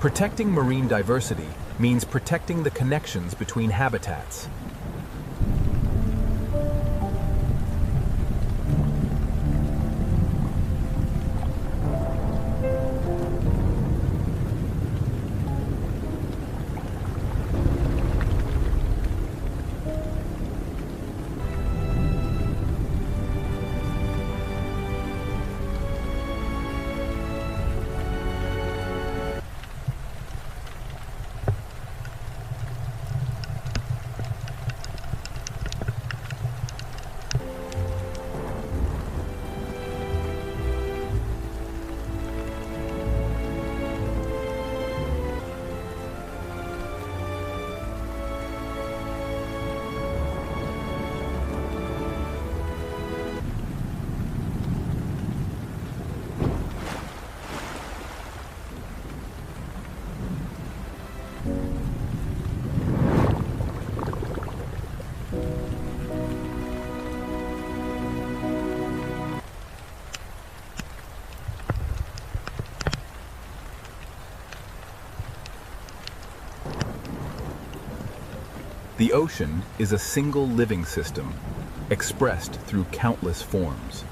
Protecting marine diversity means protecting the connections between habitats. The ocean is a single living system, expressed through countless forms.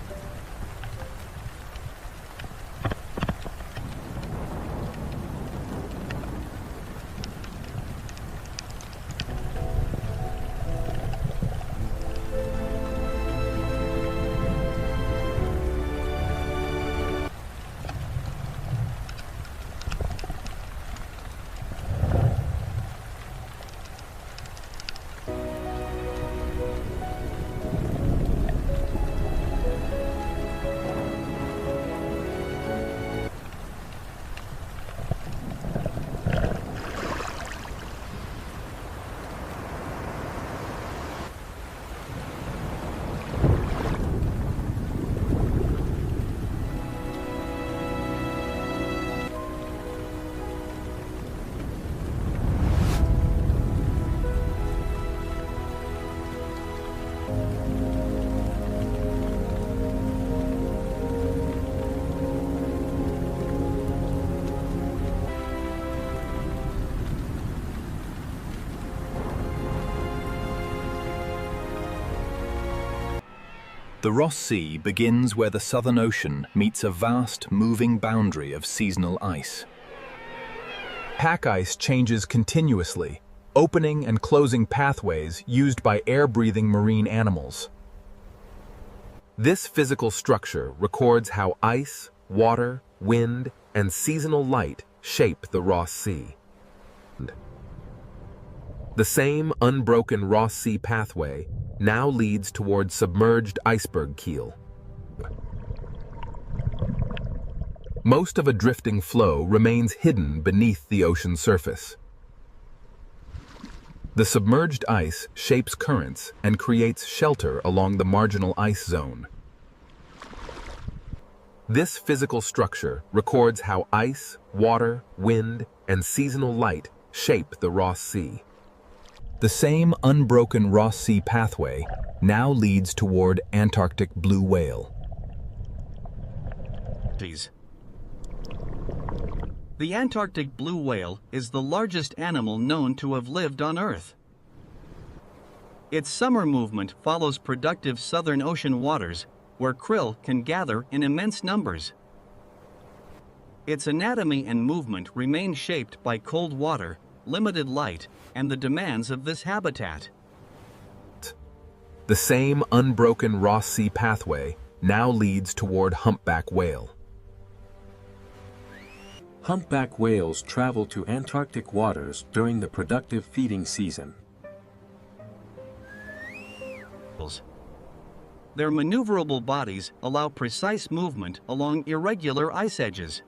The Ross Sea begins where the Southern Ocean meets a vast, moving boundary of seasonal ice. Pack ice changes continuously, opening and closing pathways used by air-breathing marine animals. This physical structure records how ice, water, wind, and seasonal light shape the Ross Sea. The same unbroken Ross Sea pathway now leads toward submerged iceberg keel. Most of a drifting flow remains hidden beneath the ocean surface. The submerged ice shapes currents and creates shelter along the marginal ice zone. This physical structure records how ice, water, wind, and seasonal light shape the Ross Sea. The same unbroken Ross Sea pathway now leads toward Antarctic blue whale. The Antarctic blue whale is the largest animal known to have lived on Earth. Its summer movement follows productive Southern Ocean waters, where krill can gather in immense numbers. Its anatomy and movement remain shaped by cold water, limited light, and the demands of this habitat. The same unbroken Ross Sea pathway now leads toward humpback whale. Humpback whales travel to Antarctic waters during the productive feeding season. Their maneuverable bodies allow precise movement along irregular ice edges.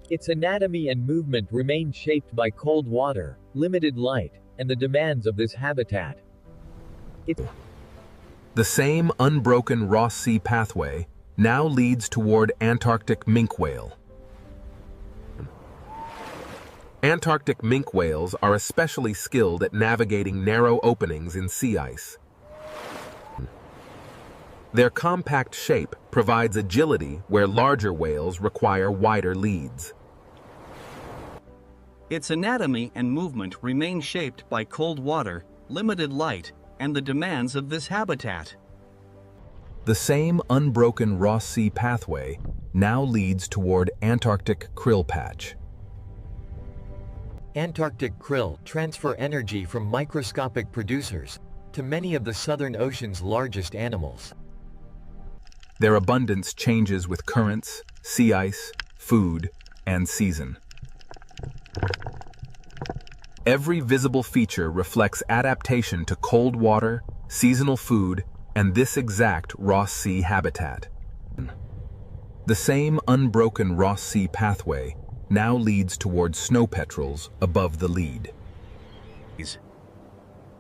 Its anatomy and movement remain shaped by cold water, limited light, and the demands of this habitat. The same unbroken Ross Sea pathway now leads toward Antarctic minke whale. Antarctic minke whales are especially skilled at navigating narrow openings in sea ice. Their compact shape provides agility where larger whales require wider leads. Its anatomy and movement remain shaped by cold water, limited light, and the demands of this habitat. The same unbroken Ross Sea pathway now leads toward Antarctic krill patch. Antarctic krill transfer energy from microscopic producers to many of the Southern Ocean's largest animals. Their abundance changes with currents, sea ice, food, and season. Every visible feature reflects adaptation to cold water, seasonal food, and this exact Ross Sea habitat. The same unbroken Ross Sea pathway now leads toward snow petrels above the lead.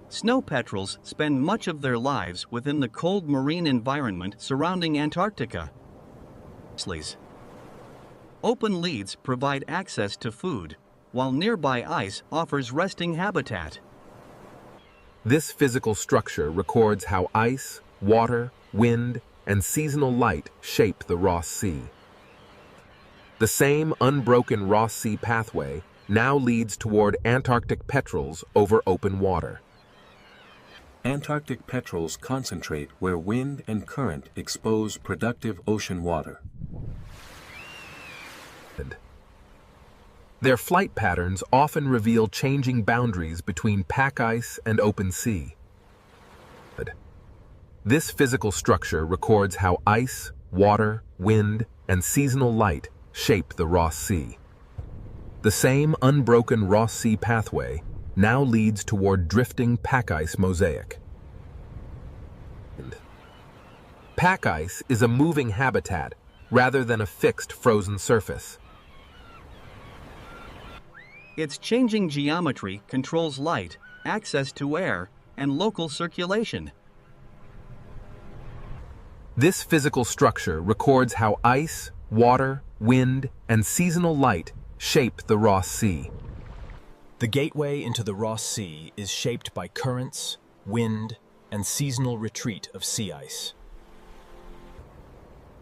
Snow petrels spend much of their lives within the cold marine environment surrounding Antarctica. Open leads provide access to food, while nearby ice offers resting habitat. This physical structure records how ice, water, wind, and seasonal light shape the Ross Sea. The same unbroken Ross Sea pathway now leads toward Antarctic petrels over open water. Antarctic petrels concentrate where wind and current expose productive ocean water. Their flight patterns often reveal changing boundaries between pack ice and open sea. This physical structure records how ice, water, wind, and seasonal light shape the Ross Sea. The same unbroken Ross Sea pathway now leads toward drifting pack ice mosaic. Pack ice is a moving habitat rather than a fixed frozen surface. Its changing geometry controls light, access to air, and local circulation. This physical structure records how ice, water, wind, and seasonal light shape the Ross Sea. The gateway into the Ross Sea is shaped by currents, wind, and seasonal retreat of sea ice.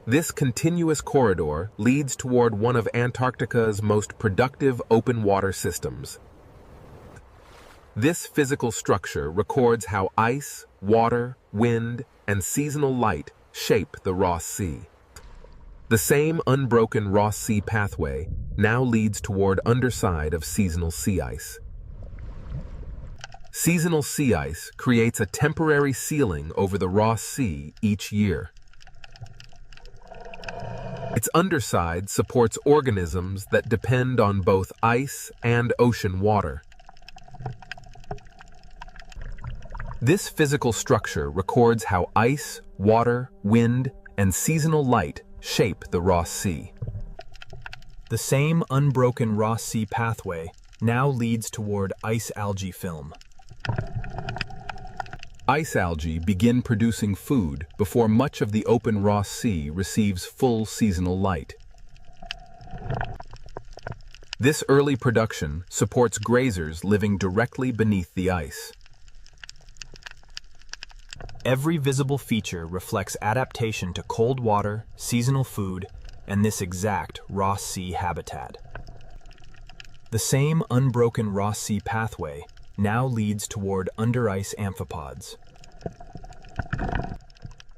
This continuous corridor leads toward one of Antarctica's most productive open water systems. This physical structure records how ice, water, wind, and seasonal light shape the Ross Sea. The same unbroken Ross Sea pathway now leads toward underside of seasonal sea ice. Seasonal sea ice creates a temporary ceiling over the Ross Sea each year. Its underside supports organisms that depend on both ice and ocean water. This physical structure records how ice, water, wind, and seasonal light shape the Ross Sea. The same unbroken Ross Sea pathway now leads toward ice algae film. Ice algae begin producing food before much of the open Ross Sea receives full seasonal light. This early production supports grazers living directly beneath the ice. Every visible feature reflects adaptation to cold water, seasonal food, and this exact Ross Sea habitat. The same unbroken Ross Sea pathway now leads toward under-ice amphipods.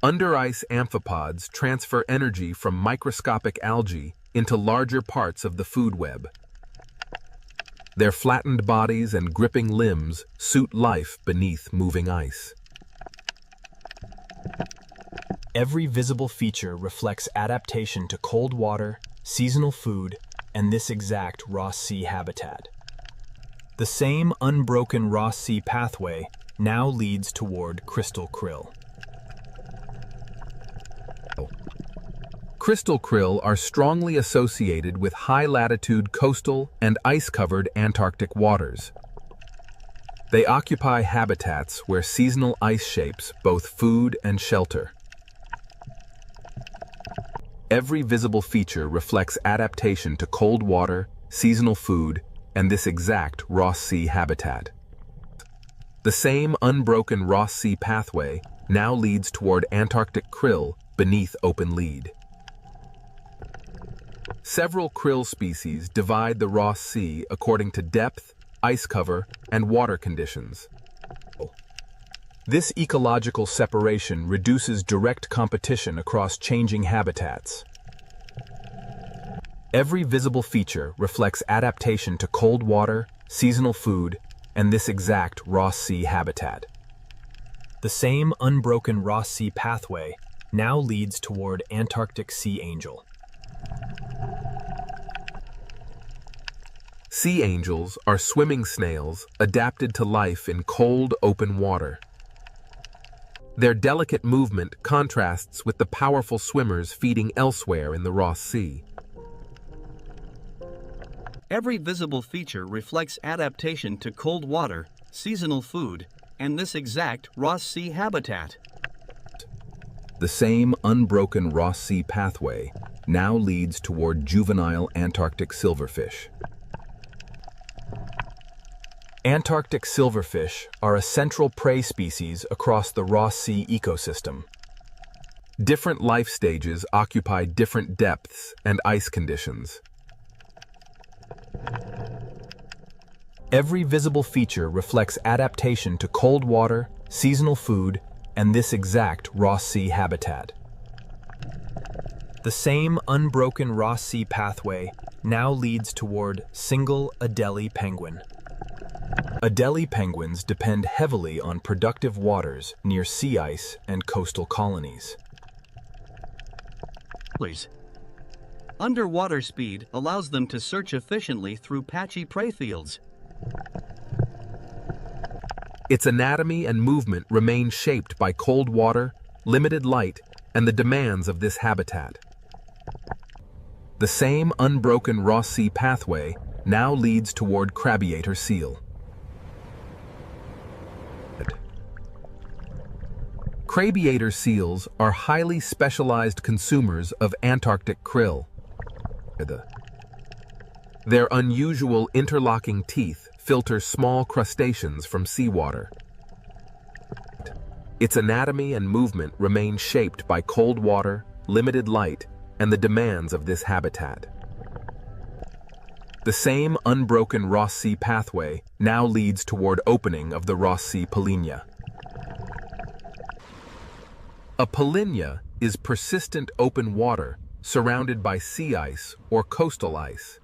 Under-ice amphipods transfer energy from microscopic algae into larger parts of the food web. Their flattened bodies and gripping limbs suit life beneath moving ice. Every visible feature reflects adaptation to cold water, seasonal food, and this exact Ross Sea habitat. The same unbroken Ross Sea pathway now leads toward crystal krill. Crystal krill are strongly associated with high-latitude coastal and ice-covered Antarctic waters. They occupy habitats where seasonal ice shapes both food and shelter. Every visible feature reflects adaptation to cold water, seasonal food, and this exact Ross Sea habitat. The same unbroken Ross Sea pathway now leads toward Antarctic krill beneath open lead. Several krill species divide the Ross Sea according to depth, ice cover, and water conditions. This ecological separation reduces direct competition across changing habitats. Every visible feature reflects adaptation to cold water, seasonal food, and this exact Ross Sea habitat. The same unbroken Ross Sea pathway now leads toward Antarctic sea angel. Sea angels are swimming snails adapted to life in cold, open water. Their delicate movement contrasts with the powerful swimmers feeding elsewhere in the Ross Sea. Every visible feature reflects adaptation to cold water, seasonal food, and this exact Ross Sea habitat. The same unbroken Ross Sea pathway now leads toward juvenile Antarctic silverfish. Antarctic silverfish are a central prey species across the Ross Sea ecosystem. Different life stages occupy different depths and ice conditions. Every visible feature reflects adaptation to cold water, seasonal food, and this exact Ross Sea habitat. The same unbroken Ross Sea pathway now leads toward single Adelie penguin. Adelie penguins depend heavily on productive waters near sea ice and coastal colonies. Underwater speed allows them to search efficiently through patchy prey fields. Its anatomy and movement remain shaped by cold water, limited light, and the demands of this habitat. The same unbroken Ross Sea pathway now leads toward Crabiator seal. Crabiator seals are highly specialized consumers of Antarctic krill. Their unusual interlocking teeth filter small crustaceans from seawater. Its anatomy and movement remain shaped by cold water, limited light, and the demands of this habitat. The same unbroken Ross Sea pathway now leads toward opening of the Ross Sea polynya. A polynya is persistent open water surrounded by sea ice or coastal ice.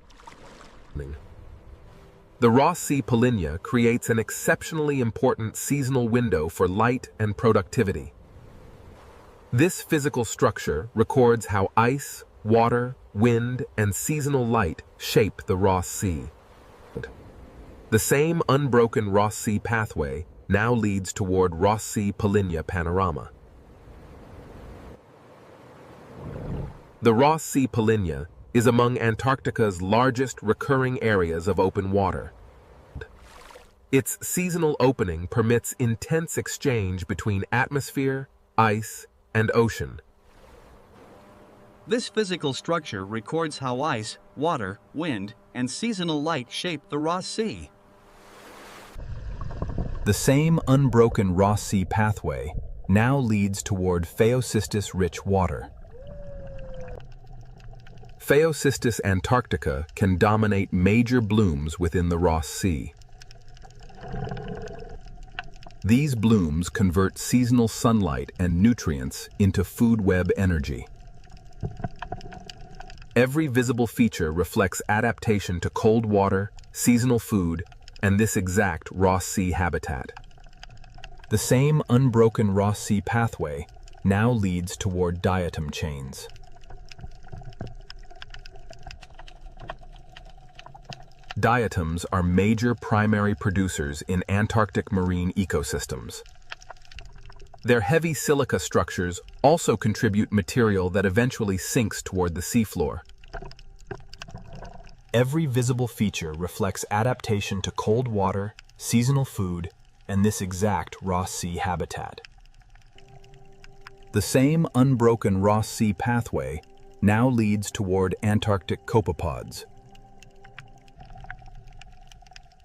The Ross Sea polynya creates an exceptionally important seasonal window for light and productivity. This physical structure records how ice, water, wind, and seasonal light shape the Ross Sea. The same unbroken Ross Sea pathway now leads toward Ross Sea polynya panorama. The Ross Sea polynya is among Antarctica's largest recurring areas of open water. Its seasonal opening permits intense exchange between atmosphere, ice, and ocean. This physical structure records how ice, water, wind, and seasonal light shape the Ross Sea. The same unbroken Ross Sea pathway now leads toward Phaeocystus-rich water. Phaeocystus antarctica can dominate major blooms within the Ross Sea. These blooms convert seasonal sunlight and nutrients into food web energy. Every visible feature reflects adaptation to cold water, seasonal food, and this exact Ross Sea habitat. The same unbroken Ross Sea pathway now leads toward diatom chains. Diatoms are major primary producers in Antarctic marine ecosystems. Their heavy silica structures also contribute material that eventually sinks toward the seafloor. Every visible feature reflects adaptation to cold water, seasonal food, and this exact Ross Sea habitat. The same unbroken Ross Sea pathway now leads toward Antarctic copepods.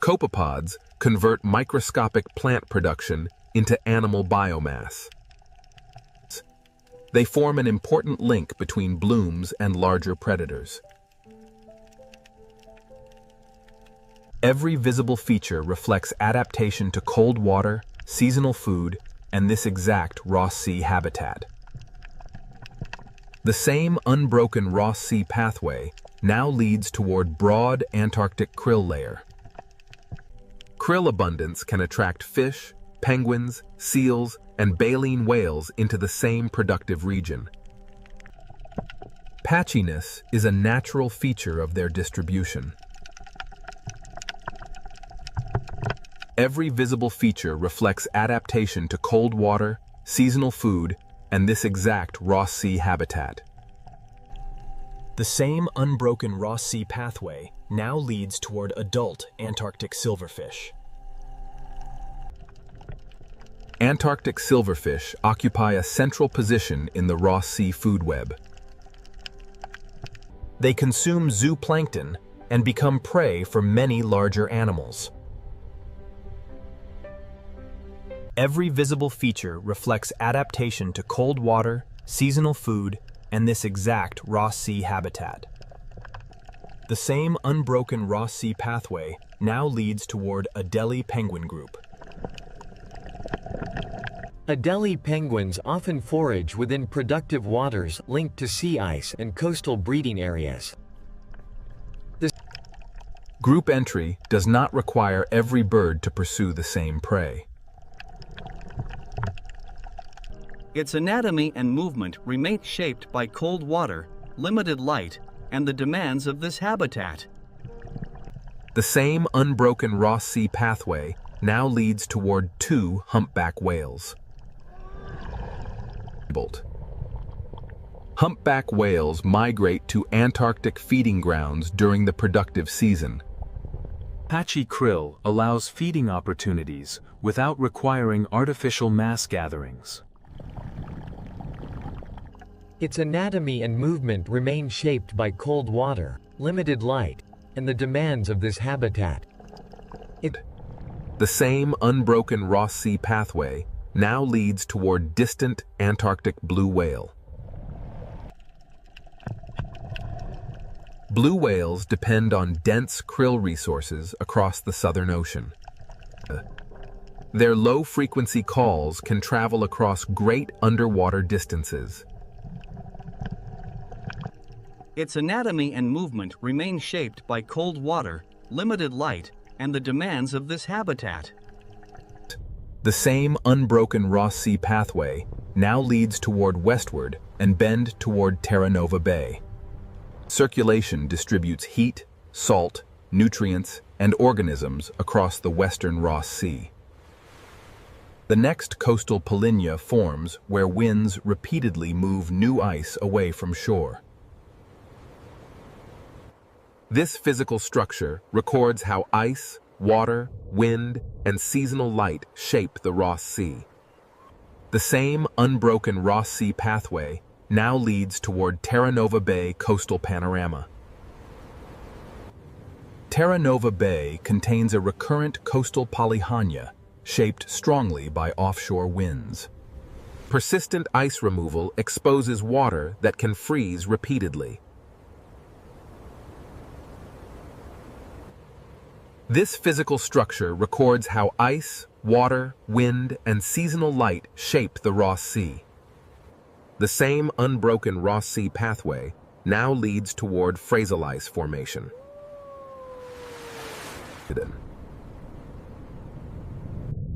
Copepods convert microscopic plant production into animal biomass. They form an important link between blooms and larger predators. Every visible feature reflects adaptation to cold water, seasonal food, and this exact Ross Sea habitat. The same unbroken Ross Sea pathway now leads toward broad Antarctic krill layer. Krill abundance can attract fish, penguins, seals, and baleen whales into the same productive region. Patchiness is a natural feature of their distribution. Every visible feature reflects adaptation to cold water, seasonal food, and this exact Ross Sea habitat. The same unbroken Ross Sea pathway now leads toward adult Antarctic silverfish. Antarctic silverfish occupy a central position in the Ross Sea food web. They consume zooplankton and become prey for many larger animals. Every visible feature reflects adaptation to cold water, seasonal food, and this exact Ross Sea habitat. The same unbroken Ross Sea pathway now leads toward Adelie Penguin Group. Adelie penguins often forage within productive waters linked to sea ice and coastal breeding areas. Group entry does not require every bird to pursue the same prey. Its anatomy and movement remain shaped by cold water, limited light, and the demands of this habitat. The same unbroken Ross Sea pathway now leads toward 2 humpback whales. Humpback whales migrate to Antarctic feeding grounds during the productive season. Patchy krill allows feeding opportunities without requiring artificial mass gatherings. Its anatomy and movement remain shaped by cold water, limited light, and the demands of this habitat. The same unbroken Ross Sea pathway now leads toward distant Antarctic blue whale. Blue whales depend on dense krill resources across the Southern Ocean. Their low-frequency calls can travel across great underwater distances. Its anatomy and movement remain shaped by cold water, limited light, and the demands of this habitat. The same unbroken Ross Sea pathway now leads toward westward and bend toward Terra Nova Bay. Circulation distributes heat, salt, nutrients, and organisms across the western Ross Sea. The next coastal polynya forms where winds repeatedly move new ice away from shore. This physical structure records how ice, water, wind, and seasonal light shape the Ross Sea. The same unbroken Ross Sea pathway now leads toward Terra Nova Bay coastal panorama. Terra Nova Bay contains a recurrent coastal polyhanya shaped strongly by offshore winds. Persistent ice removal exposes water that can freeze repeatedly. This physical structure records how ice, water, wind, and seasonal light shape the Ross Sea. The same unbroken Ross Sea pathway now leads toward Fraser Ice Formation.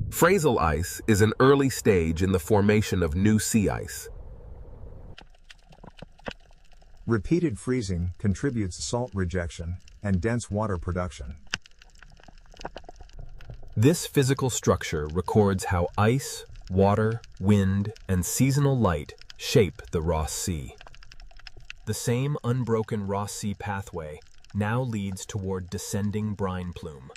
Fraser ice is an early stage in the formation of new sea ice. Repeated freezing contributes salt rejection and dense water production. This physical structure records how ice, water, wind, and seasonal light shape the Ross Sea. The same unbroken Ross Sea pathway now leads toward descending brine plume.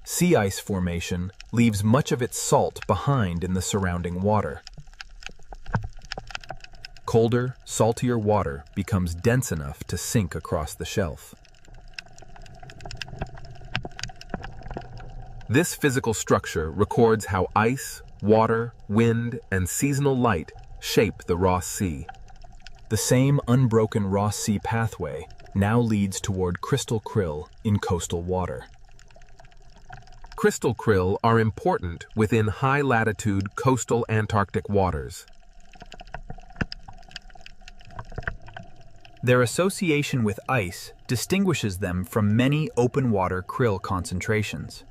Sea ice formation leaves much of its salt behind in the surrounding water. Colder, saltier water becomes dense enough to sink across the shelf. This physical structure records how ice, water, wind, and seasonal light shape the Ross Sea. The same unbroken Ross Sea pathway now leads toward crystal krill in coastal water. Crystal krill are important within high-latitude coastal Antarctic waters. Their association with ice distinguishes them from many open-water krill concentrations.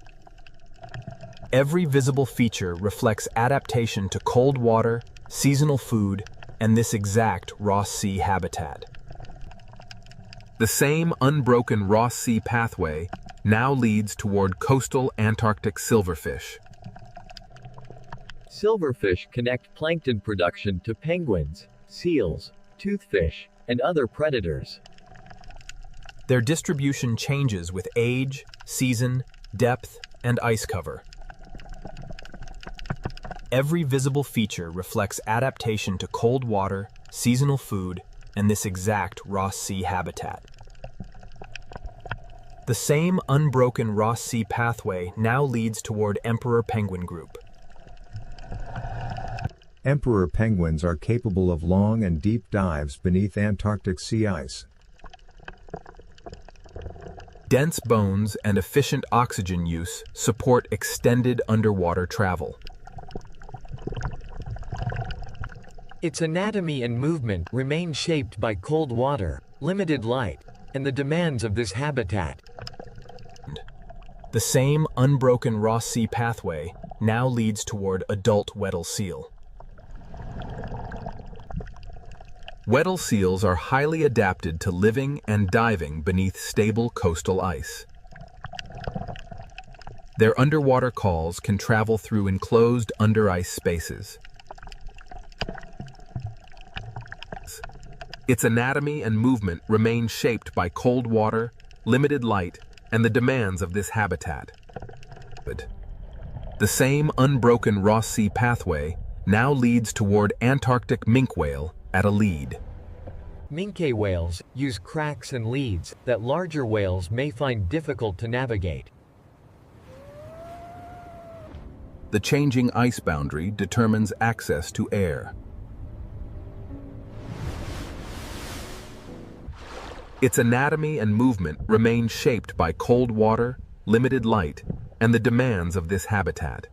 Every visible feature reflects adaptation to cold water, seasonal food, and this exact Ross Sea habitat. The same unbroken Ross Sea pathway now leads toward coastal Antarctic silverfish. Silverfish connect plankton production to penguins, seals, toothfish, and other predators. Their distribution changes with age, season, depth, and ice cover. Every visible feature reflects adaptation to cold water, seasonal food, and this exact Ross Sea habitat. The same unbroken Ross Sea pathway now leads toward Emperor Penguin Group. Emperor penguins are capable of long and deep dives beneath Antarctic sea ice. Dense bones and efficient oxygen use support extended underwater travel. Its anatomy and movement remain shaped by cold water, limited light, and the demands of this habitat. The same unbroken Ross Sea pathway now leads toward adult Weddell seal. Weddell seals are highly adapted to living and diving beneath stable coastal ice. Their underwater calls can travel through enclosed under-ice spaces. Its anatomy and movement remain shaped by cold water, limited light, and the demands of this habitat. The same unbroken Ross Sea pathway now leads toward Antarctic minke whale at a lead. Minke whales use cracks and leads that larger whales may find difficult to navigate. The changing ice boundary determines access to air. Its anatomy and movement remain shaped by cold water, limited light, and the demands of this habitat.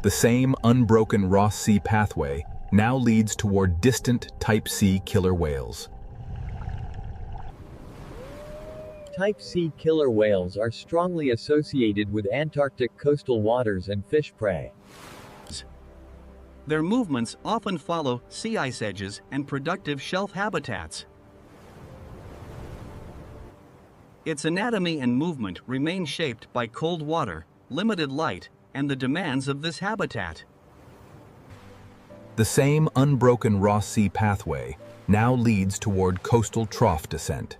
The same unbroken Ross Sea pathway now leads toward distant Type C killer whales. Type C killer whales are strongly associated with Antarctic coastal waters and fish prey. Their movements often follow sea ice edges and productive shelf habitats. Its anatomy and movement remain shaped by cold water, limited light, and the demands of this habitat. The same unbroken Ross Sea pathway now leads toward coastal trough descent.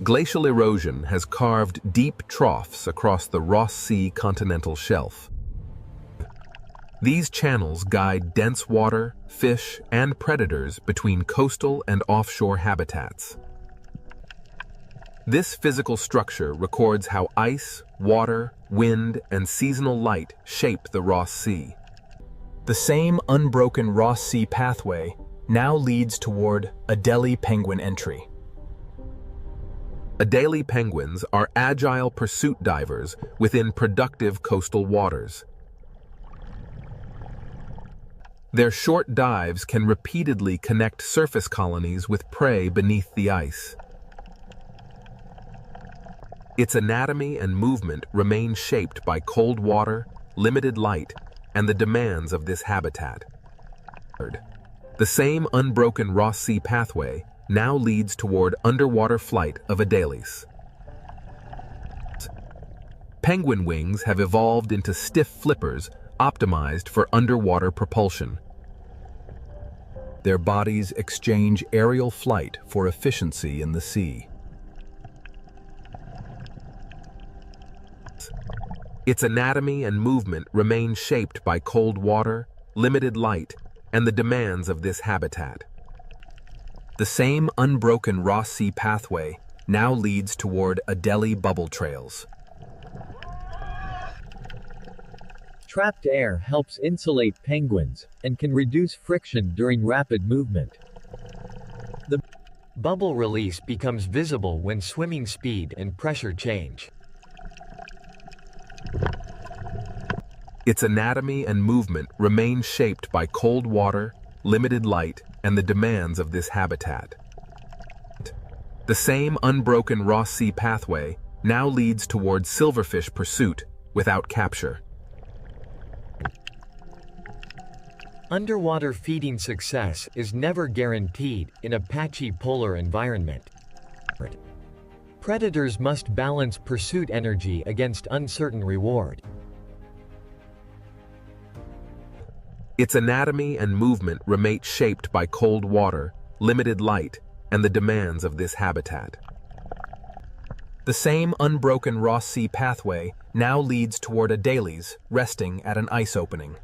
Glacial erosion has carved deep troughs across the Ross Sea continental shelf. These channels guide dense water, fish, and predators between coastal and offshore habitats. This physical structure records how ice, water, wind, and seasonal light shape the Ross Sea. The same unbroken Ross Sea pathway now leads toward Adelie penguin entry. Adelie penguins are agile pursuit divers within productive coastal waters. Their short dives can repeatedly connect surface colonies with prey beneath the ice. Its anatomy and movement remain shaped by cold water, limited light, and the demands of this habitat. The same unbroken Ross Sea pathway now leads toward underwater flight of Adelies. Penguin wings have evolved into stiff flippers optimized for underwater propulsion. Their bodies exchange aerial flight for efficiency in the sea. Its anatomy and movement remain shaped by cold water, limited light, and the demands of this habitat. The same unbroken Ross Sea pathway now leads toward Adelie bubble trails. Trapped air helps insulate penguins and can reduce friction during rapid movement. The bubble release becomes visible when swimming speed and pressure change. Its anatomy and movement remain shaped by cold water, limited light, and the demands of this habitat. The same unbroken Ross Sea pathway now leads toward silverfish pursuit without capture. Underwater feeding success is never guaranteed in a patchy polar environment. Predators must balance pursuit energy against uncertain reward. Its anatomy and movement remain shaped by cold water, limited light, and the demands of this habitat. The same unbroken Ross Sea pathway now leads toward Adelies resting at an ice opening.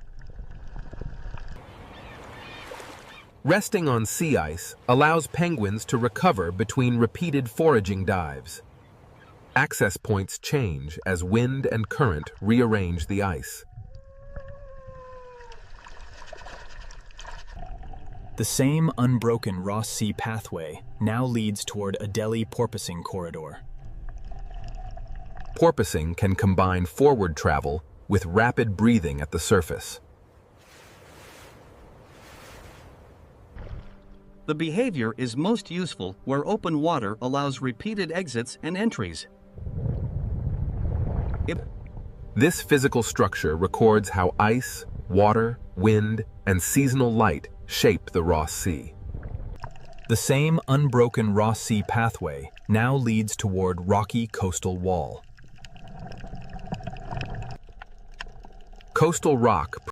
Resting on sea ice allows penguins to recover between repeated foraging dives. Access points change as wind and current rearrange the ice. The same unbroken Ross Sea pathway now leads toward Adelie porpoising corridor. Porpoising can combine forward travel with rapid breathing at the surface. The behavior is most useful where open water allows repeated exits and entries. This physical structure records how ice, water, wind, and seasonal light shape the Ross Sea. The same unbroken Ross Sea pathway now leads toward rocky coastal wall. Coastal rock